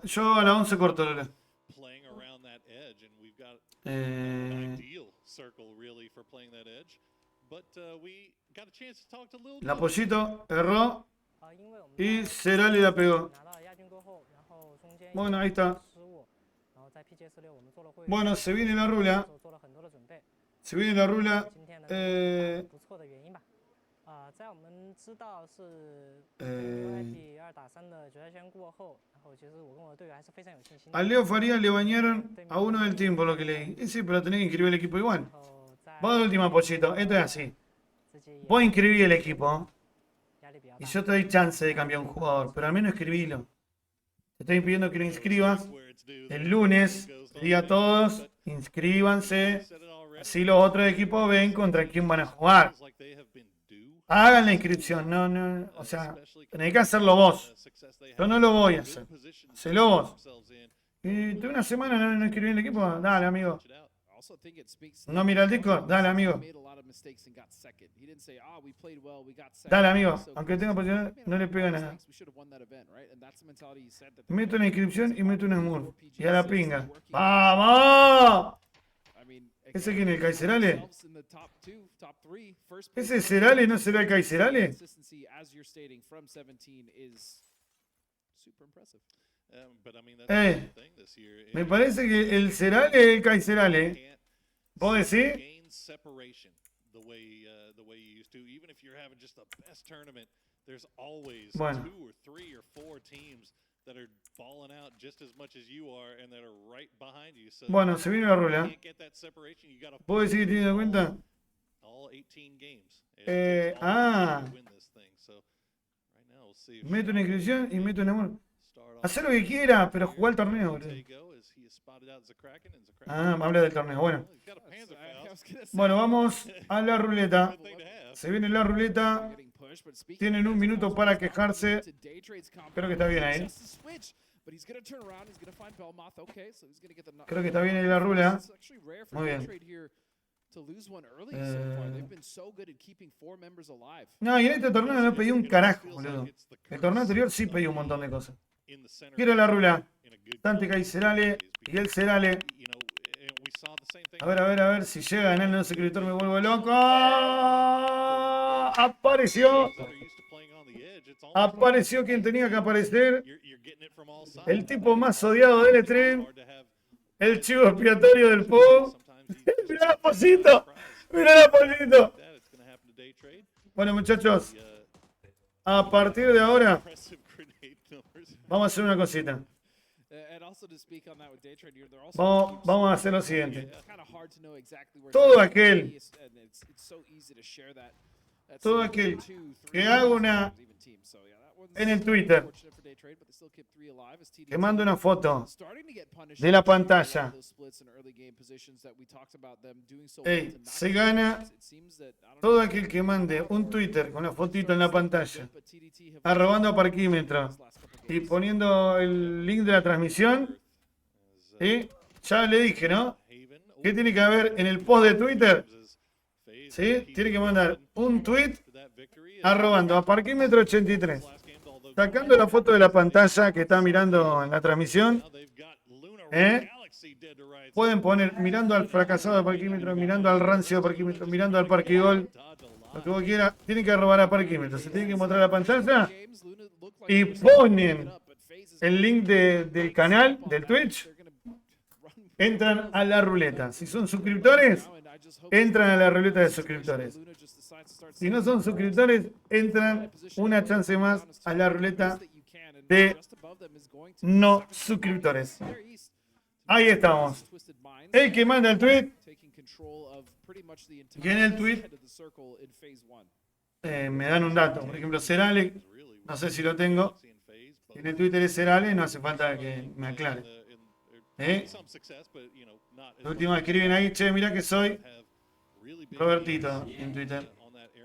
Yo a la 11 corto, Lola. Playing around that edge, and we've got an ideal circle really for playing that edge. But we got a chance to talk to Lil. La Pollito erró y Cerali la pegó. Bueno, ahí está. Bueno, se viene la rula. Se viene la rula. A Leo Farías le bañaron a uno del team, por lo que leí. Sí, pero tenés que inscribir el equipo igual. Vos de última, Pollito. Esto es así. Vos inscribí el equipo y yo te doy chance de cambiar un jugador, pero al menos escribilo. Te estoy pidiendo que lo inscribas el lunes. Diga a todos, inscríbanse. Así los otros equipos ven contra quién van a jugar. Hagan la inscripción. No, o sea, tenés que hacerlo vos. Yo no lo voy a hacer. Hacelo vos. Y tú una semana no inscribí el equipo. Dale, amigo. No mira el Discord. Dale, amigo. Dale, amigo. Aunque tenga posibilidad, no le pega nada. Meto una inscripción y meto una smurf. Y a la pinga. ¡Vamos! ¿Ese quién es, el Kaiserale? ¿Ese Cerale no será el Kaiserale? Me parece que el Cerale es el Kaiserale. ¿Vos decís? Bueno. Bueno, se viene la rula. ¿Puedo decir que tiene en cuenta? Meto una inscripción y meto un amor. Hacé lo que quiera, pero jugar el torneo, boludo. Me habla del torneo. Bueno, vamos a la ruleta. Se viene la ruleta. Tienen un minuto para quejarse. Creo que está bien ahí. Creo que está bien ahí la rula. Muy bien. No, y en este torneo no pedí un carajo, boludo. El torneo anterior sí pedí un montón de cosas. Quiero la rula. Dante Kaiserale y el Cerale. A ver, si llega a ganar el suscriptor me vuelvo loco. Apareció quien tenía que aparecer. El tipo más odiado del E3. El chivo expiatorio del PUBG. Mirá la Pollito. Bueno, muchachos. A partir de ahora vamos a hacer una cosita. Vamos a hacer lo siguiente. Todo aquel que haga una en el Twitter, que mande una foto de la pantalla, se gana todo aquel que mande un Twitter con la fotito en la pantalla, arrobando a parquímetro y poniendo el link de la transmisión. ¿Sí? Ya le dije, ¿no? ¿Qué tiene que haber en el post de Twitter? ¿Sí? Tiene que mandar un tweet arrobando a parquímetro 83, sacando la foto de la pantalla que está mirando en la transmisión. Pueden poner mirando al fracasado de parquímetro, mirando al rancio de parquímetro, mirando al parquigol, lo que vos quieras. Tienen que arrobar a parquímetro, se tiene que mostrar la pantalla y ponen el link del canal, del Twitch. Entran a la ruleta. Si son suscriptores, entran a la ruleta de suscriptores. Si no son suscriptores, entran una chance más a la ruleta de no suscriptores. Ahí estamos. El que manda el tweet Que en el tweet me dan un dato. Por ejemplo, Serale, no sé si lo tengo. En el Twitter es Serale, no hace falta que me aclare. La última vez escriben ahí, che, mirá que soy Robertito en Twitter.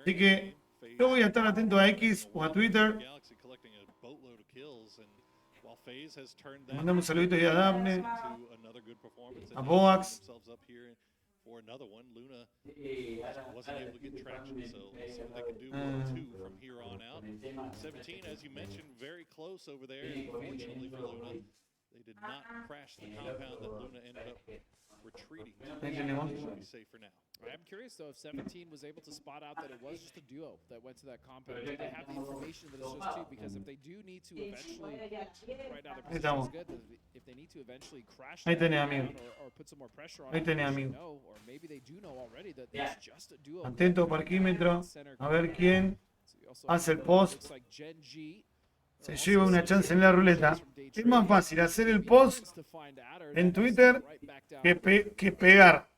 Así que yo voy a estar atento a X o a Twitter. Le mandamos un saludito ahí a Daphne, a Boax. For another one, Luna wasn't able to get traction, so let's see what they can do with 2 from here on out. 17, as you mentioned, very close over there. Unfortunately for Luna, they did not crash the compound that Luna ended up retreating to. Should be safe for now. I'm curious though if 17 was able to spot out that it was just a duo that went to that compound. Do they have the information that it's just 2? Because if they do need to eventually, right now their position is good. If they need to eventually crash that or put some more pressure on it, know, or maybe they do know already that it's just a duo. Atento parquímetro, a ver quién hace el post. Se lleva una chance en la ruleta. Es más fácil hacer el post en Twitter que pegar.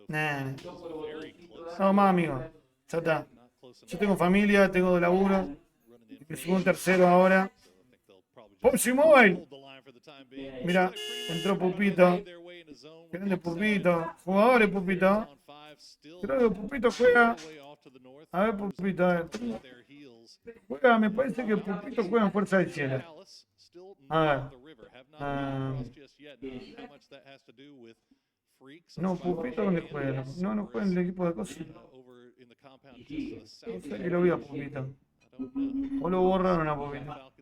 Nah. No más, amigo. Ya está. Yo tengo familia, tengo laburo. Me subo un tercero ahora. PUBG Mobile. Mira, entró Pupito. Grande Pupito. Jugadores Pupito. Creo que Pupito juega. A ver, Pupito, a ver. Juega, me parece que Pupito juega en Fuerza del Cielo. A ver. No, Pupito, ¿dónde juega? No juega en el equipo de cosas. No sé que lo vi a Pupito. O lo borraron a Pupito.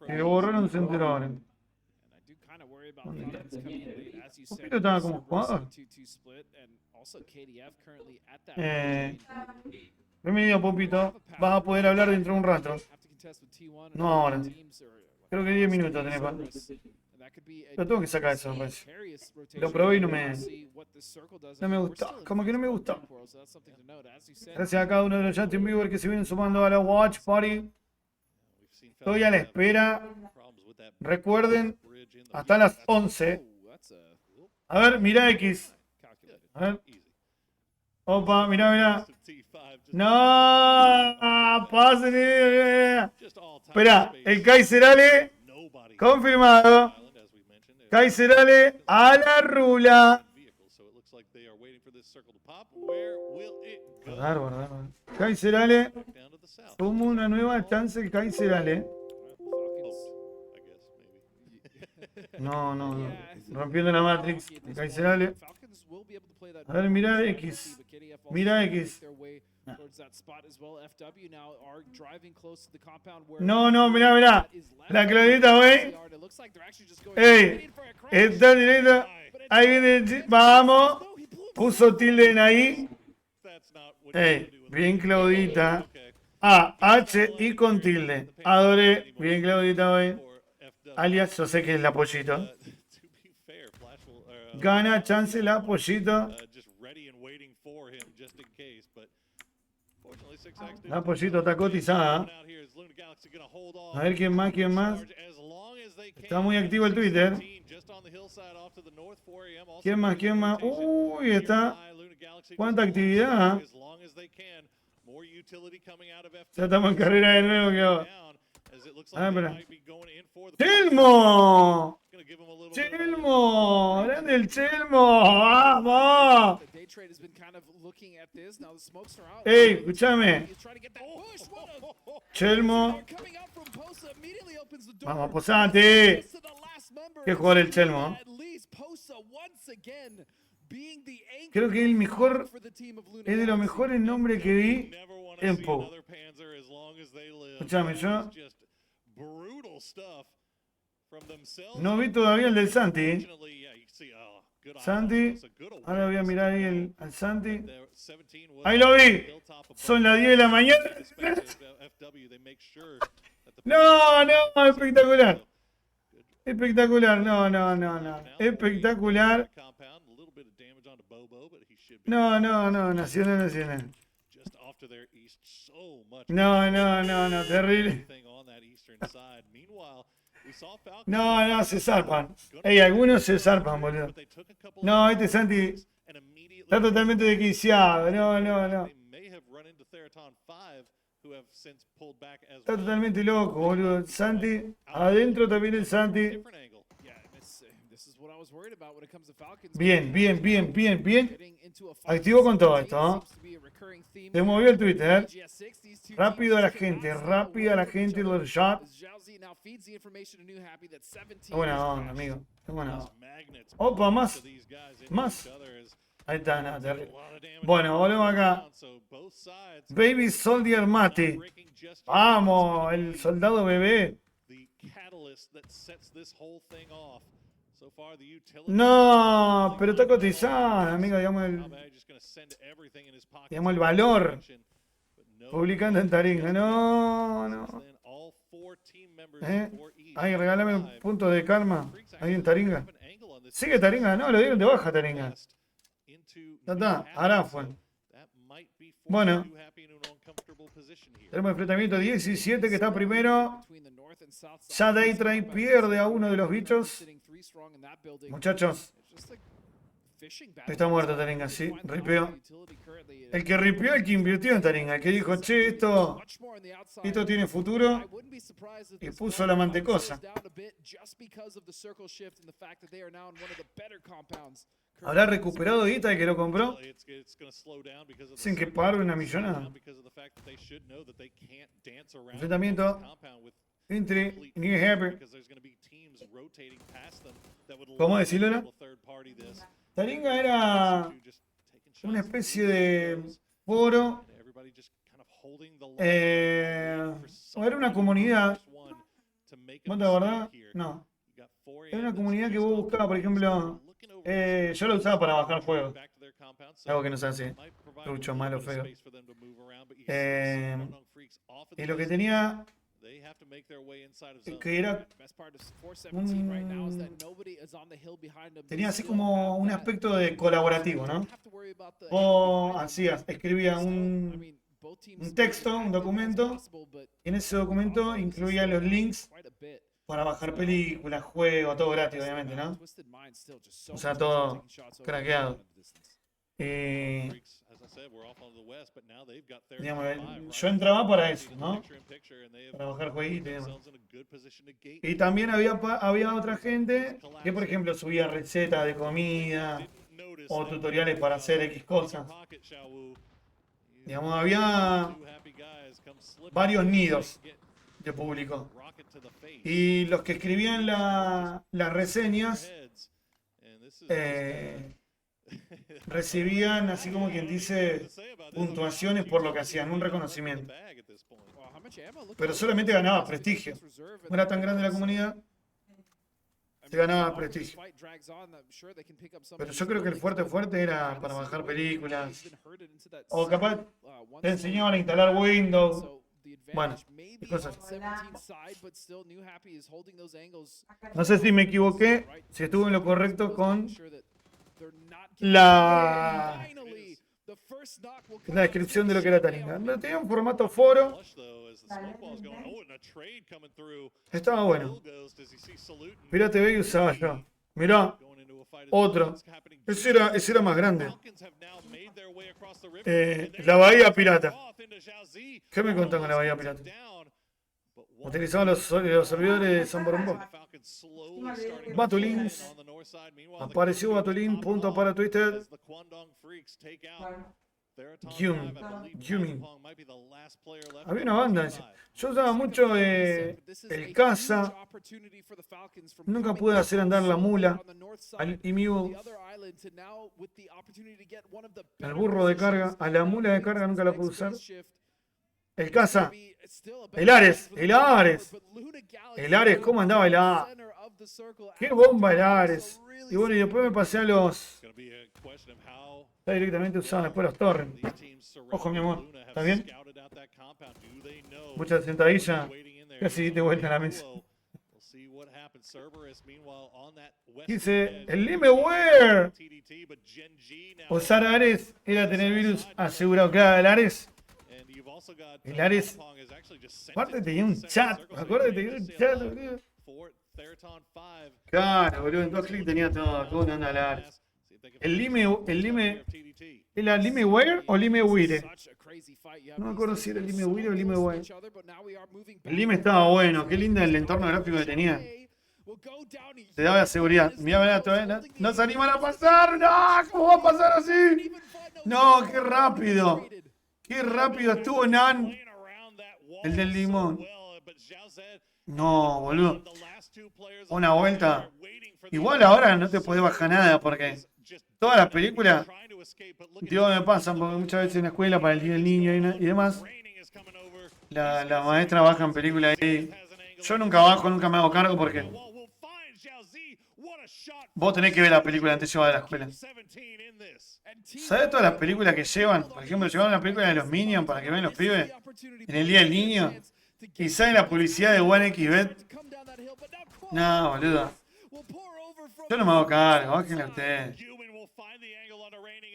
Que lo borraron se enteró ahora. Pupito estaba como jugador. Bienvenido, Pupito. Vas a poder hablar dentro de un rato. No ahora. Creo que 10 minutos tenés para. Lo tengo que sacar eso, pues. Lo probé y no me gustó. Como que no me gustó. Gracias a cada uno de los Justin Bieber que se vienen sumando a la Watchparty. Estoy a la espera. Recuerden, hasta las 11. A ver, mira X. A ver. Opa, mira. No, pasen. Espera, el Kaiserale confirmado. Kaiserale a la rula. Bárbaro. Kaiserale. Como una nueva chance el Kaiserale. No. Rompiendo la Matrix. Kaiserale. A ver, mira X. Mira X. No, mirá. La clavita, güey. Ey, está directo. Ahí viene. Vamos. Puso tilde en ahí. Ey, bien Claudita. A, H y con tilde. Adoré. Bien Claudita, güey. Alias, yo sé que es la pollito. Gana chance la pollito. La pollito está cotizada. A ver quién más. Está muy activo el Twitter. ¿Quién más? Uy, está. ¿Cuánta actividad? Ya estamos en carrera de nuevo, ¿qué va? Espera. ¡Chelmo! ¡Grande el Chelmo! ¡Vamos! ¡Ey, escúchame! Chelmo. Vamos, posate. Qué jugador el Chelmo. Creo que es de los mejores nombres que vi en PUBG. Escúchame, yo no vi todavía el del Santi. Santi, ahora voy a mirar ahí al Santi. Ahí lo vi. Son las 10 de la mañana. No, espectacular. Espectacular, no. Espectacular. No, nacional. No, terrible. No, no, se zarpan. Ey, algunos se zarpan, boludo. No, este Santi está totalmente desquiciado. No, no, no. Está totalmente loco, boludo. Santi, adentro también el Santi. Bien, bien, bien, bien, bien. Activo con todo esto, ¿no? Se movió el Twitter. Rápido a la gente, rápido a la gente del shot. Qué buena onda, amigo. Qué buena onda. Opa, más. Más. Ahí está, nada, terrible. Bueno, volvemos acá. Baby Soldier Mate. Vamos, el soldado bebé. No, pero está cotizado, amigo, digamos el valor. Publicando en Taringa. No, no. Ay, regálame un punto de karma. Ahí en Taringa. Sigue Taringa, no, lo dieron de baja Taringa. Ya está, ahora fue. Bueno. Tenemos enfrentamiento 17 que está primero. Ya Daytrain pierde a uno de los bichos. Muchachos. Está muerto Taringa, sí, ripió. El que ripió, el que invirtió en Taringa, el que dijo, che, esto tiene futuro, y puso la mantecosa. ¿Habrá recuperado guita el que lo compró? Sin que pague una millonada. Enfrentamiento entre New Happy. ¿Cómo decirlo, no? Taringa era una especie de foro. Era una comunidad. ¿Vos te acordás? No. Era una comunidad que vos buscabas, por ejemplo. Yo lo usaba para bajar juegos. Algo que no se hace. Mucho malo, feo. Y lo que tenía. Que era tenía así como un aspecto de colaborativo, ¿no? O hacías, escribía un texto, un documento, y en ese documento incluía los links para bajar películas, juegos, todo gratis, obviamente, ¿no? O sea, todo craqueado. Digamos, yo entraba para eso, ¿no? Para bajar jueguitos y demás. Y también había otra gente que, por ejemplo, subía recetas de comida o tutoriales para hacer X cosas. Digamos, había varios nidos de público. Y los que escribían las reseñas recibían, así como quien dice, puntuaciones por lo que hacían, un reconocimiento. Pero solamente ganaba prestigio. No era tan grande la comunidad, se ganaba prestigio. Pero yo creo que el fuerte era para bajar películas. O capaz te enseñaban a instalar Windows. Bueno, cosas. No sé si me equivoqué, si estuve en lo correcto con la descripción de lo que era Taringa. Tenía un formato foro. Estaba bueno. Pirate Bay usaba yo. Mirá, otro. Ese era más grande. La Bahía Pirata. ¿Qué me contan con la Bahía Pirata? Utilizaban los servidores de San Borombo. Batulins. Apareció Batulin, punto para Twitter. Gyumin. Había una banda. Yo usaba mucho el caza. Nunca pude hacer andar la mula. Al Emiu. Al burro de carga. A la mula de carga nunca la pude usar. El caza. El Ares. El Ares, ¿cómo andaba el Ares? ¡Qué bomba el Ares! Y bueno, y después me pasé a los... Ya directamente usaban después los torrents. Ojo, mi amor, ¿estás bien? Mucha sentadilla. Casi diste vuelta a la mesa. Dice, el Limeware. Usar Ares era tener virus asegurado. Claro, el Ares. El Ares. Aparte tenía un chat. ¿Me acuerdas que tenía un chat, boludo? Claro, boludo, en 2 clics tenía todo. Tuvo una onda larga. ¿El Lime. ¿Era Limeware o Limewire? No me acuerdo si era Limewire o Limewire. El Lime estaba bueno. Qué lindo el entorno gráfico que tenía. Te daba seguridad. Mirá, todavía no se animan a pasar. ¡No! ¿Cómo va a pasar así? No, qué rápido. Qué rápido estuvo Nan. El del limón. No, boludo. Una vuelta. Igual ahora no te podés bajar nada porque todas las películas, Dios me pasan, porque muchas veces en la escuela para el día del niño y demás, la maestra baja en películas ahí. Yo nunca bajo, nunca me hago cargo porque vos tenés que ver la película antes de llevar a la escuela. ¿Sabés todas las películas que llevan? Por ejemplo, llevaron la película de los Minions para que vean los pibes en el día del niño. Y sale la publicidad de OneXBet. No, boludo. Yo no me hago cargo, bájenla ustedes.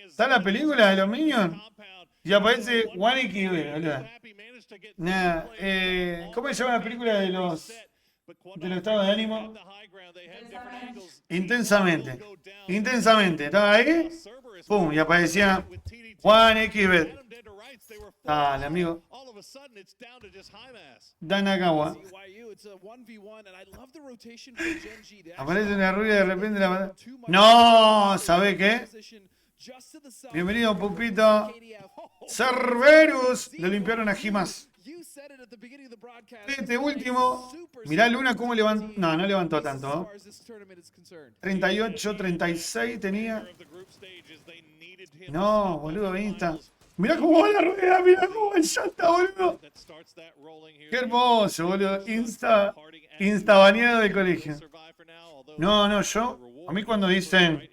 ¿Está la película de los Minions? Y aparece OneXBet, boludo. Nah, ¿cómo se llama la película de los estados de ánimo? Intensamente. Intensamente. ¿Estaba ahí? Pum, y aparecía OneXBet. Dale, amigo. Danakawa. Aparece una rubia de repente la... No, ¿sabe qué? Bienvenido, Pupito. Cerberus. Le limpiaron a Jimas. Este último. Mirá Luna cómo levantó. No, no levantó tanto. 38, 36 tenía. No, boludo, Insta. Mirá cómo va la rueda, mirá cómo va el llanta, boludo. Qué hermoso, boludo. Insta baneado del colegio. No, yo. A mí cuando dicen...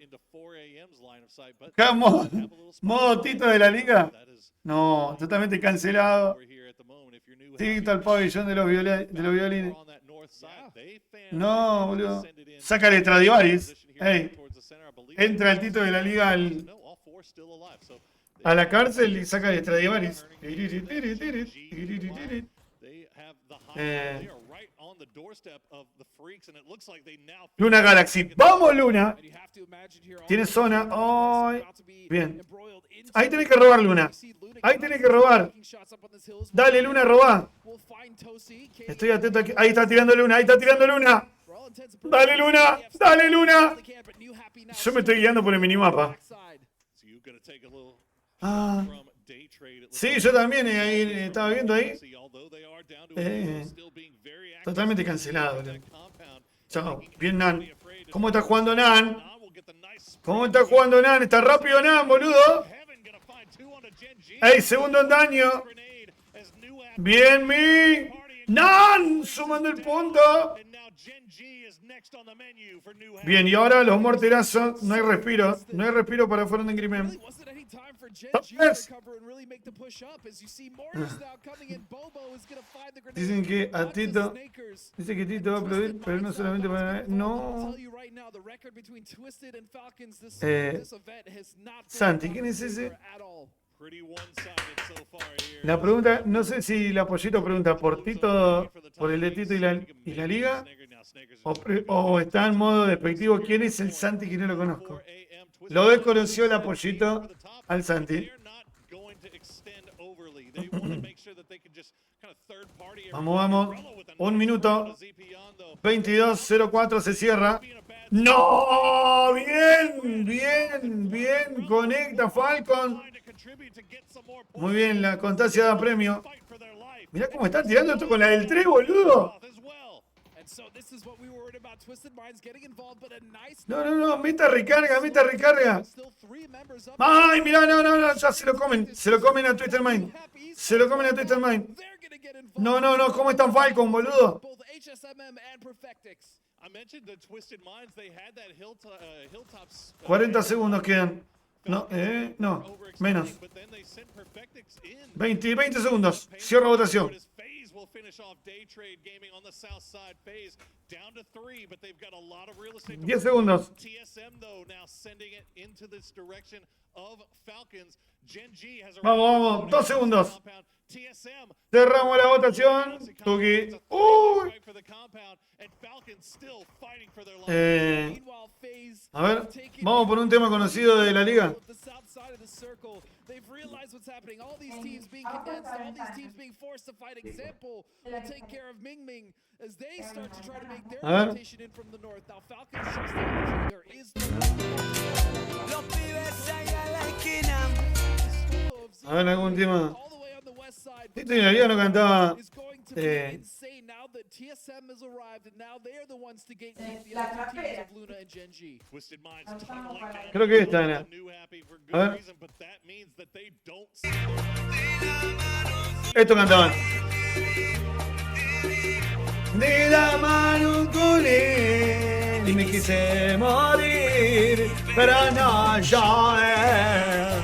Modo Tito de la liga. No, totalmente cancelado. Tito al pabellón de los violines. No, boludo. Saca el Stradivaris. Hey. Entra el Tito de la liga a la cárcel y saca el Stradivaris. Luna Galaxy. ¡Vamos, Luna! Tiene zona. ¡Ay! Bien. Ahí tenés que robar, Luna. Ahí tenés que robar. Dale, Luna, robá. Estoy atento aquí. Ahí está tirando Luna. Ahí está tirando Luna. Dale, Luna. Dale, Luna. Yo me estoy guiando por el minimapa. Ah. Sí, yo también ahí, estaba viendo ahí. Totalmente cancelado. Chao. Bien, Nan. ¿Cómo está jugando Nan? ¿Cómo está jugando Nan? Está rápido Nan, boludo. ¡Ey, segundo en daño! Bien, mi. Nan, sumando el punto. Bien, y ahora los morterazos. No hay respiro. No hay respiro para Fernando Grimmem. Dicen que a Tito. Dice que Tito va a aplaudir, pero no solamente para. No. Santi, ¿quién es ese? La pregunta, no sé si la Pollito pregunta por Tito, por el de Tito y la liga, o está en modo despectivo. ¿Quién es el Santi que no lo conozco? Lo desconoció la Pollito al Santi. Vamos. 1 minuto. 22:04 se cierra. ¡No! Bien. Conecta Falcon. Muy bien, la Constancia da premio. Mirá cómo están tirando esto con la del 3, boludo. No, meta recarga. Ay, mirá, no, ya se lo comen a Twister Mind. No, ¿cómo están Falcon, boludo? 40 segundos quedan. No, menos. 20 segundos. Cierro votación. These will finish off Day Trade Gaming on the south side phase down to 3, but they've got a lot of real estate. 10 segundos. TSM though now sending it into this direction of Falcons. Gen G has a Vamos, 2 segundos. Cerramos la votación. Tuki. Uy. A ver, vamos por un tema conocido de la liga. They've realized what's happening. All these teams being condensed, all these teams being forced to fight. Example will take care of Ming Ming as they start to try to make their rotation in from the north. Now Falcons just there is a ver, algún tema. Esto en la liga no cantaba. Creo que esta era. A ver. Esto cantaban. De la mano con él y me quise morir, pero no lloré.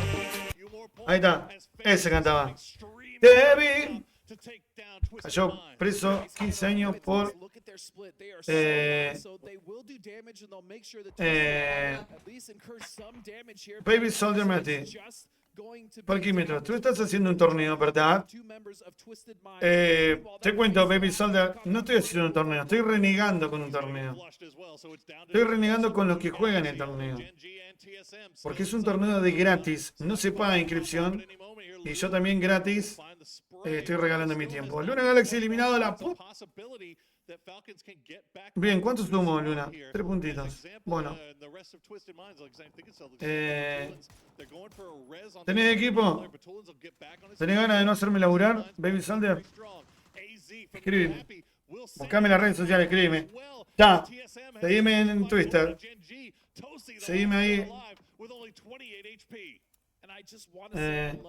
Ahí está, ese cantaba. Te vi. Cayó preso 15 años por Baby Soldier Mati. Parquímetro, tú estás haciendo un torneo, ¿verdad? Te cuento, Baby Soldier, no estoy haciendo un torneo, estoy renegando con un torneo. Estoy renegando con los que juegan el torneo. Porque es un torneo de gratis, no se paga inscripción. Y yo también gratis estoy regalando mi tiempo. Luna Galaxy eliminado a la puta. Bien, ¿cuánto sumo, Luna? 3 puntitos. Bueno. ¿Tenés equipo? ¿Tenés ganas de no hacerme laburar, Baby Soldier? Escribime. Buscame en las redes sociales, escribime. Ya. Seguime en Twitter. Seguime ahí.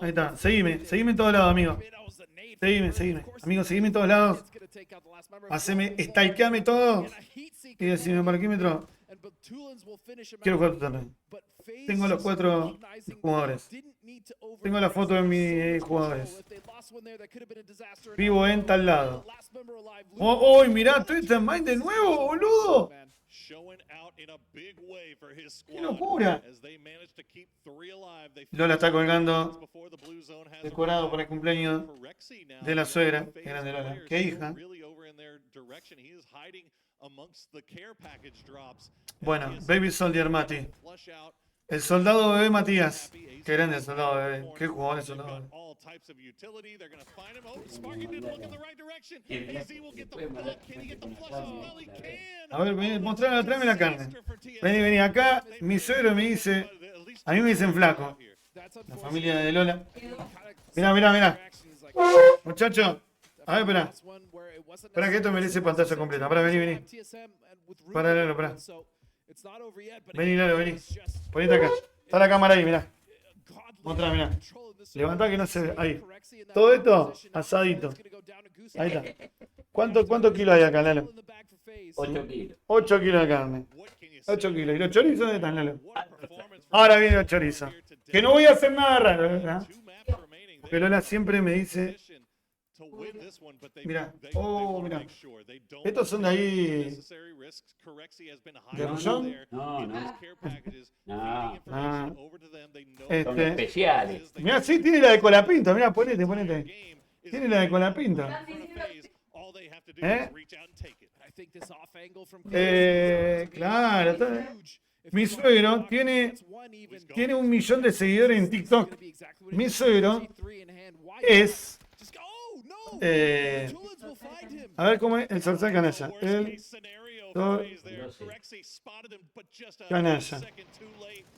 Ahí está, seguime en todos lados, amigo. Seguime. Amigo, seguime en todos lados. Haceme, stalkeame todo. Y decime, parquímetro. Quiero jugar tu torneo. Tengo los 4 jugadores. Tengo la foto de mis jugadores. Vivo en tal lado. ¡Oh, mirá! Twitter Mind de nuevo, boludo! ¡Qué locura! Lola está colgando decorado para el cumpleaños de la suegra. Qué grande Lola. Qué hija. Bueno, Baby Soldier Mati. El soldado bebé Matías. Qué grande el soldado bebé. Qué jugador el soldado bebé. A ver, vení, mostrame, tráeme la carne. Vení, acá mi suegro me dice, a mí me dicen flaco. La familia de Lola. Mirá. Muchacho, a ver, espera. Espera que esto merece pantalla completa. Pará, vení. Pará, Lolo, pará. Vení, Lolo, vení. Ponete acá. Está la cámara ahí, mirá. Mostrá, mirá. Levantá que no se ve. Ahí. Todo esto asadito. Ahí está. ¿Cuántos kilos hay acá, Lalo? 8 kilos. 8 kilos de carne. 8 kilos. ¿Y los chorizos dónde están, Lalo? Ahora vienen los chorizos. Que no voy a hacer nada raro, ¿verdad? Porque Lola siempre me dice... Mirá. Mirá. ¿Estos son de ahí... de Rullón? No. Son especiales. Mirá, sí, tiene la de Colapinto. Mirá, ponete. Tiene la de Colapinto. Claro. Mi suegro tiene 1 millón de seguidores en TikTok. Mi suegro es... a ver cómo es el Sorsal Canalla. Canalla.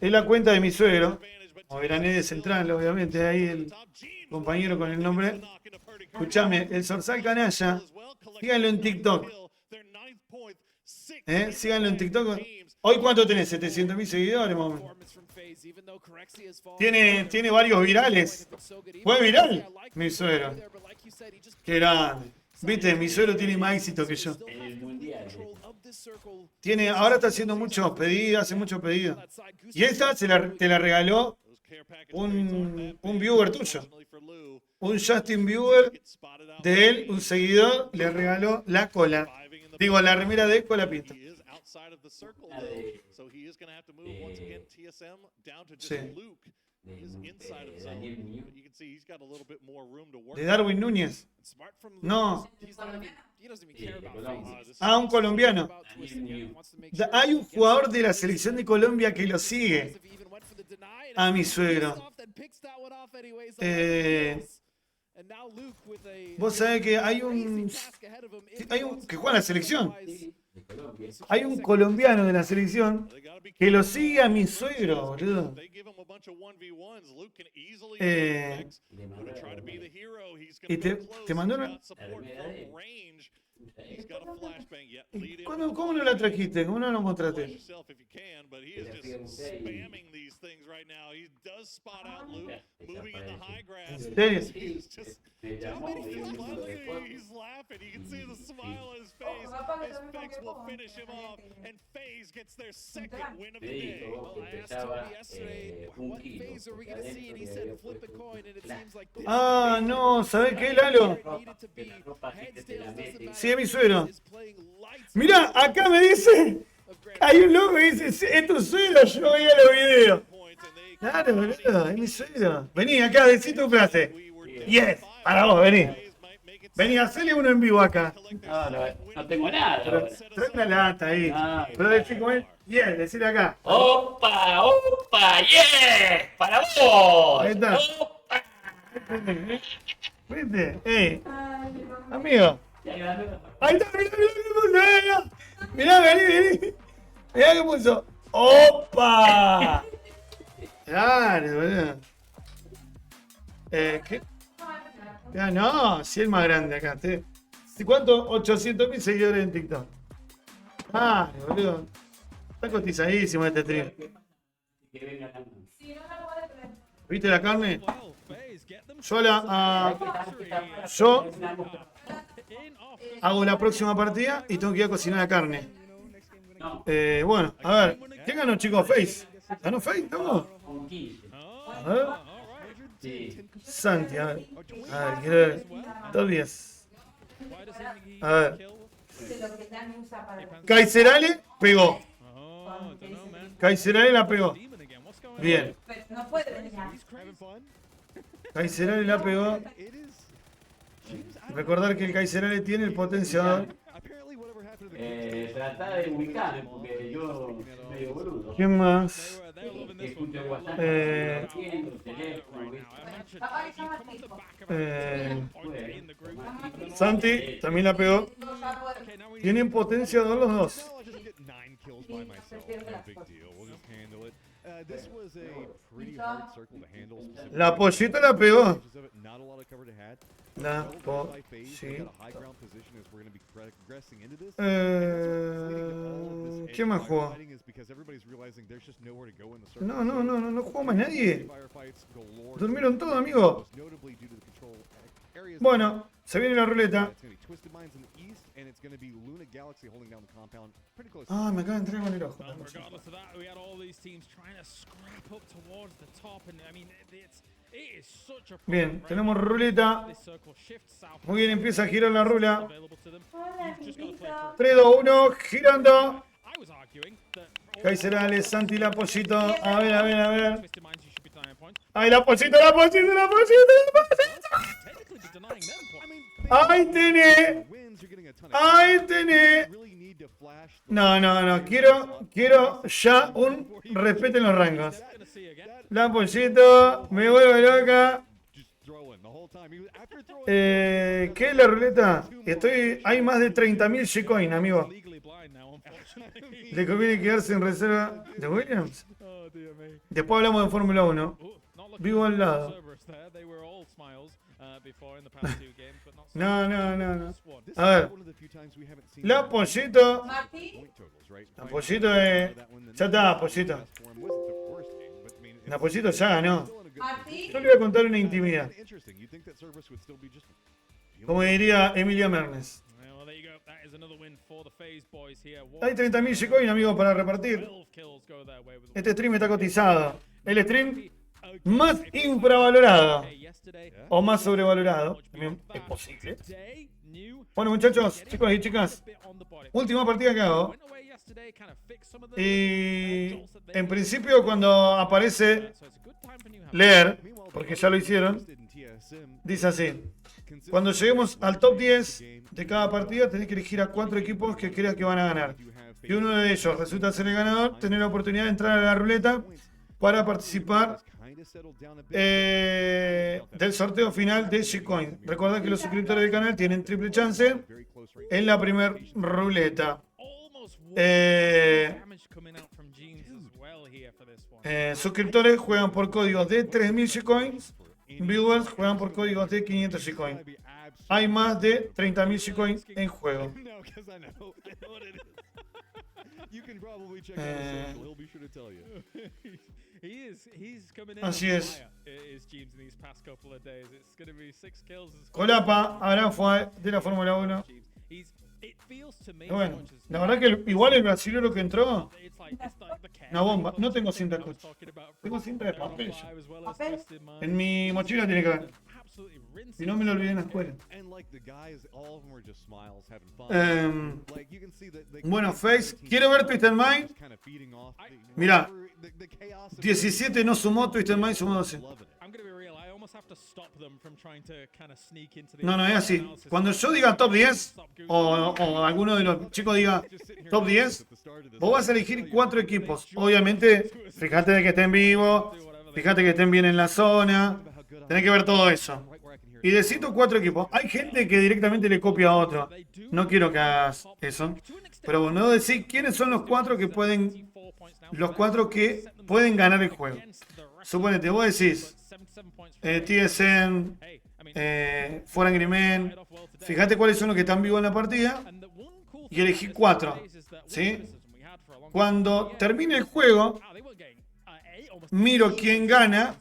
Es la cuenta de mi suegro. O Verané de Central, obviamente. Ahí el compañero con el nombre. Escuchame, el Sorsal Canalla. Síganlo en TikTok. Síganlo en TikTok. ¿Hoy cuánto tenés? 700.000 seguidores, más o menos. Tiene varios virales. ¿Fue viral? Mi suegro. Qué grande. Viste, mi suegro tiene más éxito que yo. Ahora está haciendo muchos pedidos, hace muchos pedidos. Y esta te la regaló un viewer tuyo. Un Justin Viewer de él, un seguidor, le regaló la cola. Digo, la remera de cola pinta. Sí. De Darwin Núñez. No. Un colombiano. Hay un jugador de la selección de Colombia que lo sigue. A mi suegro. Vos sabés que hay un que juega en la selección. Hay un colombiano de la selección que lo sigue a mi suegro, boludo. Y te mandó una... ¿Cómo no la trajiste? ¿Cómo no lo mostraste? ¿En serio? No, ¿sabés qué, Lalo? Sí, es mi suegro. Mirá, acá me dice, hay un loco que dice, es tu suegro, yo veía los videos. Claro, boludo, es mi suegro. Vení acá, decí tu frase. Yes, para vos, vení. Vení, hacele uno en vivo acá. No tengo nada. Trae una lata ahí. Pero decí como es, yes, decile acá. ¡Opa, opa, yes! ¡Para vos! Ahí está. ¿Viste? Amigo. Ahí está, mirá, vení. Mirá que puso. ¡Opa! Claro, boludo. ¿Qué? No, si es más grande acá. ¿Cuánto? 800.000 seguidores en TikTok. Boludo. Está cotizadísimo este stream. ¿Viste la carne? Yo hago la próxima partida y tengo que ir a cocinar la carne. Bueno, a ver. ¿Quién ganó, chicos? Face. ¿Ganó Face? ¿No? A ver. Santi, a ver. Quiero ver. 2-10. A ver. Kaiserale pegó. Kaiserale la pegó. Bien. Kaiserale la pegó. Recordar que el Kaiserale tiene el potenciador. Tratá de ubicarme porque yo medio boludo. ¿Quién más? Santi también la pegó. Tienen potenciador los dos. La pollita la pegó. ¿Quién más jugó? No jugó más nadie. Durmieron todos, amigo. Bueno, se viene la ruleta. Me acaba de entrar con el ojo. Bien, tenemos ruleta. Muy bien, empieza a girar la rula. 3, 2, 1, girando. Kaiserale, Santi, la pollito. A ver. ¡Ay, la pollito! ¡Ahí tenés! No. Quiero ya un respeto en los rangos. La pollito, me vuelvo loca. ¿Qué es la ruleta? Hay más de 30.000 G-Coin, amigo. ¿Le conviene quedarse en reserva de Williams? Después hablamos de Fórmula 1. vivo al lado. No. A ver. La Pollito. La Pollito es... Ya está, Pollito. La Pollito ya ganó. Yo le voy a contar una intimidad. Como diría Emilia Mernes. Hay 30.000 G-Coin, amigos, para repartir. Este stream está cotizado. El stream más infravalorado. O más sobrevalorado. También es posible. Bueno, muchachos, chicos y chicas. Última partida que hago. Y en principio cuando aparece leer, porque ya lo hicieron, dice así: cuando lleguemos al top 10 de cada partida tenés que elegir a 4 equipos que creas que van a ganar. Y uno de ellos resulta ser el ganador, tener la oportunidad de entrar a la ruleta para participar del sorteo final de G-Coin. Recordad que los suscriptores del canal tienen triple chance en la primera ruleta. Suscriptores juegan por códigos de 3.000 G-Coins. Viewers juegan por códigos de 500 G-Coins. Hay más de 30.000 G-Coins en juego. Así es. Colapa ahora fue de la Fórmula 1. Bueno, la verdad que igual el brasilero que entró, una bomba. No tengo cinta de coche. Tengo cinta de papel. En mi mochila tiene que haber. Si no me lo olvidé en la escuela. Bueno, Face, quiero ver Twisted Mind. Mirá, 17 no sumó, Twisted Mind sumó 12. No, es así. Cuando yo diga top 10, o alguno de los chicos diga top 10, vos vas a elegir 4 equipos. Obviamente, fíjate de que estén vivos, fíjate que estén bien en la zona, tenés que ver todo eso. Y de 4 equipos, hay gente que directamente le copia a otro. No quiero que hagas eso. Pero bueno, decir quiénes son los 4 que pueden. Los 4 que pueden ganar el juego. Suponete, vos decís TSM, Foreign Agreement. Fíjate cuáles son los que están vivos en la partida. Y elegí 4. ¿Sí? Cuando termine el juego, miro quién gana.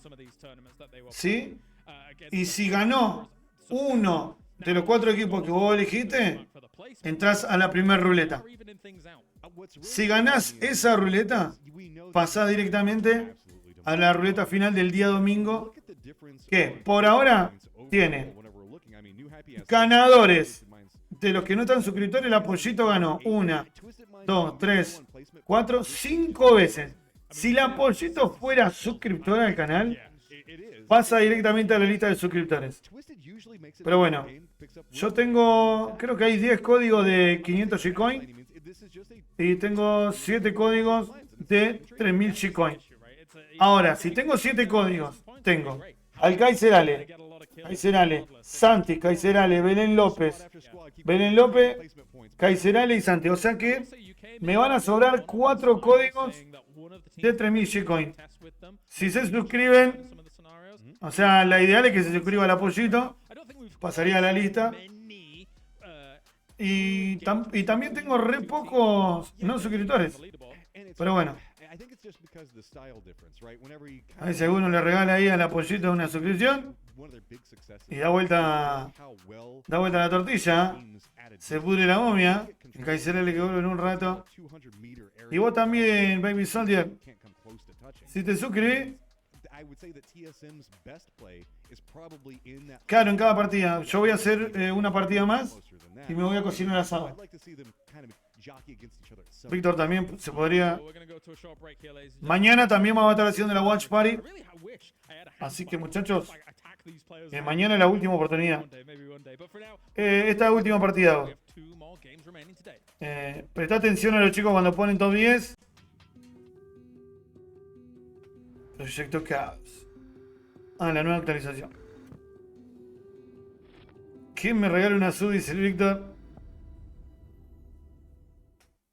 ¿Sí? Y si ganó uno de los 4 equipos que vos elegiste, entras a la primera ruleta. Si ganás esa ruleta, pasás directamente a la ruleta final del día domingo, que por ahora tiene ganadores. De los que no están suscriptores, la Pollito ganó 1, 2, 3, 4, 5 veces. Si la Pollito fuera suscriptora al canal, pasa directamente a la lista de suscriptores. Pero bueno, yo tengo, creo que hay 10 códigos de 500 G-Coin y tengo 7 códigos de 3.000 G-Coin. Ahora, si tengo 7 códigos, tengo al Kaiserale, Santi, Kaiserale, Belén López, Kaiserale y Santi. O sea que me van a sobrar 4 códigos de 3.000 G-Coin. Si se suscriben, o sea, la ideal es que se suscriba al Pollito, pasaría a la lista. Y también tengo re pocos no suscriptores. Pero bueno. A ver si alguno le regala ahí al Pollito una suscripción. Y da vuelta la tortilla. Se pudre la momia. El Kaiserale que vuelve en un rato. Y vos también, Baby Soldier. Si te suscribís. Claro, en cada partida. Yo voy a hacer una partida más y me voy a cocinar asado. Víctor también se podría. Mañana también vamos a estar haciendo la Watchparty. Así que muchachos, mañana es la última oportunidad. Esta última partida. Presta atención a los chicos cuando ponen top 10. Proyecto Chaos. La nueva actualización. ¿Quién me regala una sub? Dice el Víctor.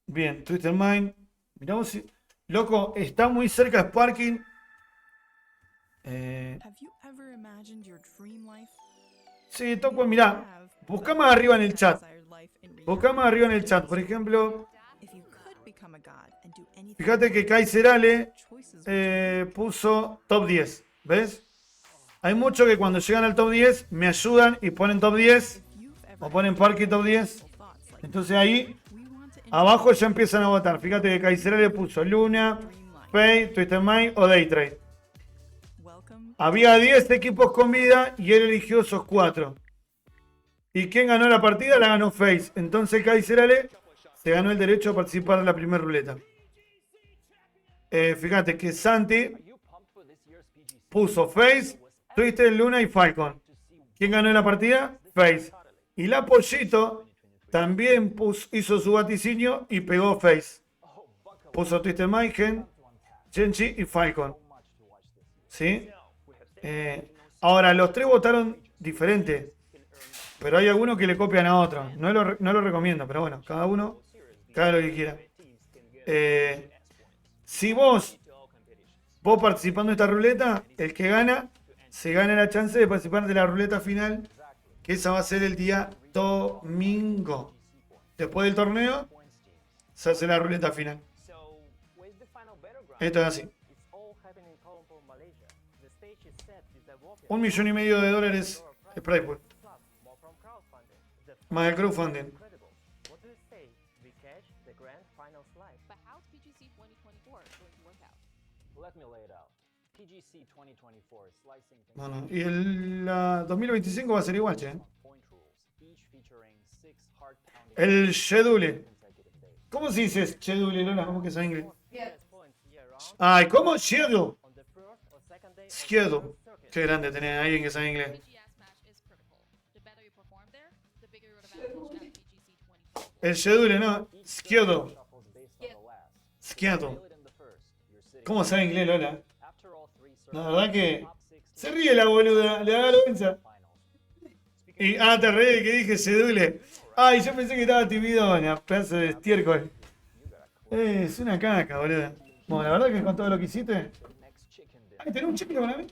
Bien, Twisted Mind. Miramos si. Loco, está muy cerca Sparking. Sí, toco, mirá. Busca más arriba en el chat. Busca más arriba en el chat. Por ejemplo, fíjate que Kaiserale puso top 10. ¿Ves? Hay muchos que cuando llegan al top 10 me ayudan y ponen top 10 o ponen Parky top 10. Entonces ahí abajo ya empiezan a votar. Fíjate que Kaiserale puso Luna, Pay, Twisted Mind o Daytrade. Había 10 equipos con vida y él eligió esos 4. ¿Y quién ganó la partida? La ganó Face. Entonces Kaiserale se ganó el derecho a participar en la primera ruleta. Fíjate que Santi puso Face, Twisted, Luna y Falcon. ¿Quién ganó la partida? Face. Y la Pollito también hizo su vaticinio y pegó Face. Puso Twisted Mind, Genji y Falcon. ¿Sí? Ahora, los 3 votaron diferente. Pero hay algunos que le copian a otros. No lo recomiendo, pero bueno, cada uno haga lo que quiera. Si vos participando en esta ruleta, el que gana, se gana la chance de participar de la ruleta final, que esa va a ser el día domingo. Después del torneo, se hace la ruleta final. Esto es así. $1,5 million de prize pool. Más el crowdfunding. Bueno, y la 2025 va a ser igual, che. El schedule. ¿Cómo se dice schedule, Lola? ¿Cómo que es en inglés? Ay, ¿cómo? Schedule. Schedule. Qué grande tener a alguien que sabe inglés. El schedule, no. Schedule. Schedule. ¿Cómo sabe inglés, Lola? La verdad que se ríe la boluda, le da vergüenza. Y, te reí que dije schedule. Ay, yo pensé que estaba timidona, pedazo de estiércol. Es una caca, boluda. Bueno, la verdad que con todo lo que hiciste. Ay, ¿tenés un chicle para mí?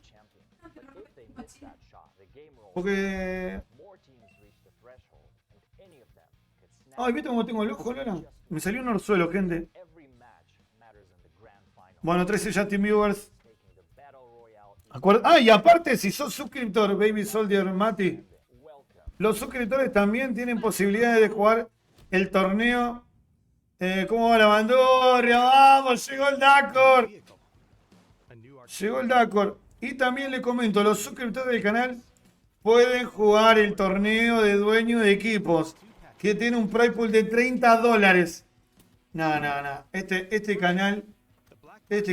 Porque... Ay, ¿viste cómo tengo el ojo, Lola? Me salió un orzuelo, gente. Bueno, 13 ya Team Viewers. Y aparte, si sos suscriptor, Baby Soldier Mati, los suscriptores también tienen posibilidades de jugar el torneo. ¿Cómo va la bandurria? ¡Vamos! Llegó el Dacor. Llegó el Dacor. Y también le comento, los suscriptores del canal pueden jugar el torneo de dueño de equipos, que tiene un prize pool de $30. No. Este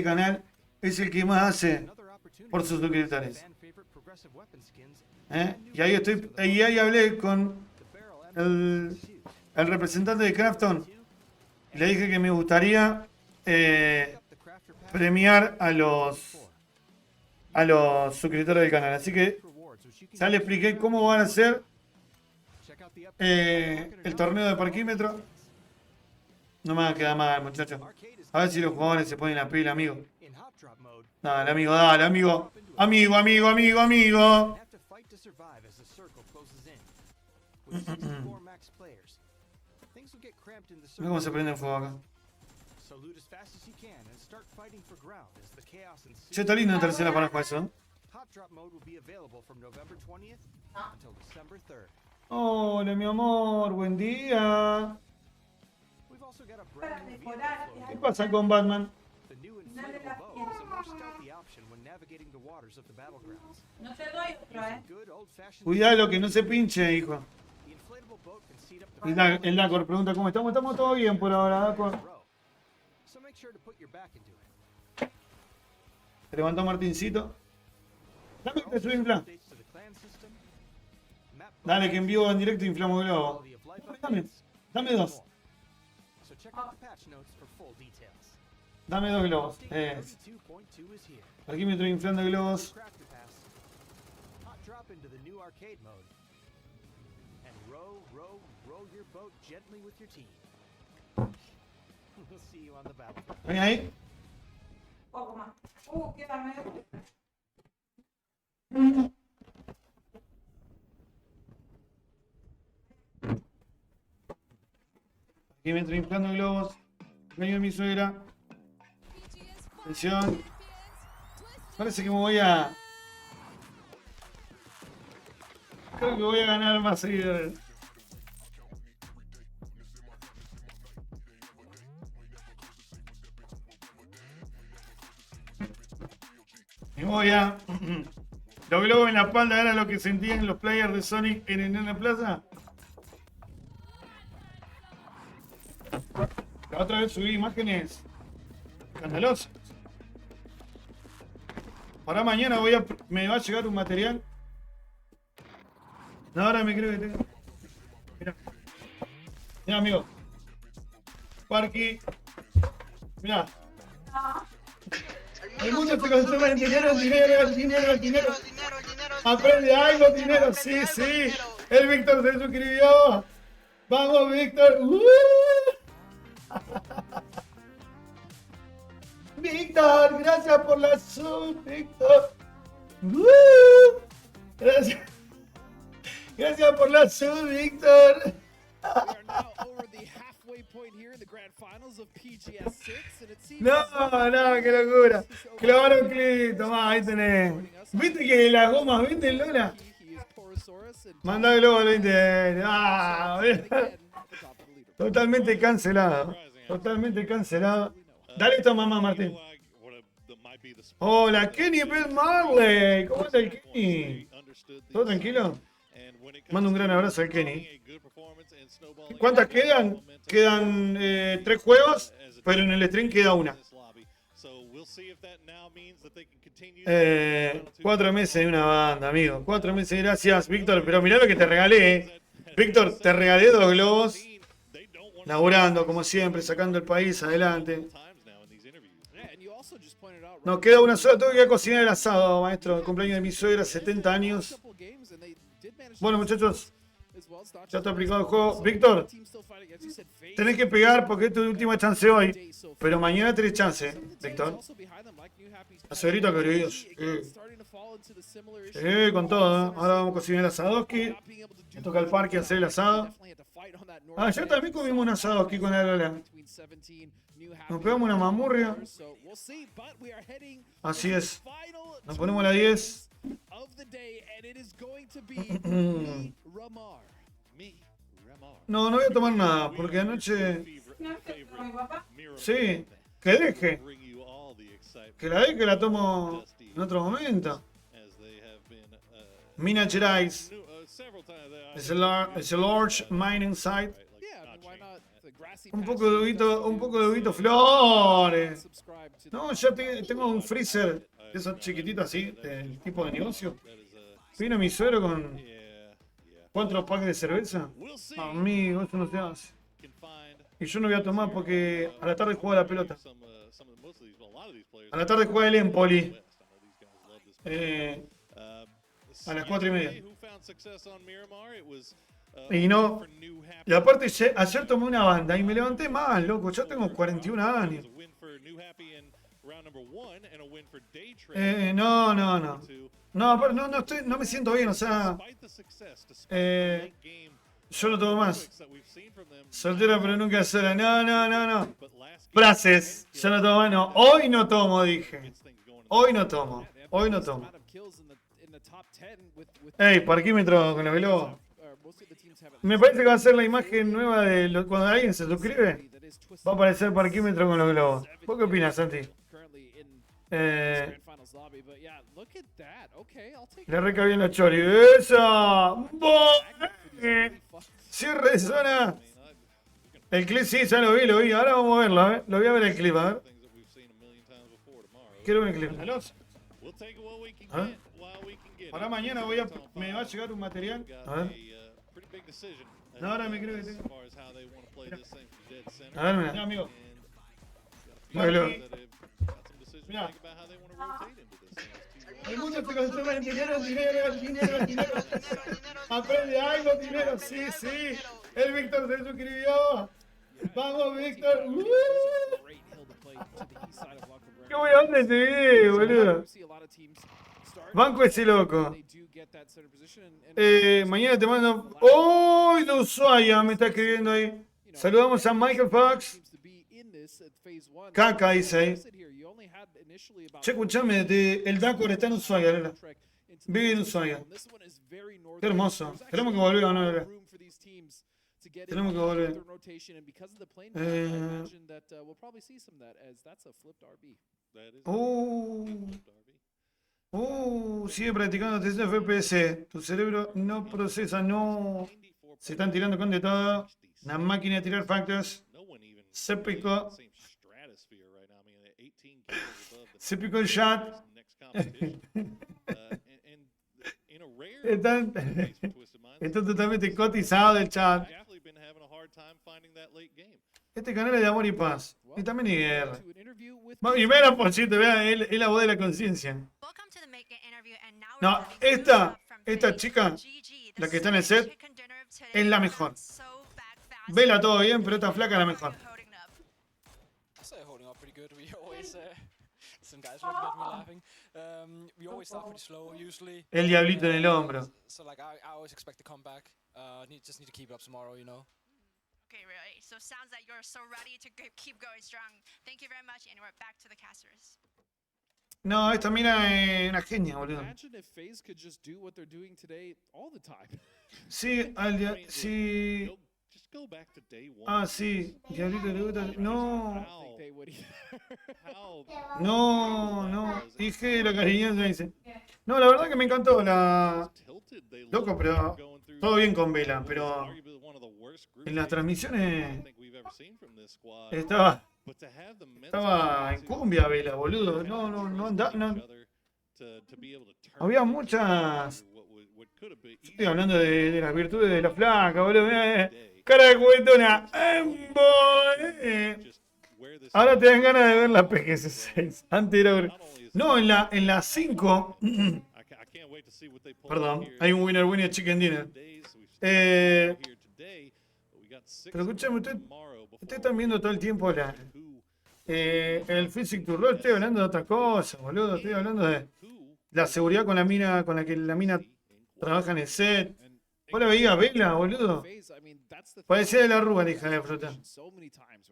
canal es el que más hace por sus suscriptores. Y ahí hablé con el representante de Crafton. Le dije que me gustaría premiar a los suscriptores del canal. Así que ya le expliqué cómo van a hacer el torneo de parquímetro. No me va a quedar mal, muchachos. A ver si los jugadores se ponen la pila, amigo. Dale, amigo, dale, amigo. Amigo. Mira cómo se prende el fuego acá. Che, está lindo en tercera para jugar eso. Hola, mi amor, buen día. ¿Qué pasa con Batman? No te doy otro, Cuidado que no se pinche, hijo. El Dacor pregunta cómo estamos. Estamos todo bien por ahora, Dacor. Se levantó Martincito. Dame que te sube infla. Dale, que en vivo en directo inflamos globo. Dame 2. Dame 2 globos. Aquí me estoy inflando globos. ¿Ven ahí? Poco más. Qué Aquí me estoy inflando globos. Vengo de mi suegra. Atención. Parece que me voy a... Creo que voy a ganar más seguidores. Me voy a... Los globos en la espalda era lo que sentían los players de Sonic en la plaza. La otra vez subí imágenes escandalosas. Para mañana me va a llegar un material. No, ahora me creo que tengo. Mira. Mira, amigo. Parky. Mira. El mundo se consume en dinero, dinero. Aprende algo, dinero. Sí, sí. El Víctor se suscribió. Vamos, Víctor. Víctor, gracias por la sub, Víctor. Gracias. Gracias por la sub, Víctor. No, qué locura. Claro, clip, tomá, ahí tenés. ¿Viste que las gomas venden, Lola? Manda globo al 20. Totalmente cancelado. Totalmente cancelado. Dale esto, mamá, Martín. Hola, Kenny Ben Marley. ¿Cómo anda el Kenny? ¿Todo tranquilo? Mando un gran abrazo al Kenny. ¿Cuántas quedan? Quedan 3 juegos, pero en el stream queda una. 4 meses de una banda, amigo. 4 meses, gracias, Víctor. Pero mirá lo que te regalé, Víctor, te regalé 2 globos. Laburando, como siempre, sacando el país adelante. No, queda una sola. Tengo que ir a cocinar el asado, maestro. El cumpleaños de mi suegra, 70 años. Bueno, muchachos, ya está aplicado el juego. Víctor, tenés que pegar porque es tu última chance hoy. Pero mañana tenés chance, Víctor. La suegrita queridos. Con todo, ¿eh? Ahora vamos a cocinar el asadoski. Me toca al parque hacer el asado. Ayer también comimos un asado aquí con la Lola. Nos pegamos una mamurria. Así es. Nos ponemos la 10. No voy a tomar nada, porque anoche... Sí, que deje. Que la deje, la tomo en otro momento. Minas Gerais. Es el large mining site. Un poco de huevito flores. No, ya tengo un freezer de esos chiquititos así, del tipo de negocio. Vino mi suegro con 4 packs de cerveza. Amigo, eso no se hace. Y yo no voy a tomar porque a la tarde juega la pelota. A la tarde juega el Empoli. A las 4:30. Y no. Y aparte, ayer tomé una banda y me levanté mal, loco. Yo tengo 41 años. No me siento bien, o sea. Yo no tomo más. Soltera pero nunca sola. No. Frases. Yo no tomo más, no. Hoy no tomo, dije. Hoy no tomo. Ey, parquímetro con los globos. Me parece que va a ser la imagen nueva de cuando alguien se suscribe. Va a aparecer parquímetro con los globos. ¿Vos qué opinas, Santi? Le reca bien los choris. ¡Eso! ¡Cierre de zona! El clip sí, ya lo vi. Ahora vamos a verlo, ¿eh? Lo voy a ver el clip, a ver. Quiero ver el clip. A ver. Para mañana me va a llegar un material. A ver. No, ahora me creo que tengo. A ver, mira, amigo. Mira. El mundo se consume en dinero. Aprende algo, dinero. Sí. El Víctor se suscribió. Vamos, Víctor. Qué buena onda este video, boludo. Banco ese loco. Mañana te mando... ¡Oh! De Ushuaia me está escribiendo ahí. Saludamos a Michael Fox. Caca dice ahí. Che, escuchame, el Dakor está en Ushuaia, Lola. Vive en Ushuaia. Qué hermoso. Tenemos que volver o no, Lola. Tenemos que volver. Sigue practicando 300 FPS. Tu cerebro no procesa, no. Se están tirando con de todo. Una máquina de tirar factors. Se picó. Se picó el chat. Está totalmente cotizado el chat. Este canal es de amor y paz. Y también hay guerra. Y vean, por cierto, vean, es la voz de la conciencia. No, esta chica, la que está en el set, es la mejor. Vela todo bien, pero esta flaca es la mejor. El diablito en el hombro. Okay, really. So sounds like you're so ready to keep going strong. Thank you very much, and we're back to the casters. No, esta mina es una genia, boludo. Sí, sí. Ah, sí. Diablito le gusta. No. No. Dije lo cariñoso, dice. No, la verdad que me encantó la. Loco, pero. Todo bien con Vela, pero. En las transmisiones. Estaba en cumbia, Vela, boludo. No andaba. Había muchas. Estoy hablando de las virtudes de la flaca, boludo. Cara de juguetona. Ahora te dan ganas de ver la PGS6. Antes era... No, en la 5. Perdón, hay un winner chicken dinner. Pero escúchame, ustedes están viendo todo el tiempo el Physic to Roll. Estoy hablando de otra cosa, boludo. Estoy hablando de la seguridad con la mina, con la que la mina trabaja en el set. ¿Vos la veías, Vela, boludo? Parecía de la rúa, la hija de fruta.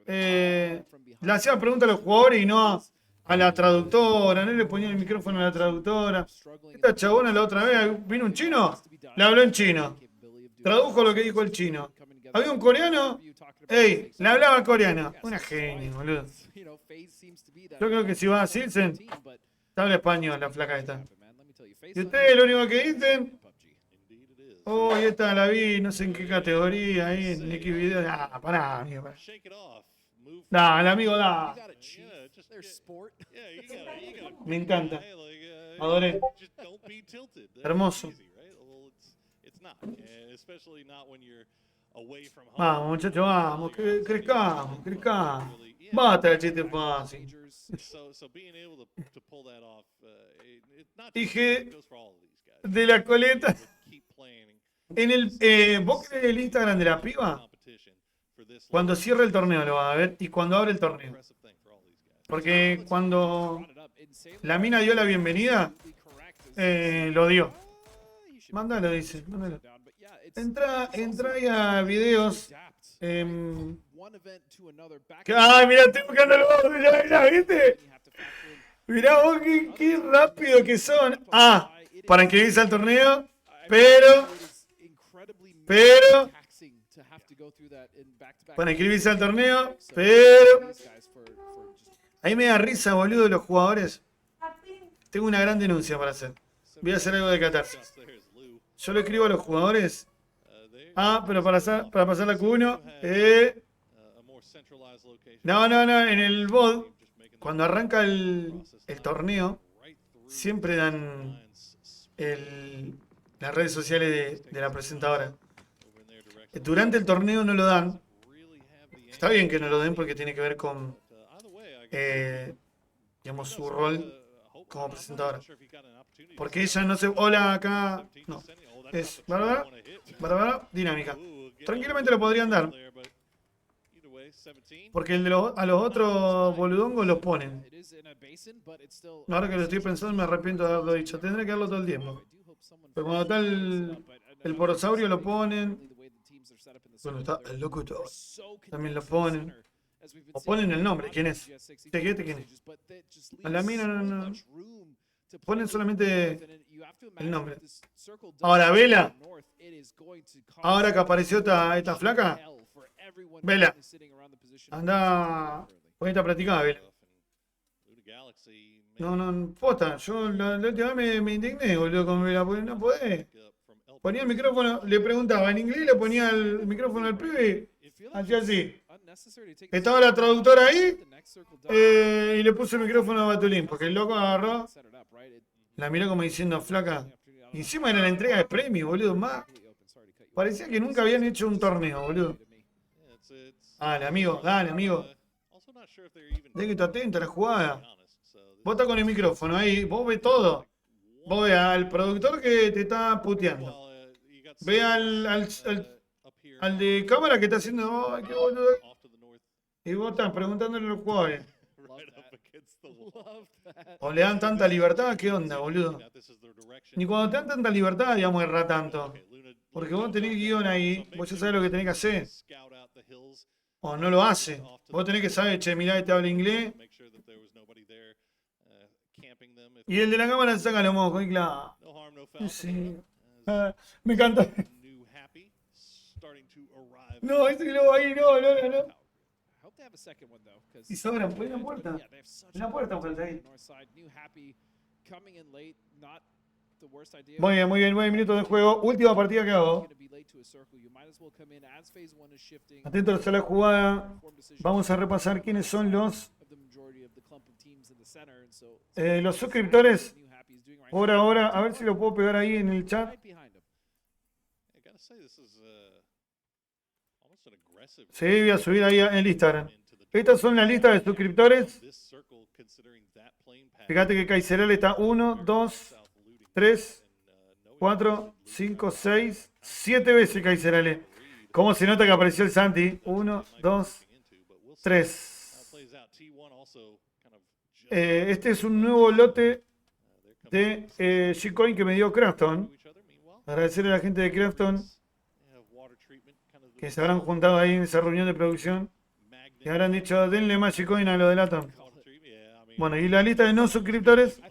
Le hacía preguntas a los jugadores y no a la traductora. No le ponía el micrófono a la traductora. Esta chabona la otra vez vino un chino, le habló en chino. Tradujo lo que dijo el chino. Había un coreano, ey, le hablaba coreano. Una genia, boludo. Yo creo que si va a Silsen, te habla español la flaca esta. Y ustedes lo único que dicen, oh, y esta la vi, no sé en qué categoría, ahí en X video. Ah, pará, amigo. El amigo da. Me encanta. Adoré. Hermoso. Vamos, muchachos, vamos, crezcamos. Basta el chiste fácil. Dije de la coleta. En el ¿vos crees el Instagram de la piba? Cuando cierra el torneo lo va a ver y cuando abre el torneo. Porque cuando la mina dio la bienvenida, lo dio. Mándalo, dice. Mándalo. Entra ahí a videos. Ay, mira, estoy buscando los dos. Mirá, ¿viste? Mirá vos qué rápido que son. Ah, para inscribirse al torneo. Pero. Para inscribirse al torneo. Pero. Ahí me da risa, boludo, los jugadores. Tengo una gran denuncia para hacer. Voy a hacer algo de catarsis. Yo le escribo a los jugadores. Ah, pero para pasar la Q1. No, en el bot. Cuando arranca el torneo, siempre dan las redes sociales de la presentadora. Durante el torneo no lo dan. Está bien que no lo den porque tiene que ver con digamos, su rol como presentadora. Porque ella no se... Hola, acá... No. Es... Bárbara, dinámica. Tranquilamente lo podrían dar. Porque a los otros boludongos los ponen. Ahora que lo estoy pensando me arrepiento de haberlo dicho. Tendré que darlo todo el tiempo. Pero cuando está el porosaurio lo ponen. Bueno, está el locutor. También lo ponen. O ponen el nombre. ¿Quién es? ¿Quién es? A la mina no. Ponen solamente el nombre. Ahora, Vela. Ahora que apareció esta flaca. Vela. Anda. Ponete a practicar, Vela. No, posta. Yo la última vez me indigné, boludo, con Vela, porque no podés. Ponía el micrófono, le preguntaba en inglés, le ponía el micrófono al pibe, hacía así. Estaba la traductora ahí y le puse el micrófono a Batulín, porque el loco agarró, la miró como diciendo, flaca. Y encima era la entrega de premio, boludo, más. Parecía que nunca habían hecho un torneo, boludo. Dale, amigo. Tenés que estar atento a la jugada. Vos estás con el micrófono ahí, vos ves todo. Vos ves al productor que te está puteando. Ve al de cámara que está haciendo, ay, qué boludo. Y vos estás preguntándole a los jugadores. O le dan tanta libertad, ¿qué onda, boludo? Ni cuando te dan tanta libertad, digamos, errar tanto. Porque vos tenés guión ahí, vos ya sabés lo que tenés que hacer. O no lo hace. Vos tenés que saber, che, mirá, este habla inglés. Y el de la cámara se saca los mocos, y claro. Sí. Me encanta. No, ese que luego ahí, no. Y sobran, pues en la puerta. En la puerta, ojalá ahí. Muy bien, 9 minutos de juego. Última partida que hago. Atentos a la jugada. Vamos a repasar quiénes son los suscriptores. Por ahora, a ver si lo puedo pegar ahí en el chat. Sí, voy a subir ahí en el Instagram. Estas son las listas de suscriptores. Fíjate que Kaiserale está 1, 2, 3, 4, 5, 6, 7 veces Kaiserale. ¿Cómo se nota que apareció el Santi? 1, 2, 3. Este es un nuevo lote de G-Coin que me dio Crafton. Agradecerle a la gente de Crafton que se habrán juntado ahí en esa reunión de producción y habrán dicho, denle más G-Coin a lo de Latam. Bueno, y la lista de no suscriptores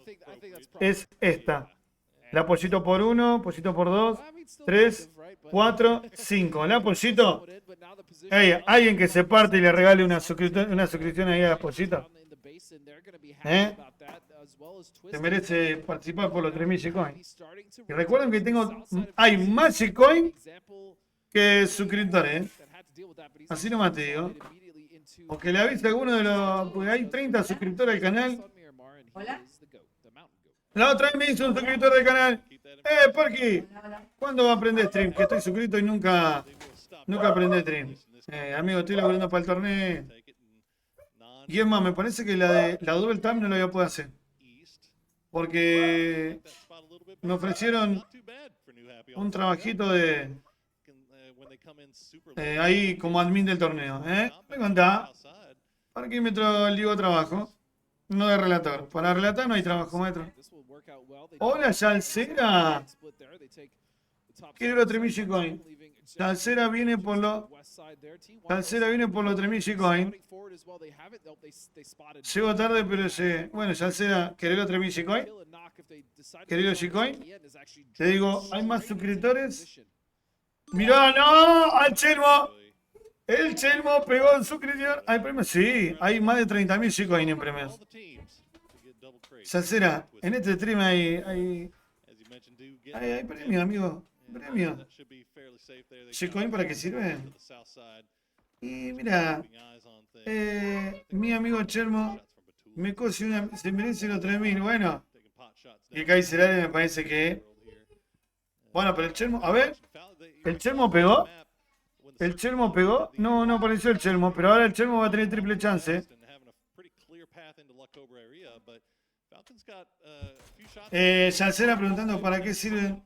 es esta. La Pollito por 1, Pollito por 2, 3, 4, 5. La Pollito. Hey, alguien que se parte y le regale una suscripción ahí a la Pollito. Se merece participar por los 3.000 G-Coin. Y recuerden que hay más G-Coin que suscriptores. Así nomás te digo. O que le avise a alguno de los... Porque hay 30 suscriptores al canal. Hola. La otra vez me hizo un suscriptor del canal. Porky, ¿cuándo va a aprender stream? Que estoy suscrito y nunca aprendí stream. Amigo, estoy laburando para el torneo. Y es más, me parece que la double tap no la voy a poder hacer. Porque me ofrecieron un trabajito de... ahí como admin del torneo. Me contá. ¿Para qué me digo trabajo? No de relator. Para relatar no hay trabajo, maestro. Hola, Yalcera. Quiero los 3.000 G-Coin. Yalcera viene por los 3.000 G-Coin. Llego tarde, pero llegué. Bueno, Yalcera, ¿querés los 3.000 G-Coin? ¿Querés los G-Coin? Te digo, ¿hay más suscriptores? Mirá, no, al Chelmo. El Chelmo pegó en suscripción. ¿Hay premios? Sí, hay más de 30.000 G-Coin en premios. Yalcera, en este stream hay premio, amigo. Premio. ¿G-Coin para qué sirve? Y mira, mi amigo Chelmo me cose se merece los 3.000. Bueno, y Kaiserale me parece que... Bueno, pero el Chelmo, a ver, ¿el Chelmo pegó? ¿El Chelmo pegó? No, no apareció el Chelmo, pero ahora el Chelmo va a tener triple chance. Yalcera preguntando para qué sirven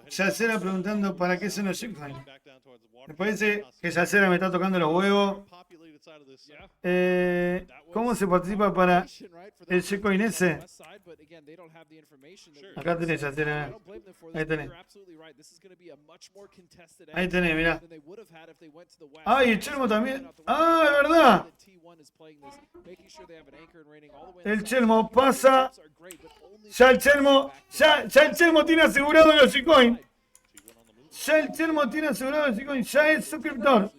Yacera preguntando para qué son los shitcoins. Me parece que Yacera me está tocando los huevos. ¿Cómo se participa para el shitcoin ese? Acá tenés, Yacera. Ahí tenés. Ahí tenés, mirá. Ah, y el Chelmo también. Ah, es verdad. El Chelmo pasa. Ya el Chelmo tiene asegurado los shitcoins. Ya el Chelmo tiene asegurado los shitcoins. Ya es suscriptor.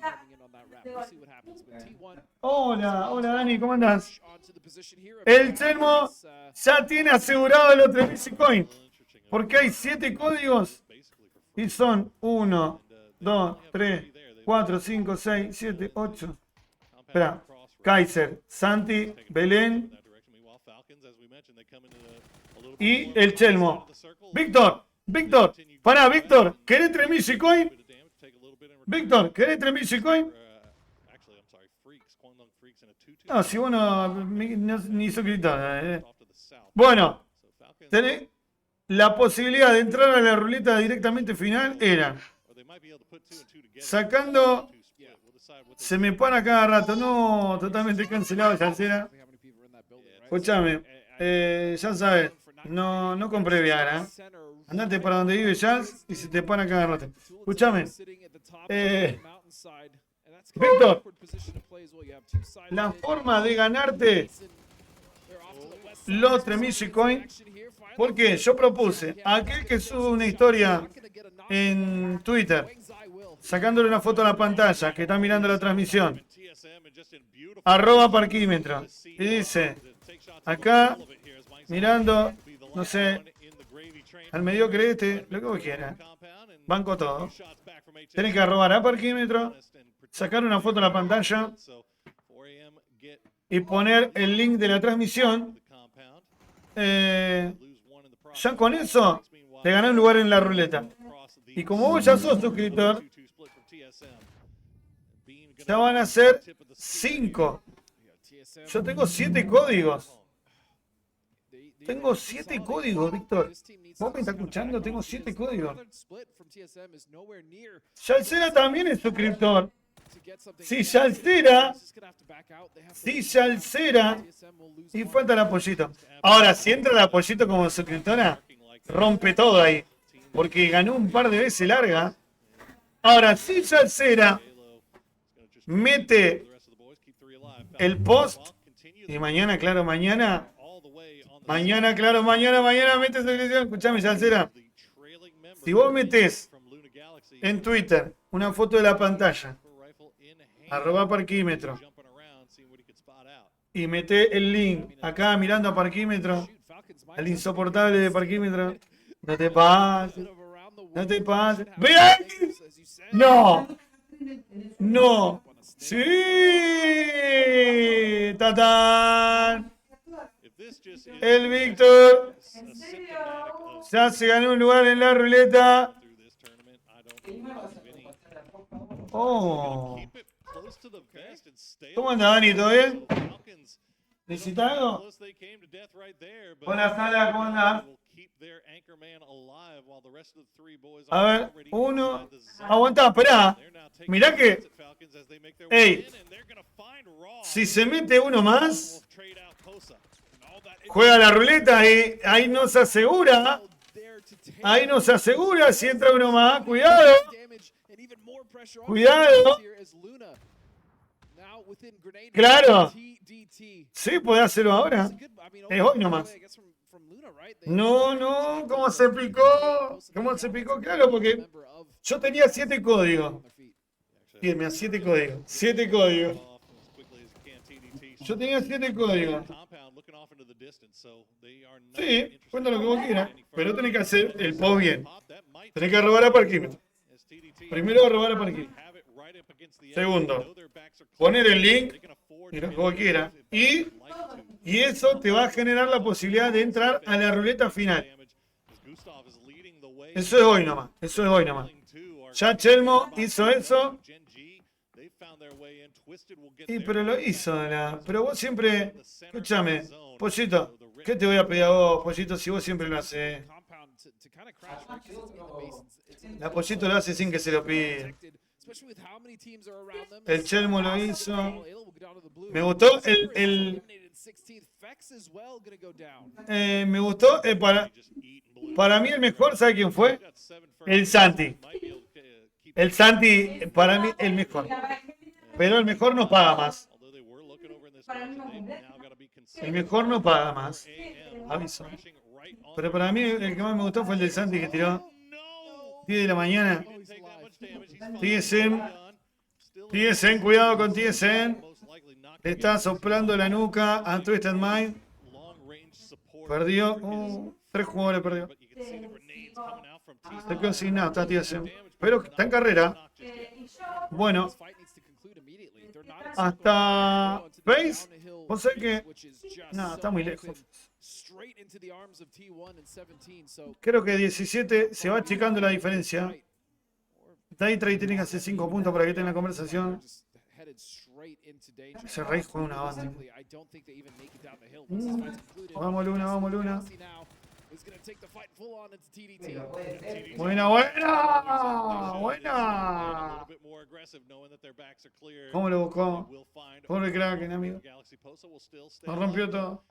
Hola, hola Dani, ¿cómo andás? El Chelmo ya tiene asegurado los 3000 shitcoins. Porque hay 7 códigos. Y son 1, 2, 3, 4, 5, 6, 7, 8. Espera. Kaiser, Santi, Belén y el Chelmo. Víctor, pará, Víctor, ¿querés 3000 shitcoins? Víctor, ¿querés 3000 shitcoins? No, si vos ni suscriptor. Bueno, tenés la posibilidad de entrar a la ruleta directamente final. Era sacando. Se me para cada rato. No, totalmente cancelado, Yacera. Escúchame, ya sabes, no compré Viagra. Andate para donde vive Jazz y se te para cada rato. Escúchame. Víctor, la forma de ganarte los 3000 shitcoins, porque yo propuse a aquel que sube una historia en Twitter, sacándole una foto a la pantalla, que está mirando la transmisión, @parquímetro, y dice, acá, mirando, no sé, al mediocre este, lo que vos quieras, banco todo, tenés que arrobar a parquímetro, sacar una foto a la pantalla y poner el link de la transmisión. Ya con eso te ganás un lugar en la ruleta. Y como vos ya sos suscriptor, ya van a ser 5. Yo tengo 7 códigos. Tengo 7 códigos, Víctor. ¿Vos me estás escuchando? Tengo 7 códigos. Yalcera también es suscriptor. Si Yalcera. Y falta el apoyito. Ahora, si entra el apoyito como suscriptora, rompe todo ahí. Porque ganó un par de veces larga. Ahora, si Yalcera mete el post. Y mañana, claro, mañana mete suscripción. Escuchame, Yalcera. Si vos metés en Twitter una foto de la pantalla, @parquímetro, y meté el link acá mirando a parquímetro, al insoportable de parquímetro, no te pases. ¡Vean! ¡No! ¡Sí! ¡Tatán! El Víctor ya se ganó un lugar en la ruleta. Oh. ¿Cómo anda, Dani? ¿Todo bien? ¿Necesitas algo? Hola, Sala, ¿cómo andás? A ver, uno. Aguantá, esperá. Mirá que. Ey. Si se mete uno más, juega la ruleta y ahí no se asegura. Ahí no se asegura si entra uno más. Cuidado. Cuidado. Claro. Sí, puede hacerlo ahora. Es hoy nomás. No, ¿cómo se picó? ¿Cómo se picó? Claro, porque yo tenía 7 códigos. Mira, 7 códigos. 7 códigos. Yo tenía 7 códigos. Sí, cuenta lo que vos quieras. Pero tenés que hacer el post bien. Tenés que robar a parquímetro. Primero robar a parquímetro. Segundo, poner el link y lo que vos quieras. Y eso te va a generar la posibilidad de entrar a la ruleta final. Eso es hoy nomás. Ya Chelmo hizo eso. Pero lo hizo. Pero vos siempre. Escúchame, Pollito. ¿Qué te voy a pedir a vos, Pollito, si vos siempre lo haces? La Pollito lo hace sin que se lo pida. El Chelmo lo hizo. Me gustó me gustó para mí el mejor, ¿sabe quién fue? El Santi. El Santi para mí el mejor. Pero el mejor no paga más. El mejor no paga más. Aviso. Pero para mí el que más me gustó fue el del Santi que tiró 10 de la mañana. TSN, cuidado con TSN. Le está soplando la nuca a Twisted Mind. Perdió. 3 jugadores perdió. Se quedó sin nada, está TSN. Pero está en carrera. Bueno. Hasta Face. ¿Vos sabés que? No, está muy lejos. Creo que 17 se va achicando la diferencia. Daytrade tiene que hacer 5 puntos para que esté en la conversación. Ese Rey juega una banda. Vamos Luna, vamos Luna. Buena, buena. Buena. ¿Cómo lo buscó? Pobre Kraken, amigo. Nos rompió todo.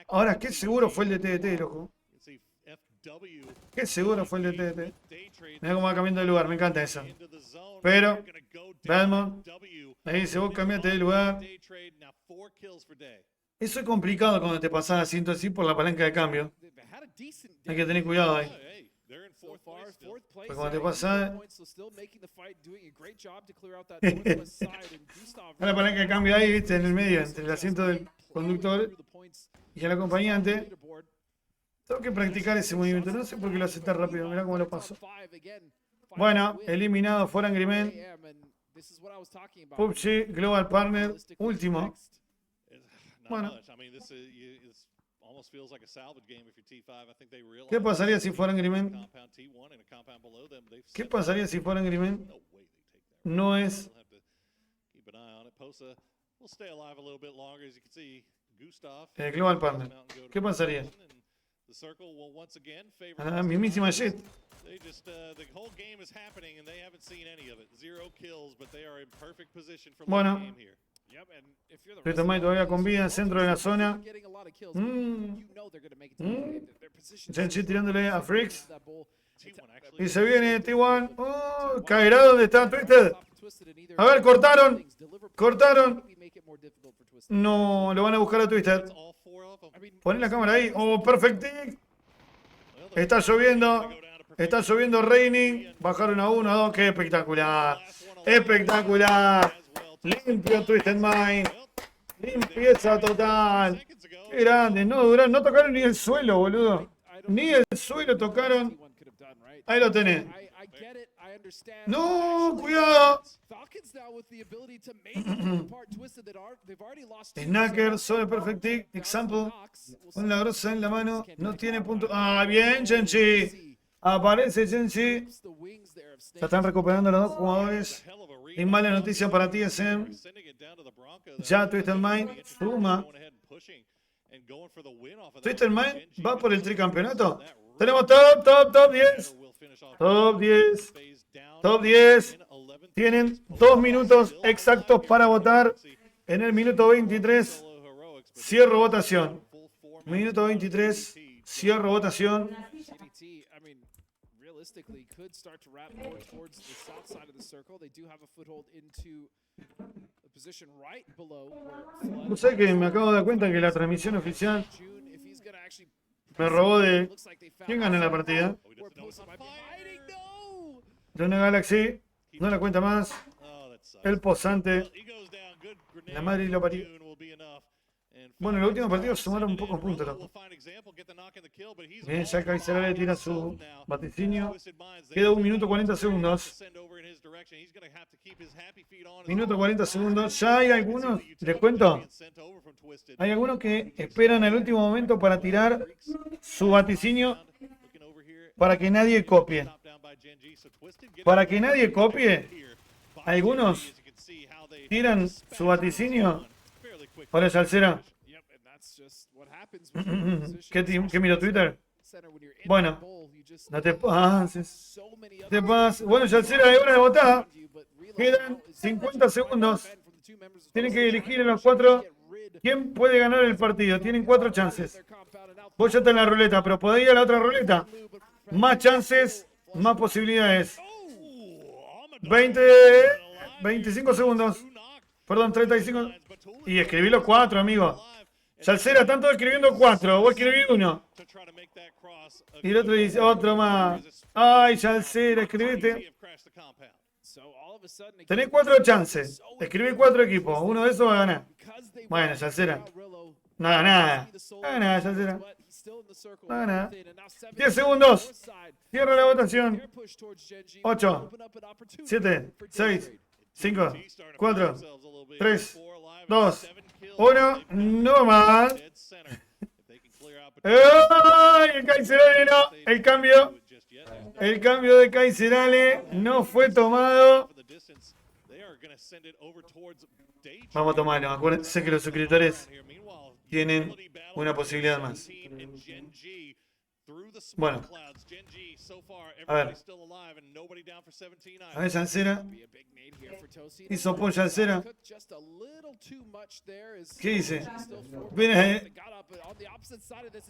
Ahora, qué seguro fue el de TDT, loco. Qué seguro fue el de TDT. Mira cómo va cambiando de lugar, me encanta eso. Pero, Badmon, ahí dice, vos cambiaste de lugar. Eso es complicado cuando te pasas asiento así por la palanca de cambio. Hay que tener cuidado ahí. Porque cuando te pasas... la palanca de cambio ahí, viste, en el medio, entre el asiento del conductor y el acompañante. Tengo que practicar ese movimiento, no sé por qué lo hace tan rápido, mirá cómo lo paso. Bueno, eliminado For Angry Men. PUBG, Global Partner, último. Bueno. ¿Qué pasaría si For Angry Men? ¿Qué pasaría si For Angry Men no es... Global Partner? ¿Qué pasaría? A la mismísima Jet. Bueno. Twisted Mind todavía con vida, centro de la zona. Genji tirándole a Freaks. Y se viene T1. Caerá donde está Twisted. A ver, cortaron. Cortaron. No, lo van a buscar a Twisted. Ponen la cámara ahí. Oh, perfect. Está lloviendo. Está lloviendo Raining. Bajaron a 1, a 2. Qué espectacular. Espectacular. Limpio Twisted Mind. Limpieza total. Qué grande. No tocaron ni el suelo, boludo. Ni el suelo tocaron. Ahí lo tenés. No, cuidado. Snacker sobre Perfect Example. Con la grosa en la mano. No tiene punto. Ah, bien, Genji. Aparece Genji. Se están recuperando los dos jugadores. Y mala noticia para TSM. Ya Twisted Mind suma. Twisted Mind va por el tricampeonato. Tenemos top 10. Top 10. Top 10. Tienen 2 minutos exactos para votar. En el minuto 23 cierro votación. Minuto 23 cierro votación. Could start to wrap more towards the south side of the circle. They do have a foothold into a position right below where no sé que me acabo de dar cuenta que la transmisión oficial me robó de quién gana la partida. Luna Galaxy no la cuenta más. El posante. La madre y lo parió. Bueno, en los últimos partidos sumaron un poco puntos. Bien, ya Kaiser le tira su vaticinio. Queda 1 minuto 40 segundos. Minuto 40 segundos. Ya hay algunos, les cuento. Hay algunos que esperan el último momento para tirar su vaticinio para que nadie copie. Para que nadie copie. Algunos tiran su vaticinio. Hola, Salcera. ¿Qué miro Twitter? Bueno, no te pases. Te pases. Bueno, ya será de hora de votar. Quedan 50 segundos. Tienen que elegir en los 4 quién puede ganar el partido. Tienen 4 chances. Vos ya estás en la ruleta, pero podés ir a la otra ruleta. Más chances, más posibilidades. 25 segundos. Perdón, 35. Y escribí los 4, amigo. Salsera, están todos escribiendo 4. Vos escribí 1. Y el otro dice, otro más. Ay, Salsera, escribiste. Tenés 4 chances. Escribí 4 equipos. Uno de esos va a ganar. Bueno, Salsera. Nada, nada. Nada, Salsera. Nada. 10 segundos. Cierra la votación. 8, 7, 6, 5, 4, 3, 2, 1. No más. ¡Ay! El Kaiserale no. El cambio de Kaiserale no fue tomado. Vamos a tomarlo. Acuérdense que los suscriptores tienen una posibilidad más. Bueno. A ver. A ver, Salsera. Hizo pollo Salsera. ¿Qué dice? Viene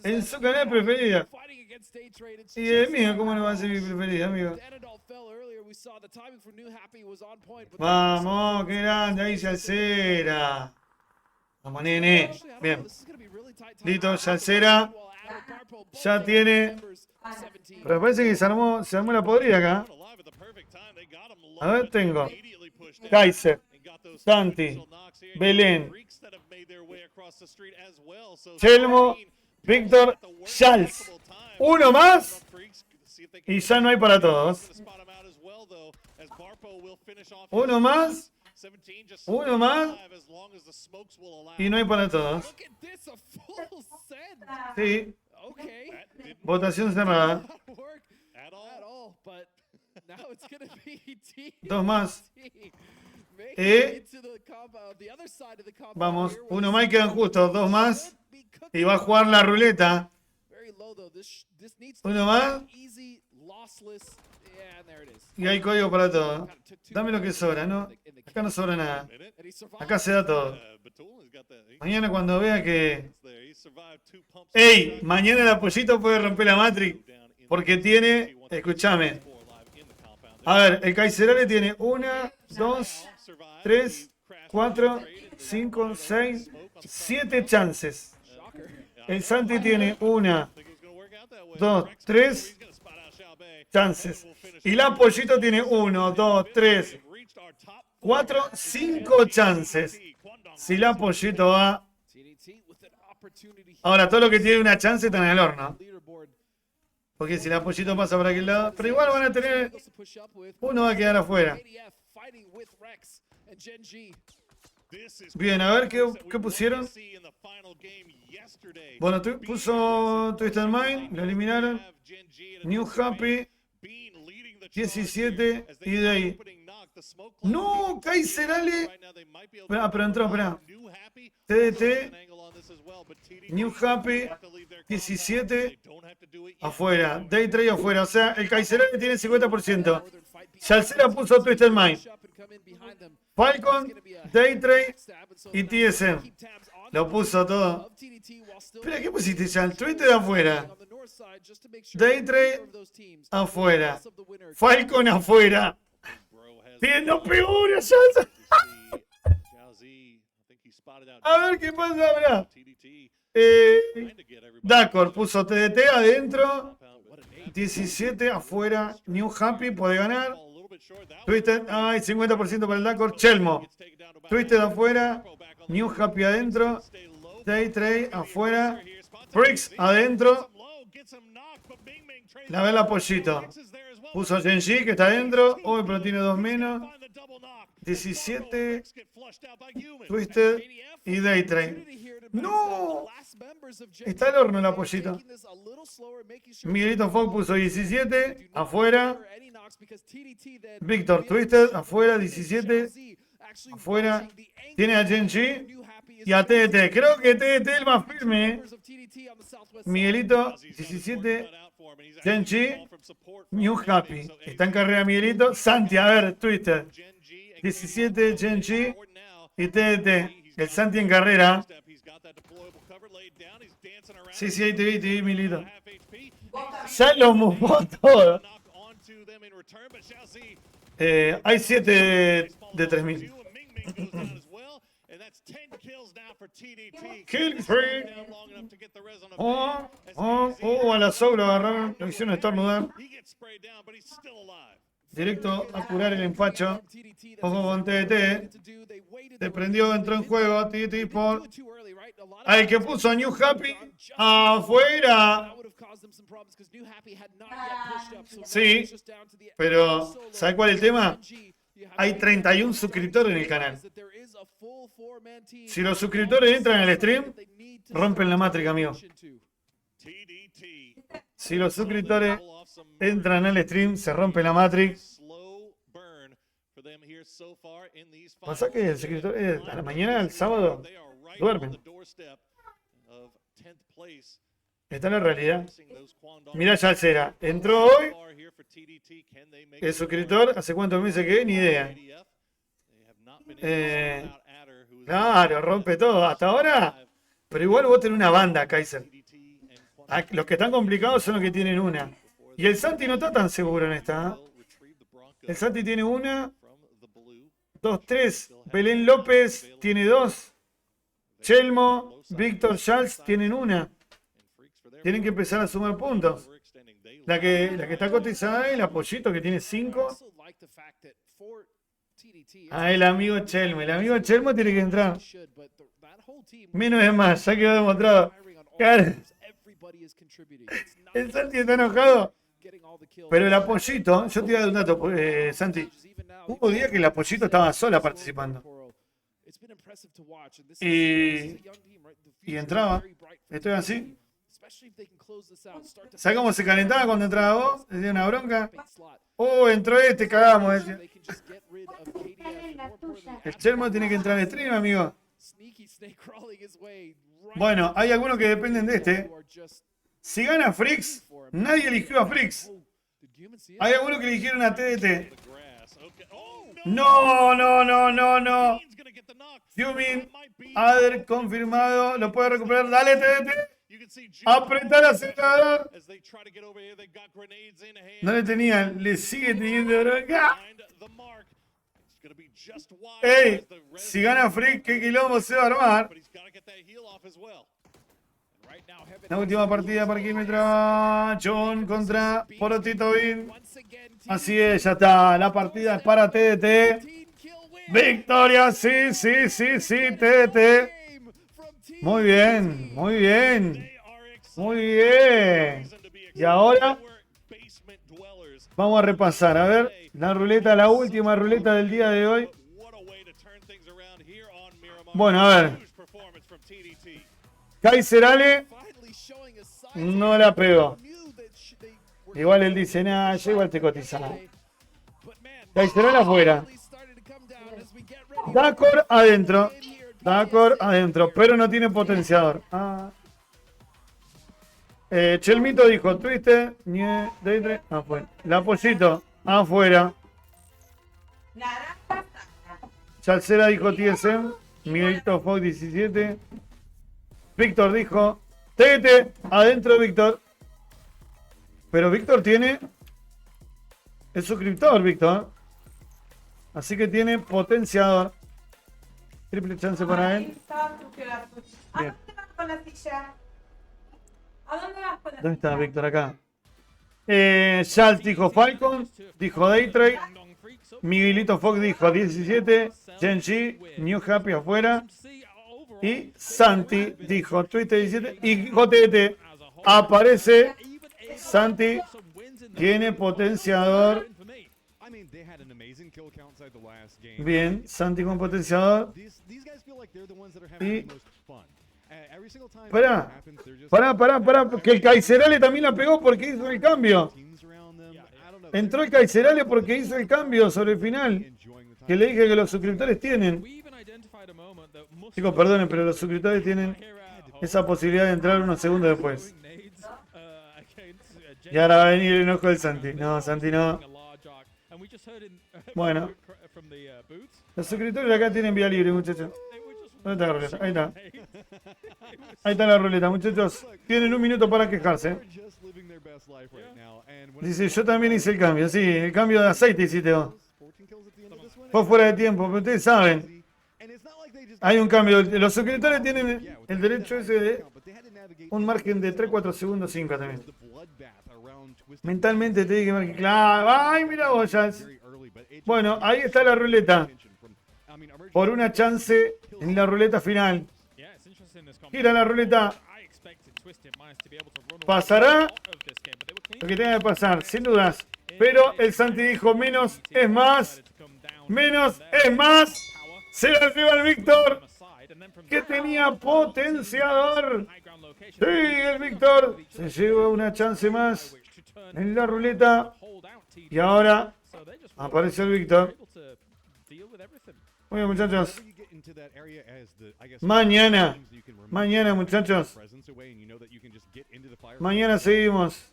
en su canal preferida. Y el mío, ¿cómo no va a ser mi preferida, amigo? Vamos, qué grande, ahí Salsera. Vamos, nene. Bien. Listo, Salsera. Ya tiene. Pero parece que se armó la podrida acá. A ver, tengo Kaiser, Santi, Belén, Chelmo, Víctor, Charles. Uno más y ya no hay para todos. Uno más. Uno más y no hay para todos. Sí. Votación cerrada. 2 más. Vamos, uno más y quedan justos. 2 más. Y va a jugar la ruleta. Uno más. Y hay código para todo. Dame lo que sobra, ¿no? Acá no sobra nada. Acá se da todo. Mañana cuando vea que... ¡Ey! Mañana el apoyito puede romper la Matrix. Porque tiene... Escúchame. A ver, el Kaiserale tiene 1, 2, 3, 4, 5, 6, 7 chances. El Santi tiene 1, 2, 3 chances. Y el apoyito tiene 1, 2, 3, 4, 5 chances. Si el apoyito va... Ahora, todo lo que tiene una chance está en el horno. Porque si el apoyito pasa por aquel lado... Pero igual van a tener... Uno va a quedar afuera. Bien, a ver qué pusieron. Bueno, puso Twisted Mind. Lo eliminaron. New Happy. 17. Y de ahí... ¡No! Kaiserale. Pero entró, espera. TDT. New Happy. 17. Afuera. Day Trade afuera. O sea, el Kaiserale tiene 50%. Salsera puso Twisted Mind. Falcon, Day Trade y TSM. Lo puso todo. Espera, ¿qué pusiste ya? El Twisted afuera. Day Trade afuera. Falcon afuera. Tiene 2 figuras, Salsa. A ver qué pasa ahora. Dacor puso TDT adentro. 17 afuera. New Happy puede ganar. Twisted, ay, 50% para el Dacor. Chelmo. Twisted afuera. New Happy adentro. Day Trade afuera. Prix adentro. La ve el apoyito. Puso Genji que está adentro. Uy, pero tiene 2 menos. 17. Twisted y Day Trade. ¡No! Está el horno el apoyito. Miguelito Fox puso 17. Afuera. Víctor Twisted. Afuera. 17. Afuera. Tiene a Genji y a TDT. Creo que TDT es el más firme. Miguelito, 17. Genji, New Happy. Está en carrera Miguelito. Santi, a ver, Twitter. 17, Genji y TDT. El Santi en carrera. Sí, ahí te vi, Miguelito. Ya lo mufó todo. Hay 7 de 3000. Kill free. A la soul lo agarraron. Lo hicieron estornudar. Directo a curar el empacho. Ojo con TDT. Se prendió, entró en juego. TDT por. Al que puso New Happy afuera. Sí, pero ¿sabe cuál es el tema? Hay 31 suscriptores en el canal. Si los suscriptores entran al stream, rompen la Matrix, amigo. Si los suscriptores entran al stream, se rompe la Matrix. Pasa que el suscriptor a la mañana del sábado duermen. Esta es la realidad. Mirá Yalcera, entró hoy. El suscriptor, ¿hace cuántos meses que? Ni idea. Claro, rompe todo. Hasta ahora. Pero igual vos tenés una banda, Kaiser. Los que están complicados son los que tienen una. Y el Santi no está tan seguro en esta. El Santi tiene una. 2, 3. Belén López tiene 2. Chelmo, Víctor, Charles tienen una. Tienen que empezar a sumar puntos. La que está cotizada es el Apoyito, que tiene 5. El amigo Chelmo. El amigo Chelmo tiene que entrar. Menos es más, ya quedó demostrado. El Santi está enojado. Pero el Apoyito, yo te voy a dar un dato, Santi. Hubo días que el Apoyito estaba sola participando. Y entraba. Estoy así. ¿Sabes cómo se calentaba cuando entraba vos? Decía una bronca. Entró cagamos. Decía. El Chelmo tiene que entrar en stream, amigo. Bueno, hay algunos que dependen de este. Si gana Frix, nadie eligió a Frix. Hay algunos que eligieron a TDT. No. Fuming, Adder confirmado. Lo puede recuperar. Dale, TDT. Apretar acelerador. No le tenían. Le sigue teniendo bronca. Si gana Freak, ¿qué quilombo se va a armar? La última partida para Kilmetra. John contra Porotito Bin. Así es, ya está. La partida es para TDT. Victoria, sí, TDT. Muy bien. Y ahora vamos a repasar. A ver, la última ruleta del día de hoy. Bueno, a ver. Kaiser Ale no la pegó. Igual él dice, yo igual te cotizaba. Kaiser Ale afuera. Dacor adentro, pero no tiene potenciador. Chelmito dijo Twister, afuera. La Pollito, afuera. Chalcera dijo TSM, Miguelito Fox 17. Víctor dijo TT, adentro Víctor. Pero Víctor tiene el suscriptor, Víctor. Así que tiene potenciador. Triple chance para él. Bien. ¿Dónde está Víctor? Acá. Charles dijo Falcon, dijo Daytrade. Miguelito Fox dijo 17. Genji, New Happy afuera. Y Santi dijo Twitter 17. Y JT aparece. Santi tiene potenciador. Bien, Santi con potenciador. Y Pará, que el Kaiserale también la pegó porque hizo el cambio. Entró el Kaiserale porque hizo el cambio sobre el final. Que le dije que los suscriptores tienen. Chicos, perdonen, pero los suscriptores tienen esa posibilidad de entrar unos segundos después. Y ahora va a venir el enojo del Santi. No, Santi no. Bueno. Los suscriptores acá tienen vía libre, muchachos. ¿Dónde está la ruleta? Ahí está. Ahí está la ruleta, muchachos. Tienen un minuto para quejarse. Dice, yo también hice el cambio. Sí, el cambio de aceite hiciste vos. Fue fuera de tiempo, pero ustedes saben. Hay un cambio. Los suscriptores tienen el derecho ese de un margen de 3, 4 segundos, 5 también. Mentalmente te dije que claro. Ay, mira vos, ya. Bueno, ahí está la ruleta. Por una chance en la ruleta final. Gira la ruleta. Pasará lo que tenga que pasar, sin dudas. Pero el Santi dijo menos es más. Menos es más. Se la lleva el Víctor, que tenía potenciador. Sí, el Víctor se lleva una chance más en la ruleta. Y ahora aparece el Víctor. Muy bien, muchachos. Mañana, muchachos. Mañana seguimos.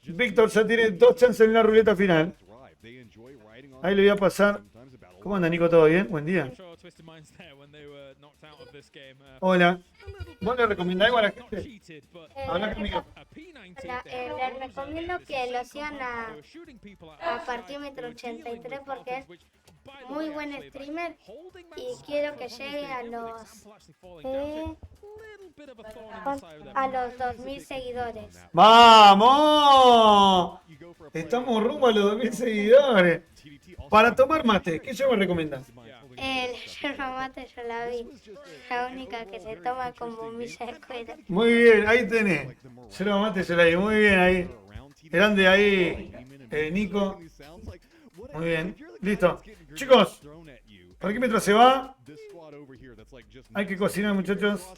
Víctor ya tiene 2 chances en la ruleta final. Ahí le voy a pasar. ¿Cómo anda, Nico? ¿Todo bien? Buen día. Hola. ¿Vos le recomendás algo a la gente? Habla conmigo. Les recomiendo que lo sigan a partímetro 83 porque es muy buen streamer y quiero que llegue a los 2000 seguidores. ¡Vamos! Estamos rumbo a los 2000 seguidores. Para tomar mate, ¿qué yo me recomendás? El yerba mate yo la vi. La única que se toma con bombilla de cuero. Muy bien, ahí tenés. Yerba mate yo la vi, muy bien ahí. Grande ahí, Nico. Muy bien, listo. Chicos, parquímetro se va. Hay que cocinar, muchachos.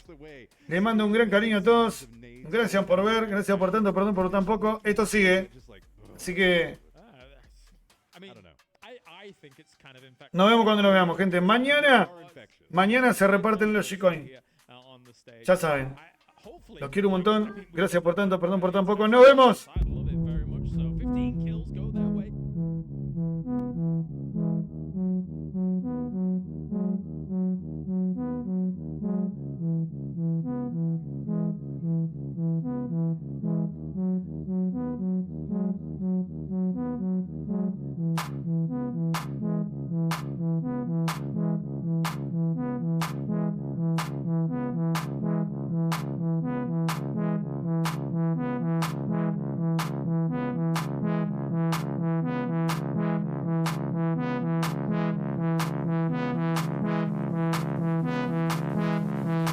Les mando un gran cariño a todos. Gracias por ver, gracias por tanto, perdón por tan poco. Esto sigue. Así que nos vemos cuando nos veamos, gente. Mañana se reparten los G-Coin. Ya saben. Los quiero un montón. Gracias por tanto, perdón por tan poco. Nos vemos.